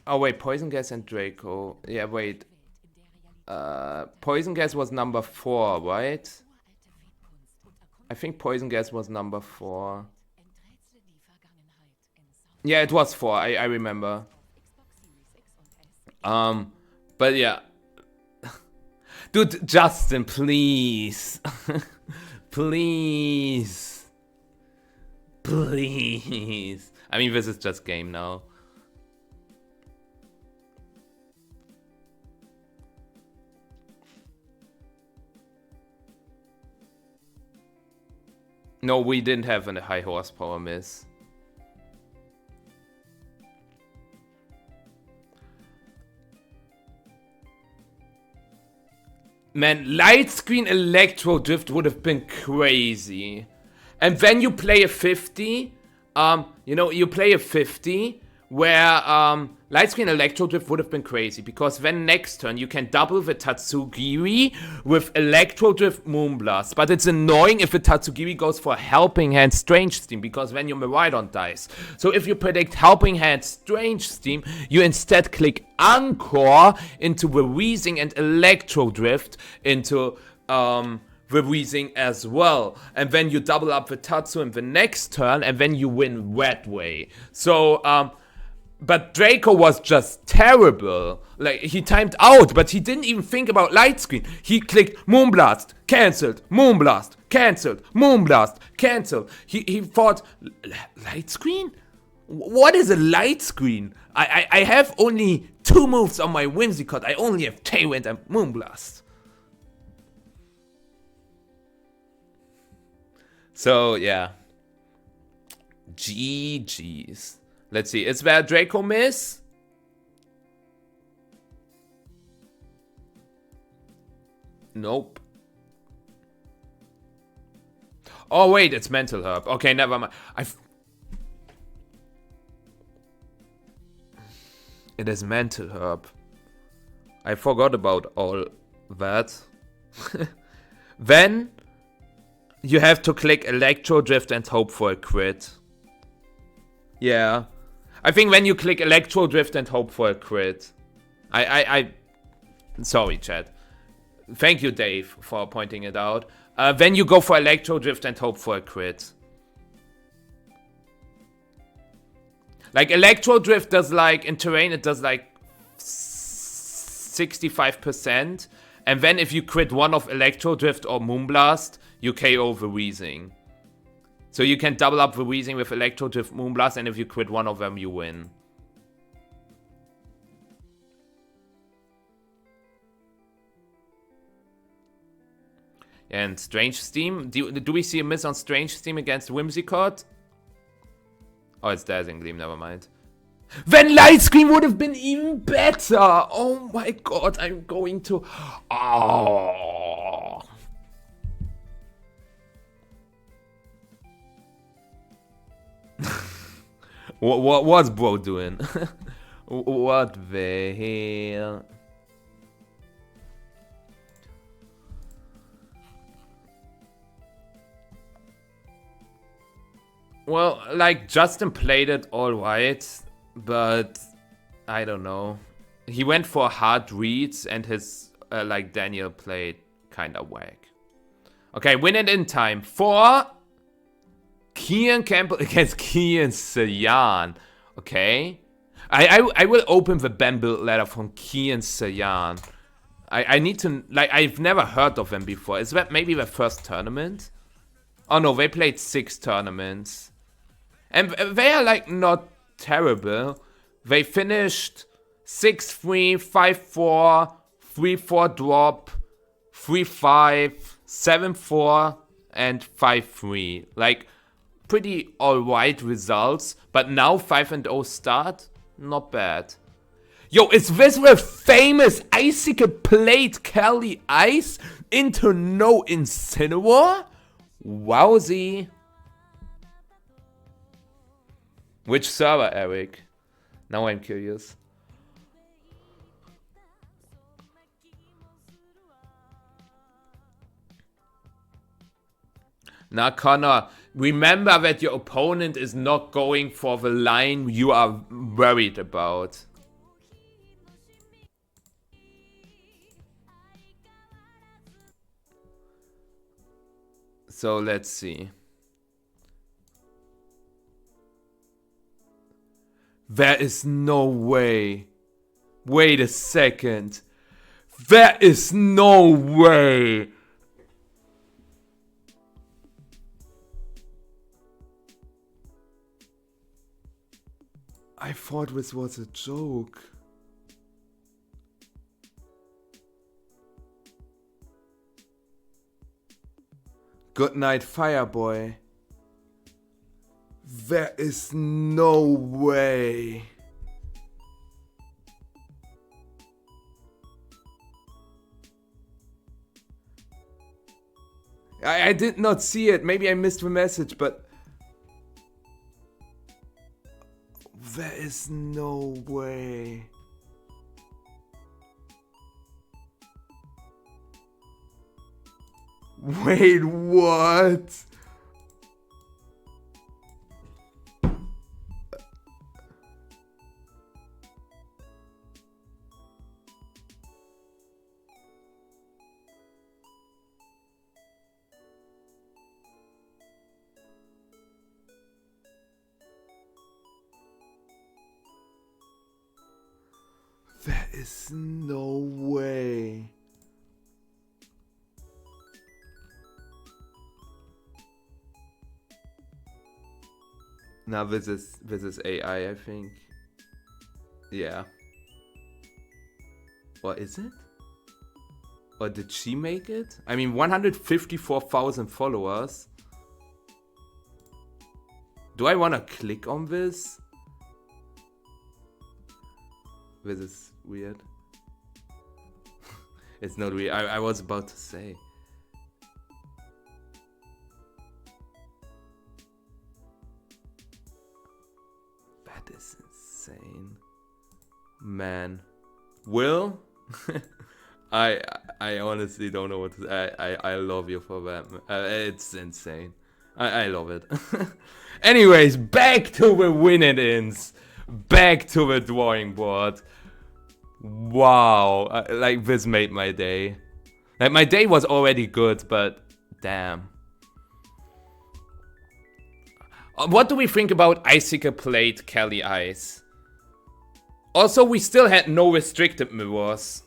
Oh, wait, Poison Gas and Draco. Yeah, wait. Poison Gas was number 4, right? I think Poison Gas was number 4. Yeah, it was 4, I remember. But yeah. Dude, Justin, please. Please. Please. I mean, this is just game now. No, we didn't have a high horsepower miss. Man, Light Screen Electro Drift would have been crazy. And then you play a 50. You know, you play a 50 where Light Screen Electro Drift would have been crazy, because then next turn you can double the Tatsugiri with Electro Drift Moonblast. But it's annoying if the Tatsugiri goes for Helping Hand Strange Steam, because then your Miraidon dies. So if you predict Helping Hand Strange Steam, you instead click Encore into the Weezing and Electro Drift into the Weezing as well. And then you double up the Tatsu in the next turn, and then you win that way. So, but Draco was just terrible. Like, he timed out, but he didn't even think about Light Screen. He clicked Moonblast, cancelled, Moonblast, cancelled, Moonblast, cancelled. He thought, Light Screen? What is a Light Screen? I have only 2 moves on my Whimsicott. I only have Tailwind and Moonblast. So, yeah. GG's. Let's see. Is there a Draco miss? Nope. Oh, wait. It's Mental Herb. Okay, never mind. It is Mental Herb. I forgot about all that. Then you have to click Electro Drift and hope for a crit. Yeah. I think when you click Electro Drift and hope for a crit. Sorry, chat. Thank you, Dave, for pointing it out. Then you go for Electro Drift and hope for a crit. Like, Electro Drift does, like, in terrain, it does, like, 65%. And then if you crit one of Electro Drift or Moonblast, you KO the Weezing. So you can double up the Weezing with Electro Drift, Moonblast, and if you crit one of them, you win. And Strange Steam. Do we see a miss on Strange Steam against Whimsicott? Oh, it's Dazzling Gleam, never mind. Then Light Screen would have been even better! Oh my god, I'm going to... Oh. What's bro doing? What the hell? Well, like, Justin played it alright, but I don't know. He went for hard reads and his, like, Daniel played kinda whack. Okay, win it in time for Kian Campbell against Kian Sayan. Okay. I will open the ban build letter from Kian Sayan. I need to, like, I've never heard of them before. Is that maybe their first tournament? Oh no, they played 6 tournaments. And they are, like, not terrible. They finished 6-3, 5-4, 3-4 drop, 3-5, 7-4, and 5-3. Like, pretty alright results. But now 5-0 start, not bad. Yo, is this the famous Icicle played Kelly Ice into no Incineroar? Wowzy. Which server, Eric? Now I'm curious. Now, Connor, remember that your opponent is not going for the line you are worried about. So let's see. There is no way. Wait a second. There is no way. I thought this was a joke. Good night, Fireboy. There is no way. I did not see it. Maybe I missed the message, but... There is no way. Wait, what? There is no way. Now this is AI, I think. Yeah. Or is it? Or did she make it? I mean, 154,000 followers. Do I want to click on this? This is weird. It's not weird. I was about to say. That is insane. Man. Will? I honestly don't know what to say. I love you for that. It's insane. I love it. Anyways, back to the win-it-ins. Back to the drawing board. Wow. Like, this made my day. Like, my day was already good, but damn. What do we think about Icicle Plate Kelly Ice? Also, we still had no restricted mirrors.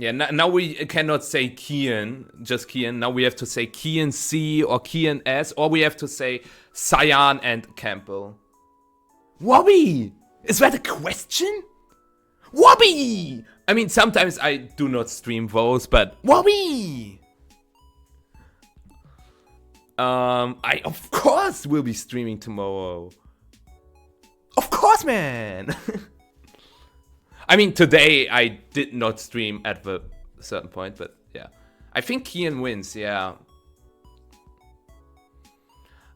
Yeah, now we cannot say Kian, just Kian. Now we have to say Kian C or Kian S, or we have to say Sayan and Campbell. Wobby! Is that a question? Wobby! I mean, sometimes I do not stream those, but Wobby! I of course will be streaming tomorrow. Of course, man! I mean, today I did not stream at the certain point, but yeah. I think Kian wins, yeah.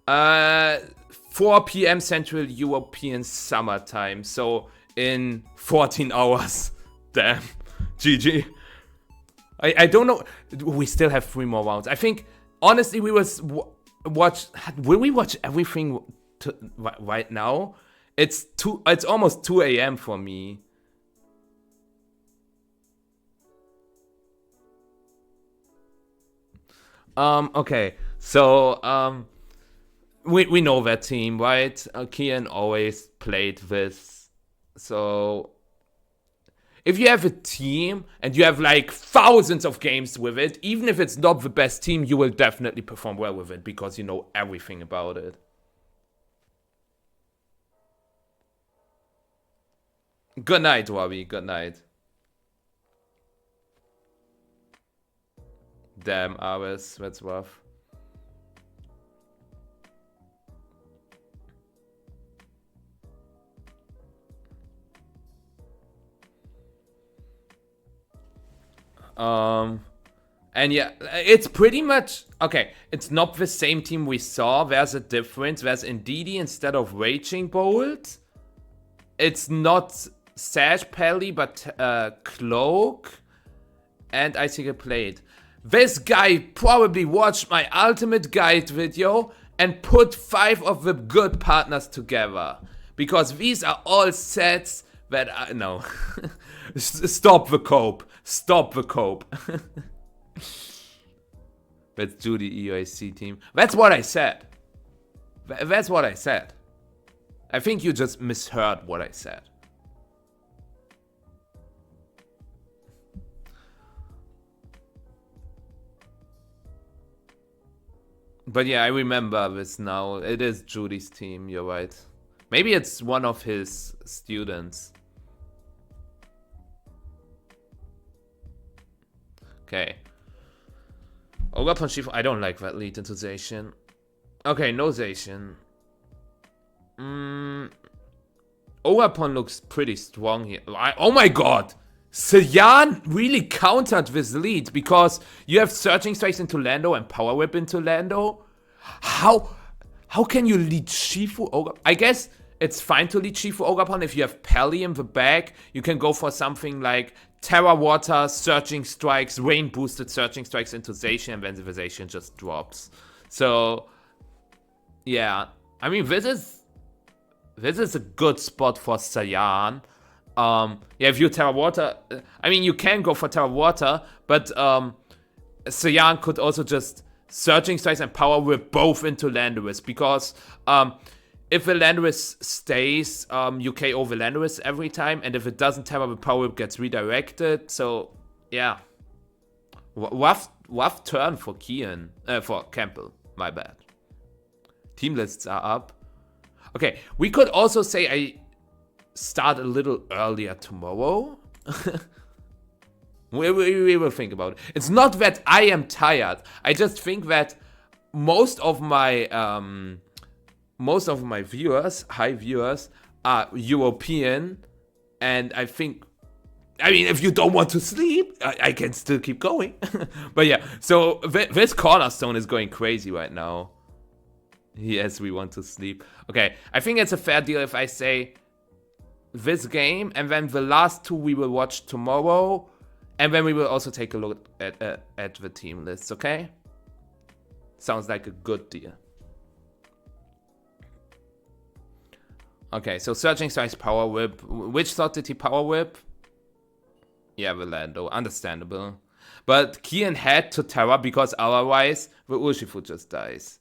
4 p.m. Central European Summertime, so in 14 hours. Damn. GG. I don't know. We still have 3 more rounds. I think, honestly, we will watch everything right now? It's almost 2 a.m. for me. Okay, so, we know that team, right? Kian always played this. So, if you have a team and you have like thousands of games with it, even if it's not the best team, you will definitely perform well with it because you know everything about it. Good night, Robbie. Good night. Damn, Aris, that's rough. And yeah, it's pretty much okay. It's not the same team we saw. There's a difference. There's Indeedee instead of Raging Bolt. It's not Sash Pelly, but Cloak and Icicle Plate. This guy probably watched my Ultimate Guide video and put 5 of the good partners together. Because these are all sets that no. Stop the cope. Stop the cope. Let's do the EOIC team. That's what I said. That's what I said. I think you just misheard what I said. But yeah, I remember this now. It is Judy's team, you're right. Maybe it's one of his students. Okay. Ogapon Shifu, I don't like that lead into Zacian. Okay, no Zacian. Ogapon looks pretty strong here. Oh my god! Sayan really countered this lead because you have Searching Strikes into Lando and Power Whip into Lando. How can you lead Shifu Ogapon? I guess it's fine to lead Shifu Ogapon if you have Pelly in the back. You can go for something like Terra Water, Searching Strikes, Rain Boosted Searching Strikes into Zacian, and then the Zacian just drops. So, yeah. I mean, this is a good spot for Sayan. Yeah, if you Terra Water, I mean, you can go for Terra Water, but Sayan could also just Searching Strikes and Power Whip both into Landorus, because if the Landorus stays, you KO the Landorus every time, and if it doesn't, Terra with Power Whip gets redirected. So yeah, rough turn for Kian, for Campbell. My bad. Team lists are up. Okay, we could also say I start a little earlier tomorrow. we will think about it. It's not that I am tired. I just think that most of my viewers, high viewers, are European, and I think, I mean, if you don't want to sleep, I can still keep going. But yeah, so this cornerstone is going crazy right now. Yes, we want to sleep. Okay, I think it's a fair deal if I say this game, and then the last two we will watch tomorrow, and then we will also take a look at the team lists, okay? Sounds like a good deal. Okay, so Searching Strikes Power Whip. Which slot did he Power Whip? Yeah, Rolando. Understandable. But Kian had to Terra because otherwise the Urshifu just dies.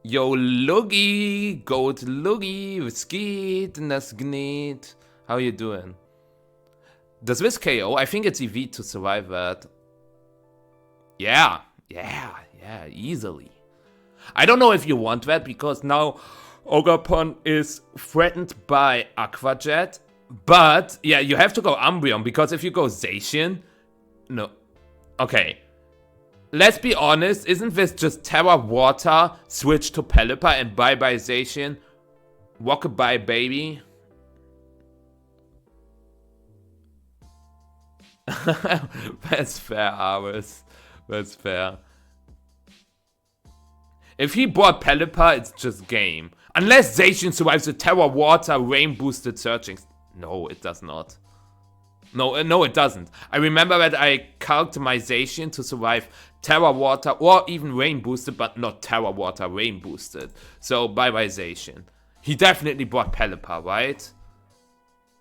Yo, Loogie, Goat Loogie, Skeet, Nasgnit. How you doing? Does this KO? I think it's EV to survive that. Yeah, easily. I don't know if you want that because now Ogapon is threatened by Aquajet. But, yeah, you have to go Umbreon because if you go Zacian... No. Okay. Let's be honest, isn't this just Terra Water, switch to Pelipper, and bye-bye Zacian? Walk-a-bye, baby. That's fair, Aris. That's fair. If he bought Pelipper, it's just game. Unless Zacian survives the Terra Water rain-boosted searching. No, it does not. No, it doesn't. I remember that I calced my Zacian to survive Terra Water or even Rain Boosted, but not Terra Water Rain Boosted. So, bye-bye Zacian. He definitely bought Pelipper, right?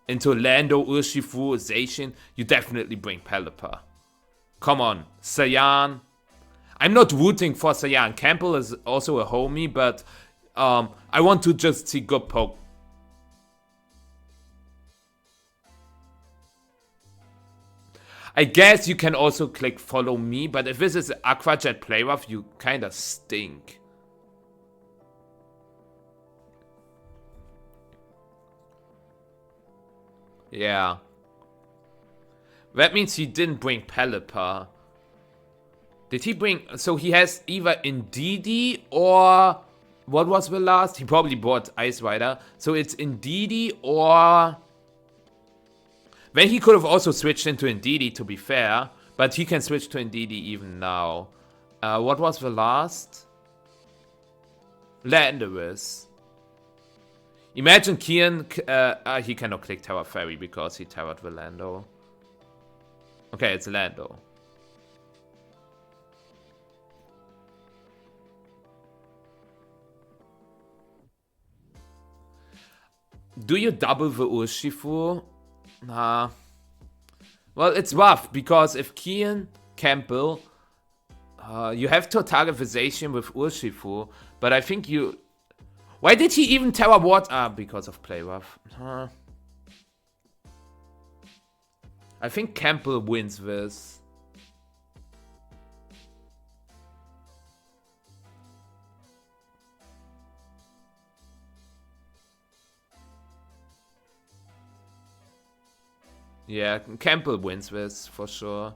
Into Lando, Urshifu, Zacian, you definitely bring Pelipper. Come on, Sayan. I'm not rooting for Sayan. Campbell is also a homie, but I want to just see good poke. I guess you can also click follow me, but if this is Aquajet Playrough, you kinda stink. Yeah. That means he didn't bring Pelipper. Did he bring... So he has either Indeedee or... What was the last? He probably bought Ice Rider. So it's Indeedee or... Then he could have also switched into Indeedee, to be fair. But he can switch to Indeedee even now. What was the last? Landorus. Imagine Kian... he cannot click Terra Fairy because he terrored the Lando. Okay, it's Lando. Do you double the Urshifu? Nah. Well, it's rough, because if Kian, Campbell, you have to target the Zacian with Urshifu, but I think you... Why did he even Terra Water? Because of play rough. I think Campbell wins this. Yeah, Campbell wins this for sure.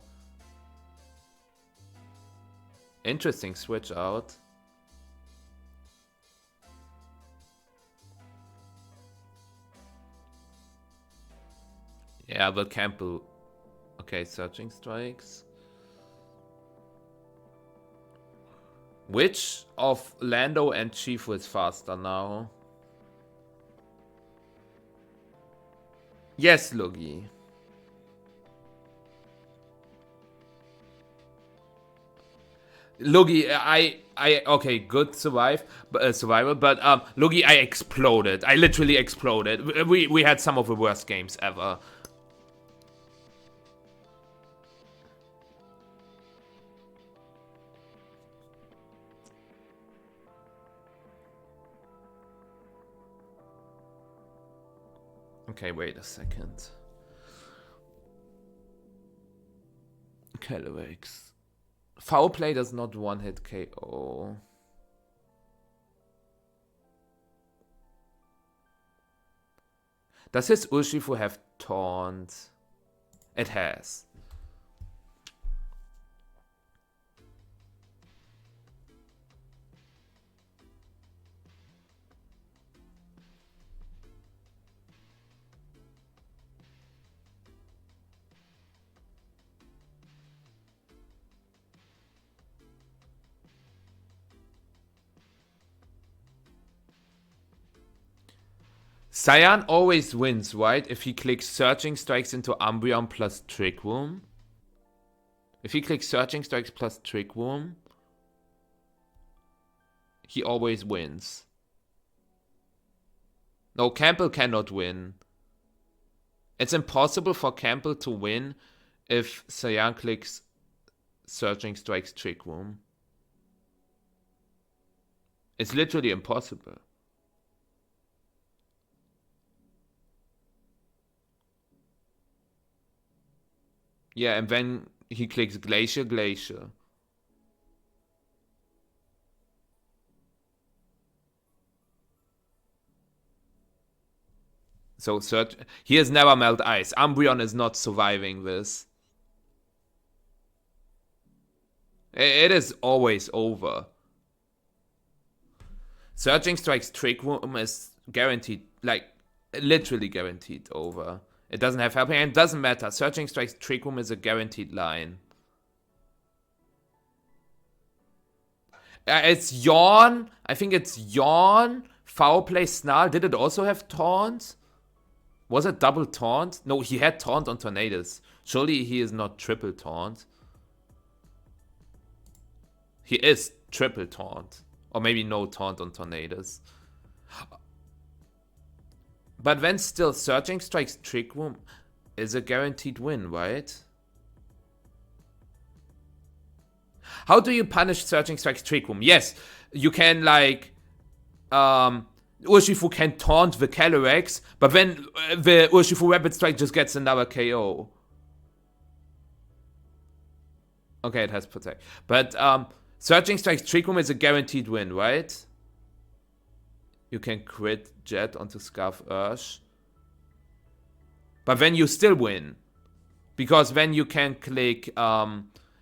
Interesting switch out. Yeah, but Campbell... Okay, Searching Strikes. Which of Lando and Chifu is faster now? Yes, Logi. Logi, okay, good survival, but Logi, I exploded. I literally exploded. We had some of the worst games ever. Okay, wait a second. Calyrex. Foul play does not one-hit KO. Does his Urshifu have taunt? It has. Sayan always wins, right? If he clicks Searching Strikes into Umbreon plus Trick Room. If he clicks Searching Strikes plus Trick Room, he always wins. No, Campbell cannot win. It's impossible for Campbell to win if Sayan clicks Searching Strikes Trick Room. It's literally impossible. Yeah, and then he clicks Glacier. So he has never melt ice. Umbreon is not surviving this. It is always over. Searching Strikes Trick Room is guaranteed, like, literally guaranteed over. It doesn't have helping, and it doesn't matter. Searching Strikes Trick Room is a guaranteed line. It's Yawn. I think it's Yawn. Foul Play Snarl. Did it also have Taunt? Was it double Taunt? No, he had Taunt on Tornadus. Surely he is not triple Taunt. He is triple Taunt. Or maybe no Taunt on Tornadus. But then still, Searching Strikes Trick Room is a guaranteed win, right? How do you punish Searching Strikes Trick Room? Yes, you can, like, Urshifu can taunt the Calyrex, but then the Urshifu Rapid Strike just gets another KO. Okay, it has Protect. But Searching Strikes Trick Room is a guaranteed win, right? You can crit Jet onto Scarf Ursh. But then you still win. Because then you can click,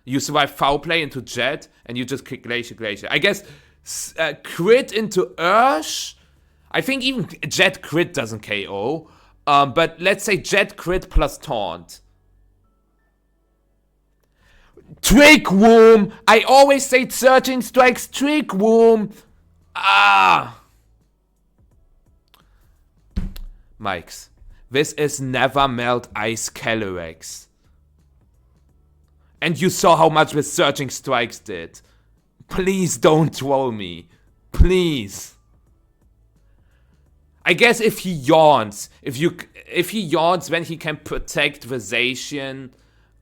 you survive Foul Play into Jet, and you just click Glacier. I guess crit into Ursh. I think even Jet crit doesn't KO. But let's say Jet crit plus Taunt. Trick Room! I always say Searching Strikes Trick Room! Mikes, this is never melt ice Calyrex. And you saw how much with Searching Strikes did. Please don't troll me. Please. I guess if he yawns, if he yawns, then he can protect the Zacian,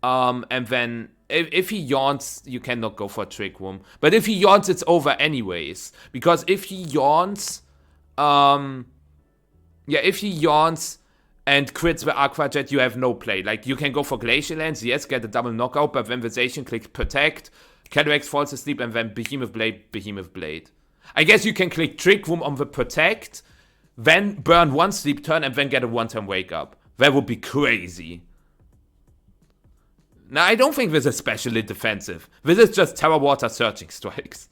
and then if he yawns, you cannot go for Trick Room. But if he yawns, it's over anyways. Because if he yawns, if he yawns and crits the Aqua Jet, you have no play. Like, you can go for Glacial Lance, yes, get a double knockout, but then the Zacian clicks Protect, Calyrex falls asleep, and then Behemoth Blade. I guess you can click Trick Room on the Protect, then burn one Sleep turn, and then get a one-turn Wake Up. That would be crazy. Now, I don't think this is especially defensive. This is just Terra Water Searching Strikes.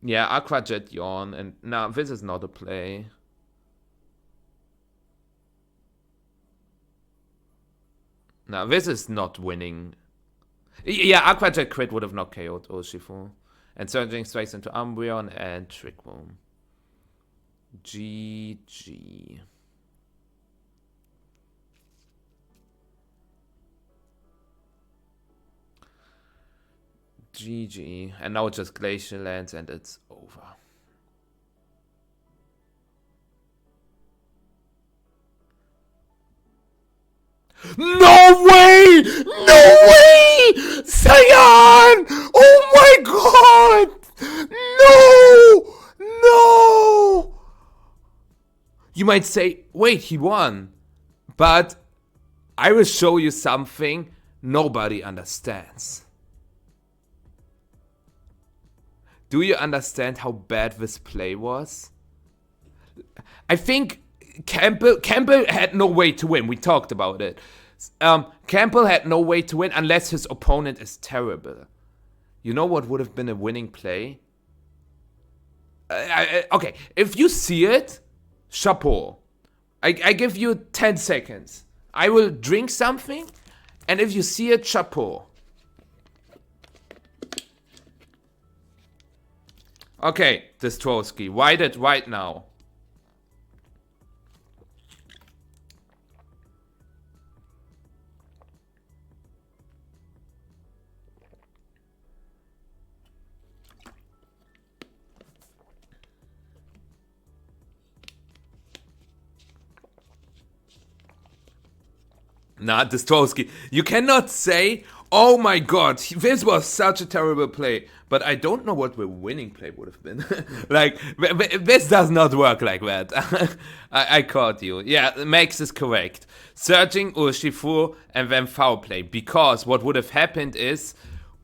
Yeah, Aqua Jet Yawn, and now this is not a play. Now this is not winning. Yeah, Aqua Jet crit would have not KO'd Urshifu. And Surging Strikes into Umbreon and Trick Room. GG. GG. And now it's just Glacial Lance and it's over. No way! No way! Sayan! Oh my god! No! No! You might say, wait, he won. But I will show you something nobody understands. Do you understand how bad this play was? I think Campbell had no way to win. We talked about it. Campbell had no way to win unless his opponent is terrible. You know what would have been a winning play? Okay, if you see it, chapeau. I give you 10 seconds. I will drink something, and if you see it, chapeau. Okay, Distrowski, white it right now. Nah, Distrowski, you cannot say, oh my god, this was such a terrible play. But I don't know what the winning play would have been. Like, this does not work like that. I caught you. Yeah, Max is correct. Searching Urshifu and then foul play. Because what would have happened is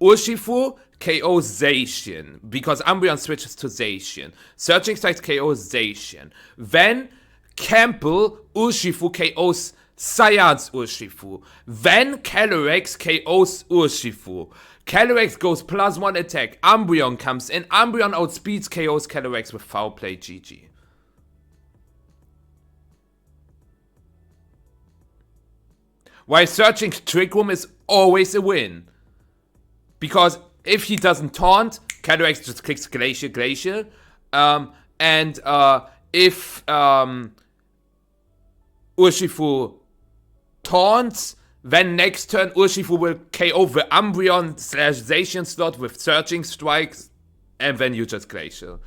Urshifu KOs Zacian. Because Umbreon switches to Zacian. Searching strikes KOs Zacian. Then Campbell Urshifu KOs Sayan's Urshifu. Then Calyrex KOs Urshifu. Calyrex goes +1 attack. Umbreon comes in. Umbreon outspeeds KOs Calyrex with foul play. GG. While searching Trick Room is always a win. Because if he doesn't taunt, Calyrex just clicks Glacier. If Urshifu taunts, then next turn Urshifu will KO the Umbreon / Zacian slot with Searching Strikes, and then you just Glacial.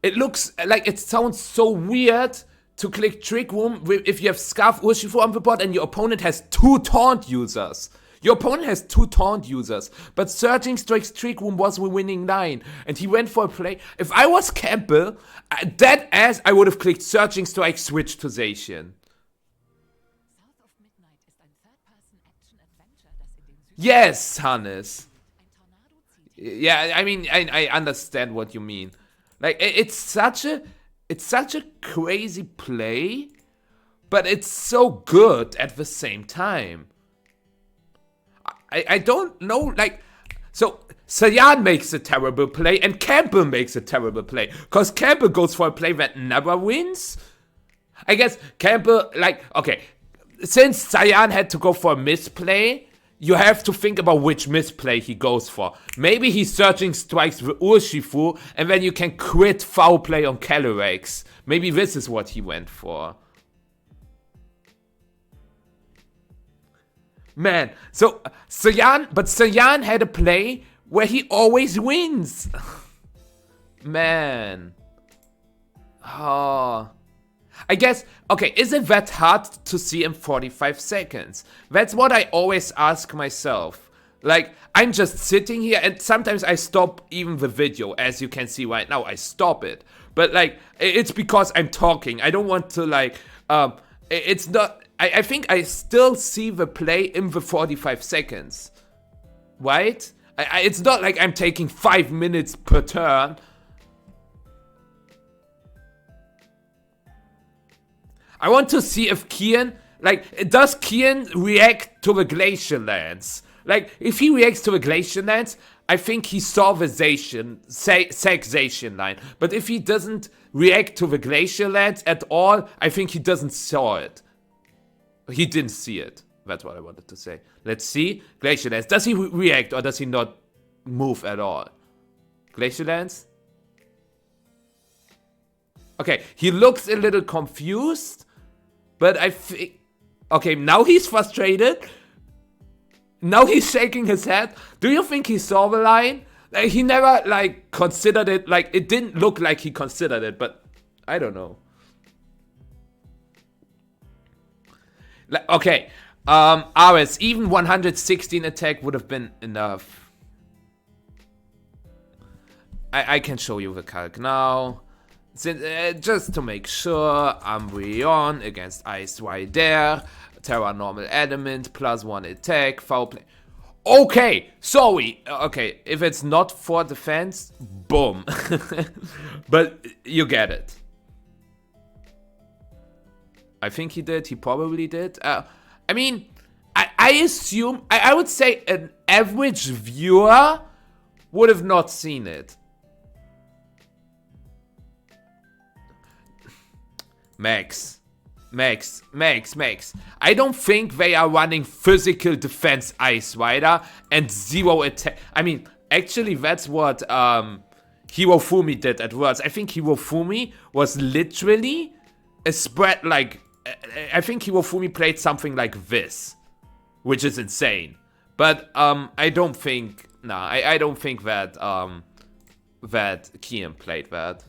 It looks like it sounds so weird to click Trick Room if you have Scarf Urshifu on the board and your opponent has 2 taunt users. Your opponent has 2 taunt users, but Searching Strikes Trick Room was the winning line, and he went for a play. If I was Campbell, dead ass, I would have clicked Searching Strike, switch to Zacian. Yes, Hannes. Yeah, I mean, I understand what you mean. Like, it's such a crazy play, but it's so good at the same time. I don't know, like, so Sayan makes a terrible play and Campbell makes a terrible play. Because Campbell goes for a play that never wins. I guess Campbell, like, okay, since Sayan had to go for a misplay, you have to think about which misplay he goes for. Maybe he's Searching Strikes with Urshifu, and then you can quit foul play on Calyrex. Maybe this is what he went for. Man, so Sayan had a play where he always wins. Man. Oh. I guess, okay, is it that hard to see in 45 seconds? That's what I always ask myself. Like, I'm just sitting here and sometimes I stop even the video. As you can see right now, I stop it. But like, it's because I'm talking. I don't want to like, it's not, I think I still see the play in the 45 seconds. Right? It's not like I'm taking 5 minutes per turn. I want to see if Kian, like, does Kian react to the Glacial Lance? Like, if he reacts to the Glacial Lance, I think he saw the Zacian line. But if he doesn't react to the Glacial Lance at all, I think he doesn't saw it. He didn't see it. That's what I wanted to say. Let's see. Glacial Lance. Does he react or does he not move at all? Glacial Lance? Okay, he looks a little confused. But I think... Okay, now he's frustrated. Now he's shaking his head. Do you think he saw the line? Like, he never, like, considered it. Like, it didn't look like he considered it, but I don't know. Like, okay, RS, even 116 attack would have been enough. I can show you the calc now. Just to make sure, Umbreon against Ice Rider, Terra Normal Element, +1 attack, foul play. Okay, sorry. Okay, if it's not for defense, boom. But you get it. I think he did. He probably did. I mean, I assume, I would say an average viewer would have not seen it. Max. I don't think they are running physical defense Ice Rider and 0 attack. I mean, Actually, that's what Hirofumi did at Worlds. I think Hirofumi was literally a spread like... I think Hirofumi played something like this, which is insane. But I don't think... Nah, I don't think that that Kian played that.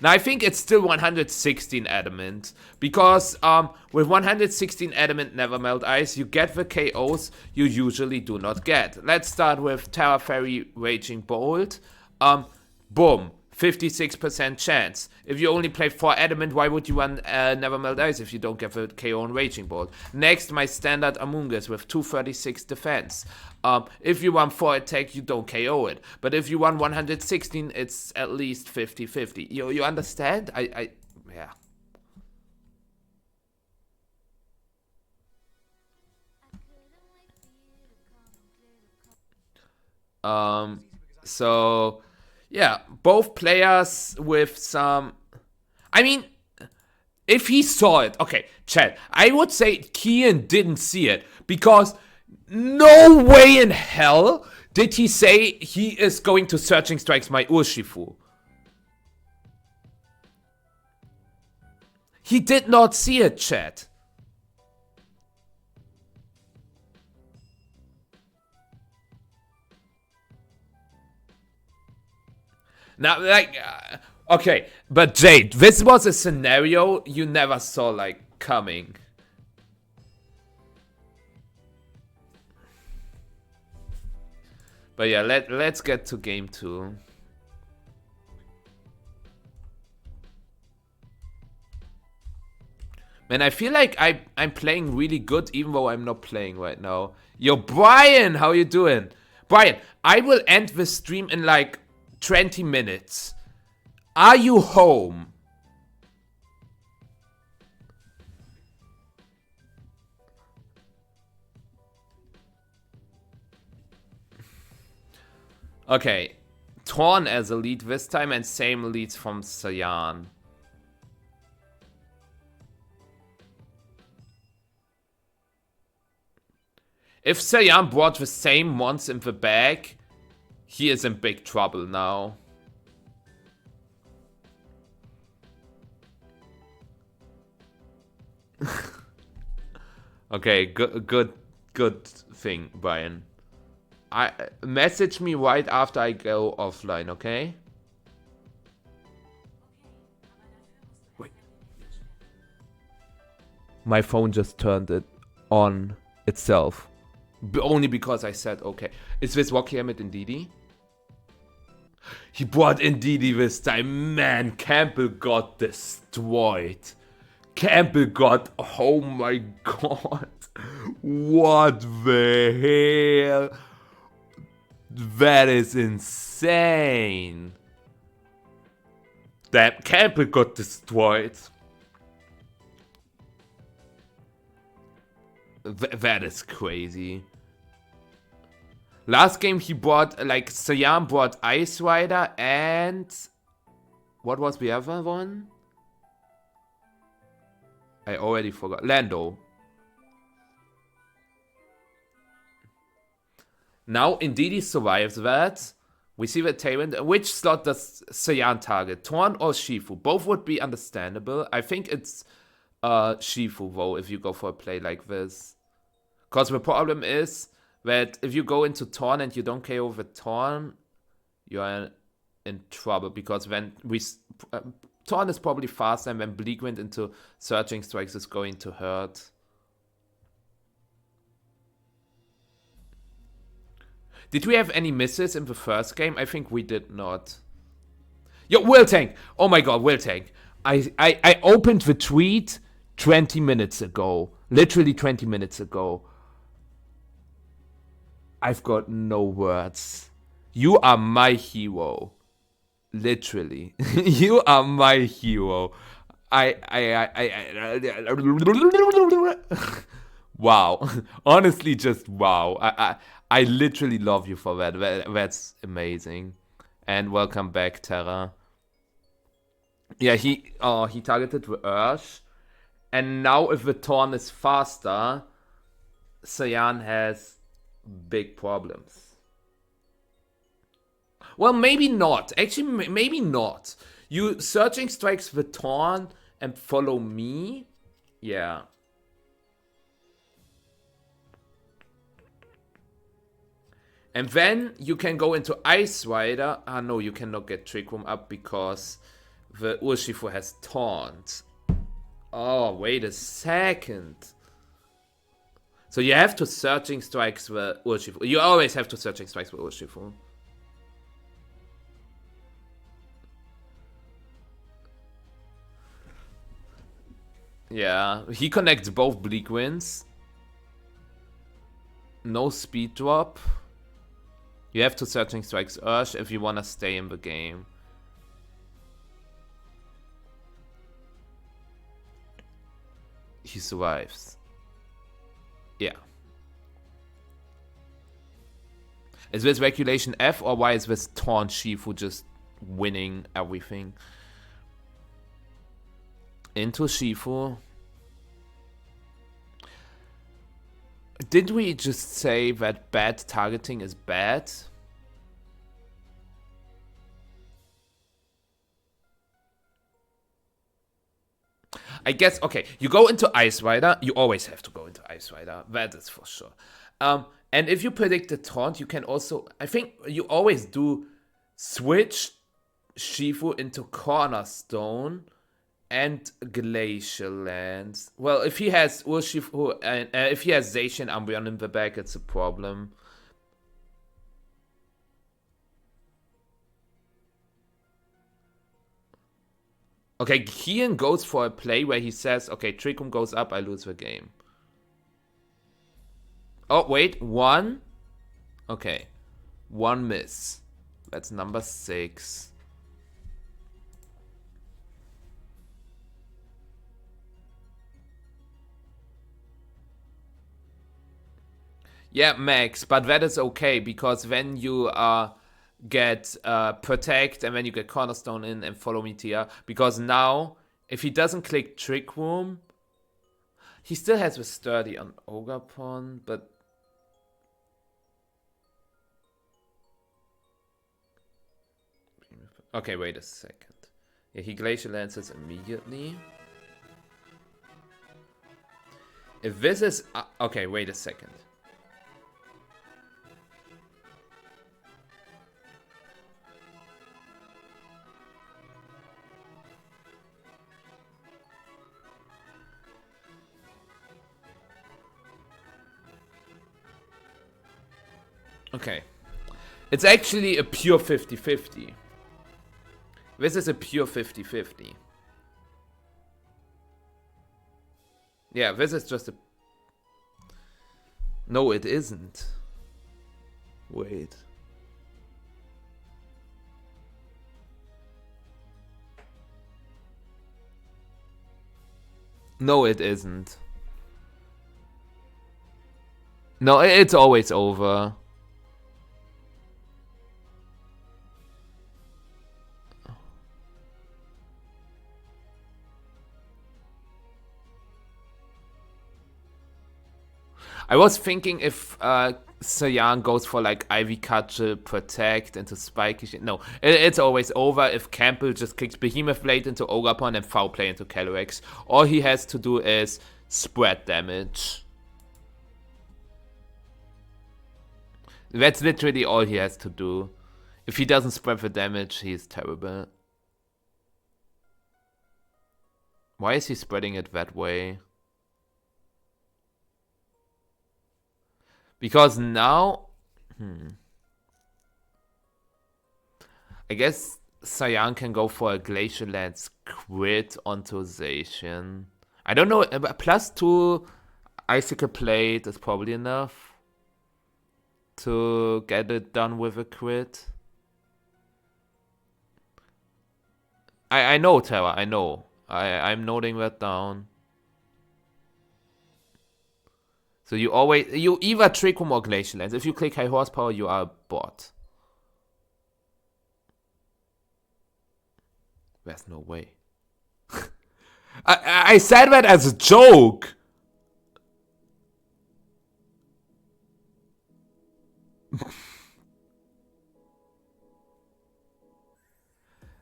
Now, I think it's still 116 adamant, because with 116 adamant Never Melt Ice, you get the KOs you usually do not get. Let's start with Terra Fairy Raging Bolt. Boom, 56% chance. If you only play 4 adamant, why would you run Never Melt Ice if you don't get the KO on Raging Bolt? Next, my standard Amoonguss with 236 defense. If you run 4 attack, you don't KO it. But if you run 116, it's at least 50-50. You understand? Yeah. So, yeah, both players with some... I mean, if he saw it... Okay, chat. I would say Kian didn't see it, because no way in hell did he say he is going to Searching Strikes my Urshifu. He did not see it, chat. Now, like, okay, but Jade, this was a scenario you never saw, like, coming. But yeah, let's get to game 2. Man, I feel like I'm playing really good, even though I'm not playing right now. Yo, Brian, how you doing? Brian, I will end the stream in like 20 minutes. Are you home? Okay. Torn as a lead this time, and same leads from Sayan. If Sayan brought the same ones in the bag, he is in big trouble now. Okay, good thing, Brian. Message me right after I go offline, okay? Wait. My phone just turned it on itself. Only because I said okay. Is this Rocky Emmett Ndidi? He brought Ndidi this time. Man, Campbell got destroyed. Campbell got... Oh my god. What the hell? That is insane. Damn, Campbell got destroyed. That is crazy. Last game he brought, like, Sayan brought Ice Rider and... What was the other one? I already forgot. Lando. Now, Ndidi survives that. We see the Tyrant. Which slot does Sayan target? Torn or Shifu? Both would be understandable. I think it's Shifu, though, if you go for a play like this. Because the problem is that if you go into Torn and you don't KO the Torn, you are in trouble. Because when Torn is probably faster, and when Bleak Wind into Searching Strikes is going to hurt. Did we have any misses in the first game? I think we did not. Yo, Will Tank! Oh my god, Will Tank. I opened the tweet 20 minutes ago. Literally 20 minutes ago. I've got no words. You are my hero. Literally. You are my hero. Wow. Honestly, just wow. I literally love you for that. That's amazing. And welcome back, Terra. Yeah, he targeted the Ursh. And now if the Torn is faster, Sayan has big problems. Well, maybe not. Actually, maybe not. You searching strikes the Torn and follow me? Yeah. And then you can go into Ice Rider. Ah, no, you cannot get Trick Room up because the Urshifu has Taunt. Oh, wait a second. So you have to Searching Strikes the Urshifu. You always have to Searching Strikes the Urshifu. Yeah, he connects both Bleak Winds. No speed drop. You have to Searching Strikes Ursh if you want to stay in the game. He survives. Yeah. Is this Regulation F or why is this Taunt Shifu just winning everything? Into Shifu. Did we just say that bad targeting is bad? I guess, okay, you go into Ice Rider. You always have to go into Ice Rider. That is for sure. And if you predict the Taunt, you can also, I think you always do switch Shifu into Cornerstone and Glacial Lands. Well, if he has Urshifu and if he has Zacian Umbreon in the back, it's a problem. Okay, Kian goes for a play where he says, okay, Trick Room goes up, I lose the game. Oh, wait, 1. Okay, 1 miss. That's number 6. Yeah, Max, but that is okay because when you get Protect and then you get Cornerstone in and Follow Me Tia, because now if he doesn't click Trick Room, he still has the Sturdy on Ogapon, but okay, wait a second. Yeah, he Glacial Lances immediately. If this is okay, wait a second. Okay. It's actually a pure 50-50. This is a pure 50-50. Yeah, this is just a... No, it isn't. Wait. No, it isn't. No, it's always over. I was thinking if Sayan goes for like Ivy Cudgel, Protect into Spiky. No, it's always over if Campbell just kicks Behemoth Blade into Ogapon and Foul Play into Calyrex. All he has to do is spread damage. That's literally all he has to do. If he doesn't spread the damage, he's terrible. Why is he spreading it that way? Because now... I guess Sayan can go for a Glacial Lance crit onto Zacian. I don't know, +2 Icicle Plate is probably enough to get it done with a crit. I know, Terra, I know. I'm noting that down. So you either Trick Room or Glacial Lance. If you click high horsepower, you are a bot. There's no way. I said that as a joke.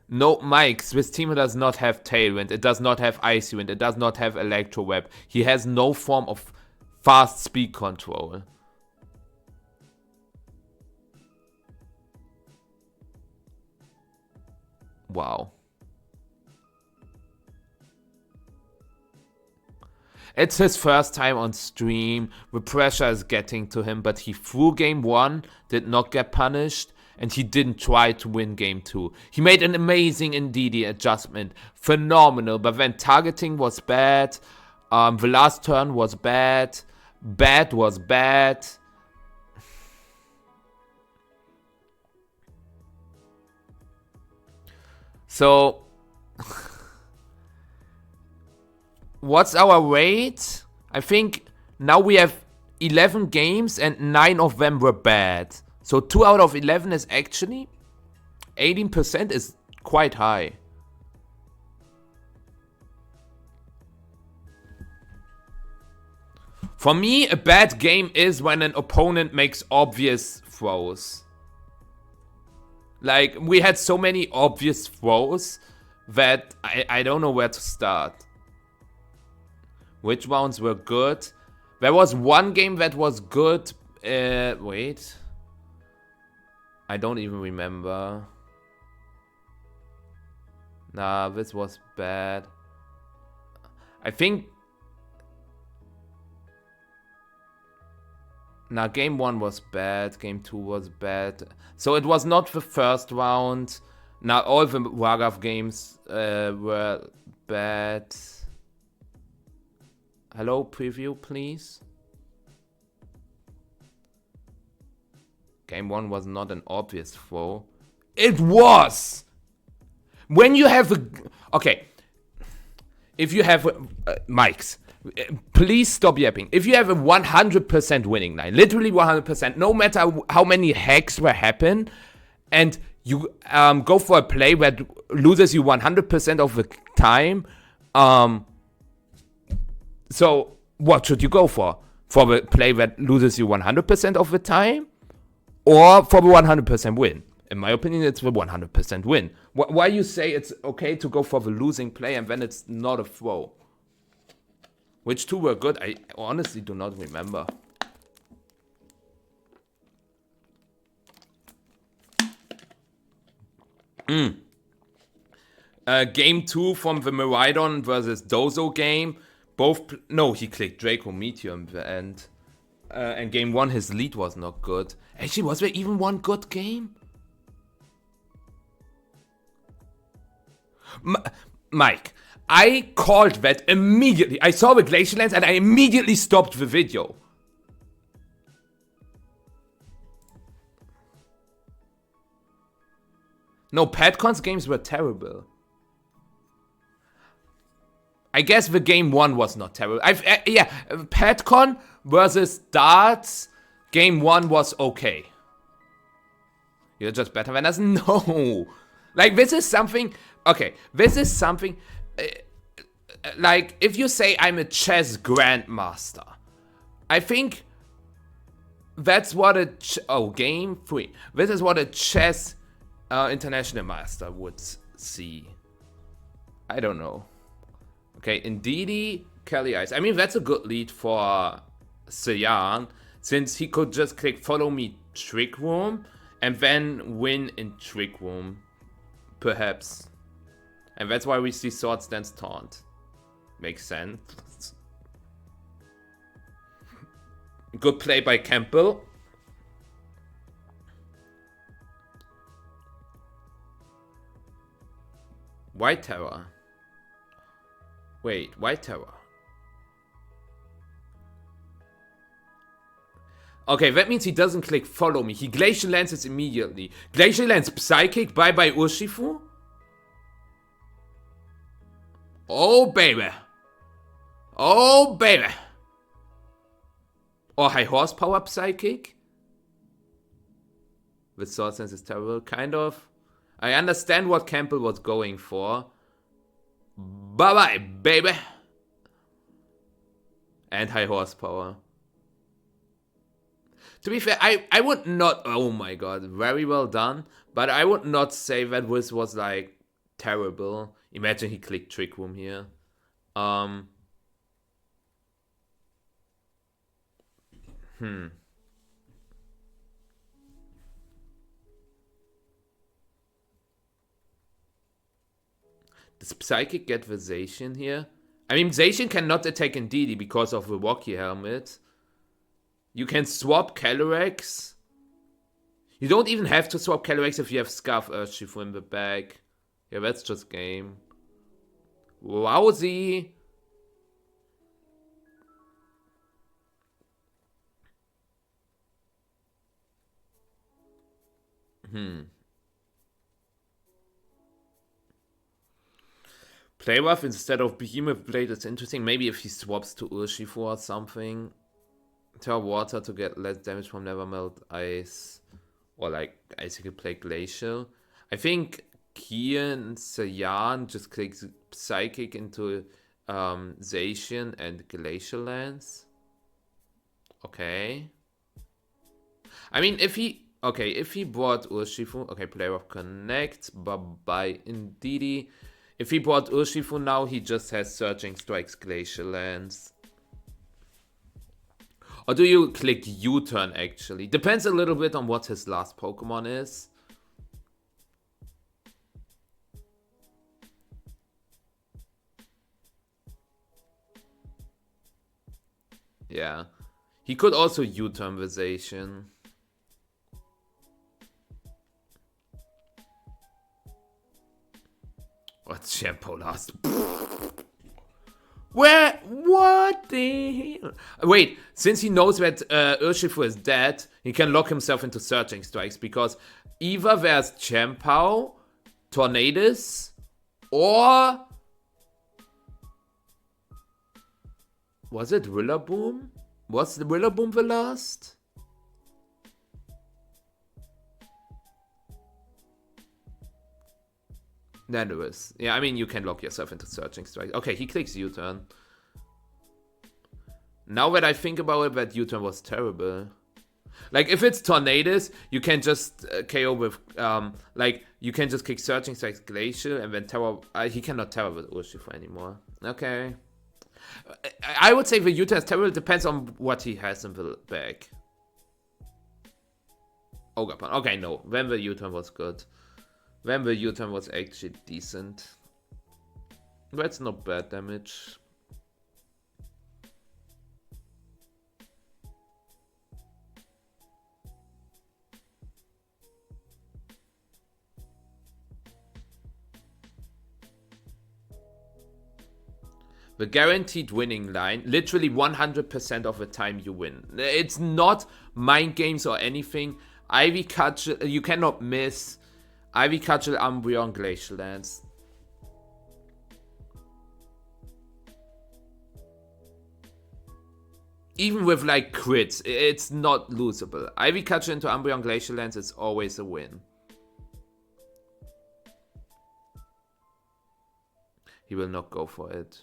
No, Mike, Swiss Team does not have Tailwind. It does not have Icy Wind. It does not have Electro Web. He has no form of fast speed control. Wow. It's his first time on stream. The pressure is getting to him, but he threw game 1, did not get punished, and he didn't try to win game 2. He made an amazing Ndidi adjustment. Phenomenal, but then targeting was bad. The last turn was bad. Bad was bad. So, what's our rate? I think now we have 11 games and 9 of them were bad. So 2 out of 11 is actually 18% is quite high. For me, a bad game is when an opponent makes obvious throws. Like, we had so many obvious throws that I don't know where to start. Which rounds were good? There was one game that was good. Wait. I don't even remember. Nah, this was bad. I think... Nah, game 1 was bad. Game 2 was bad. So it was not the first round. Now all the Raghav games were bad. Hello, preview, please. Game 1 was not an obvious throw. It was! When you have a... Okay. If you have... Mics. Please stop yapping. If you have a 100% winning line, literally 100%, no matter how many hacks will happen, and you go for a play that loses you 100% of the time, so what should you go for? For the play that loses you 100% of the time? Or for the 100% win? In my opinion, it's the 100% win. Why you say it's okay to go for the losing play and then it's not a throw? Which two were good? I honestly do not remember. Game 2 from the Miraidon versus Dozo game. Both... No, he clicked Draco Meteor in the end. And game 1, his lead was not good. Actually, was there even one good game? Mike, I called that immediately. I saw the Glacial Lens and I immediately stopped the video. No, Padcon's games were terrible. I guess the game 1 was not terrible. Yeah, Padcon versus Darts, game 1 was okay. You're just better than us? No. Like, this is something... Okay, this is something... like, if you say I'm a chess grandmaster, I think that's what a... game 3. This is what a chess international master would see. I don't know. Okay, Ndidi, Kelly Ice. I mean, that's a good lead for Sayan, since he could just click follow me Trick Room and then win in Trick Room, perhaps. And that's why we see Swords Dance Taunt. Makes sense. Good play by Campbell. White Terror. Wait, White Terror. Okay, that means he doesn't click follow me. He Glacial Lances immediately. Glacial Lance Psychic, bye bye Urshifu. Oh baby. Oh baby. Or High Horsepower Psychic. With Sword Sense is terrible, kind of. I understand what Campbell was going for. Bye bye, baby. And High Horsepower. To be fair, I would not... Oh my god, very well done. But I would not say that this was, like, terrible. Imagine he clicked Trick Room here. Does Psychic get the Zacian here? I mean, Zacian cannot attack in DD because of the Rocky helmet. You can swap Calyrex. You don't even have to swap Calyrex if you have Scarf Urshifu in the bag. Yeah, that's just game. Wowzy. Play rough instead of Behemoth Blade is interesting. Maybe if he swaps to Urshifu or something. Tell Water to get less damage from Nevermelt Ice. Or like Icicle Play Glacial. I think Kian Sayan just clicks Psychic into Zacian and Glacial Lance. Okay. I mean, if he brought Urshifu, okay, Player of Connect, bye-bye indeedy. If he brought Urshifu now, he just has Surging Strikes, Glacial Lance. Or do you click U-turn actually? Depends a little bit on what his last Pokemon is. Yeah. He could also U-turn with Zacian. What's Shampoo last? Where? What the hell? Wait, since he knows that Urshifu is dead, he can lock himself into Surging Strikes because either there's Champao, Tornadus, or... Was it Rillaboom? Was the Rillaboom the last? Then there is. Yeah, I mean, you can lock yourself into Surging Strike. Okay, he clicks U-turn. Now that I think about it, that U-turn was terrible. Like, if it's Tornadus, you can just KO with, like, you can just kick Surging Strike Glacial, and then Terror, he cannot Terror with Urshifu anymore. Okay. I would say the U-turn is terrible, depends on what he has in the bag. Ogapon. Okay, no, then the U-turn was good. Then the U-turn was actually decent. That's not bad damage. The guaranteed winning line, literally 100% of the time you win. It's not mind games or anything. Ivy Cudgel, you cannot miss. Ivy Cudgel, Umbreon, Glacial Lance. Even with like crits, it's not losable. Ivy Cudgel into Umbreon, Glacial Lance is always a win. He will not go for it.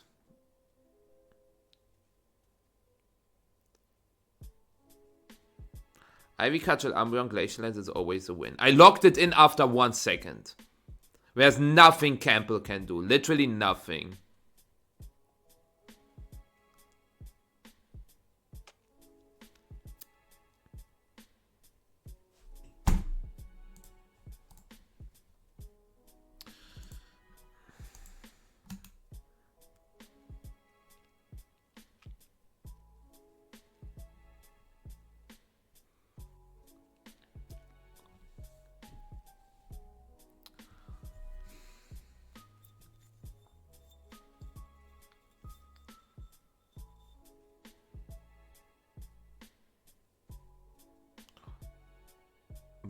Ivy Cudgel, Umbreon, Glacial Lance is always a win. I locked it in after 1 second. There's nothing Campbell can do. Literally nothing.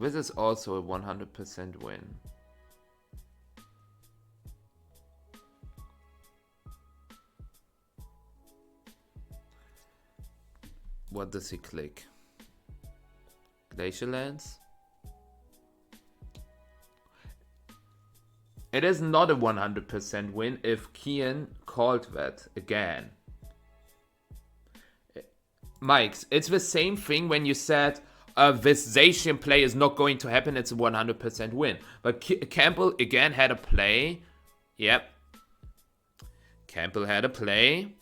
This is also a 100% win. What does he click? Glacial Lance? It is not a 100% win if Kian called that again. Mike's, it's the same thing when you said this Zacian play is not going to happen, it's a 100% win. But Campbell again had a play. Yep. Campbell had a play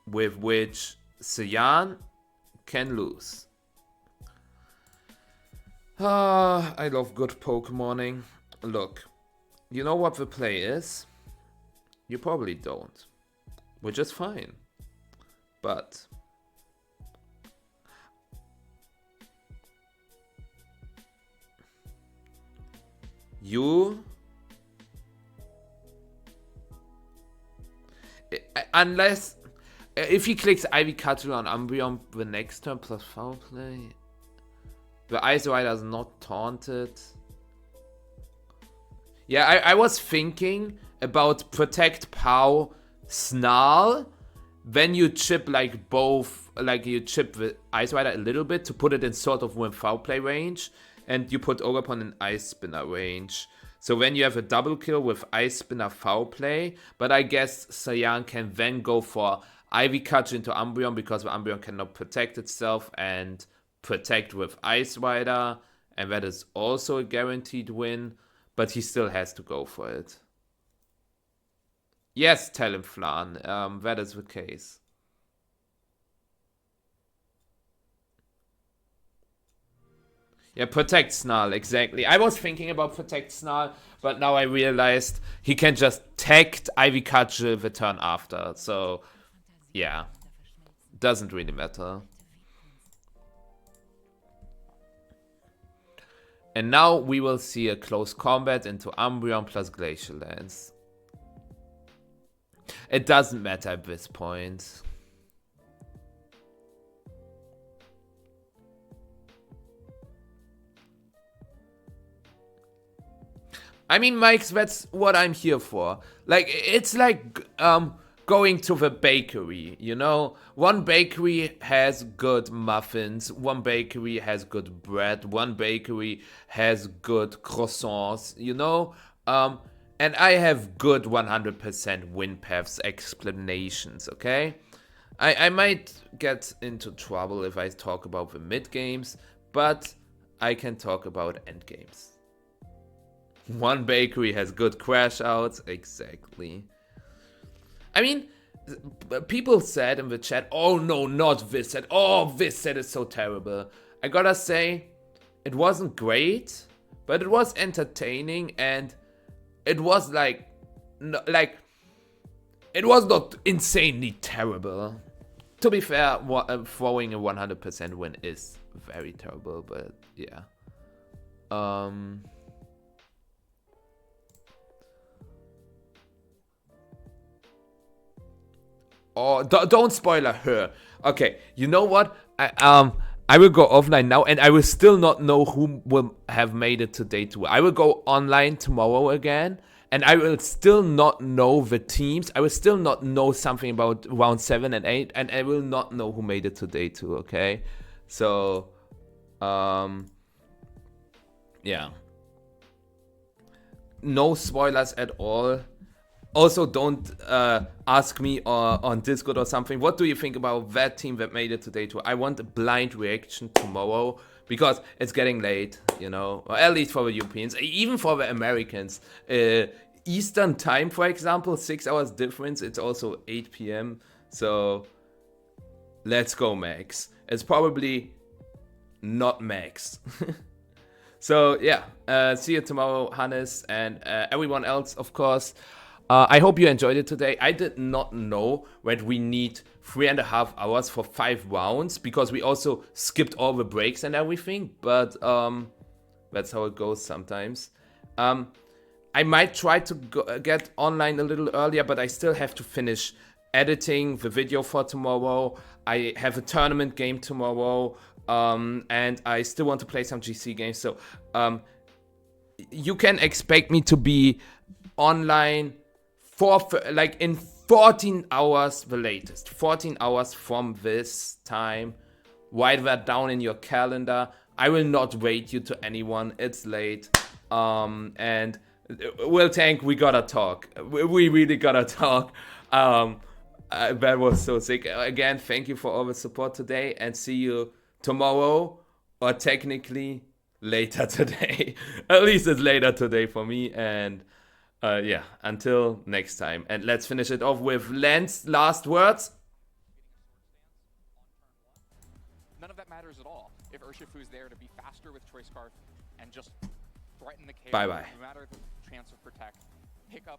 with which Sayan can lose. I love good Pokemoning. Look, you know what the play is? You probably don't, which is fine. But unless if he clicks Ivy Cutter on Umbreon the next turn plus foul play, the Ice Rider is not taunted. Yeah, I was thinking about Protect POW Snarl. Then you chip like both, like you chip the Ice Rider a little bit to put it in sort of win foul play range, and you put Ogerpon in Ice Spinner range. So when you have a double kill with Ice Spinner foul play, but I guess Sayan can then go for Ivy Cut into Umbreon because the Umbreon cannot protect itself and protect with Ice Rider, and that is also a guaranteed win, but he still has to go for it. Yes, Talonflan, that is the case. Yeah, Protect Snarl, exactly. I was thinking about Protect Snarl, but now I realized he can just tag Ivy Kachel the turn after. So, yeah. Doesn't really matter. And now we will see a close combat into Umbreon plus Glacial Lance. It doesn't matter at this point. I mean, Mike, that's what I'm here for. Like, it's like going to the bakery, you know? One bakery has good muffins, one bakery has good bread, one bakery has good croissants, you know? And I have good 100% win paths explanations, okay? I might get into trouble if I talk about the mid games, but I can talk about end games. One bakery has good crash outs, exactly. I mean, people said in the chat, oh no, not this set. Oh, this set is so terrible. I gotta say, it wasn't great, but it was entertaining, and it was like, it was not insanely terrible. To be fair, throwing a 100% win is very terrible, but yeah. Oh, don't spoiler her. Okay, you know what? I will go offline now, and I will still not know who will have made it to day 2. I will go online tomorrow again, and I will still not know the teams. I will still not know something about round 7 and 8, and I will not know who made it to day 2, okay? So, yeah. No spoilers at all. Also, don't ask me on Discord or something, what do you think about that team that made it to day 2? I want a blind reaction tomorrow, because it's getting late, you know, or at least for the Europeans, even for the Americans. Eastern time, for example, 6 hours difference, it's also 8 p.m. So, let's go, Max. It's probably not Max. So, yeah, see you tomorrow, Hannes, and everyone else, of course. I hope you enjoyed it today. I did not know that we need 3.5 hours for 5 rounds, because we also skipped all the breaks and everything, but that's how it goes sometimes. I might try to get online a little earlier, but I still have to finish editing the video for tomorrow. I have a tournament game tomorrow, and I still want to play some GC games, so you can expect me to be online like in 14 hours the latest. 14 hours from this time. Write that down in your calendar. I will not wait you to anyone. It's late. And Will Tank, we gotta talk. We really gotta talk. That was so sick. Again, thank you for all the support today, and see you tomorrow, or technically later today. At least it's later today for me, and yeah, until next time. And let's finish it off with Len's last words. None of that matters at all if Urshifu's there to be faster with Choice Scarf and just threaten the KO. Bye-bye. No matter the chance of Protect, pick up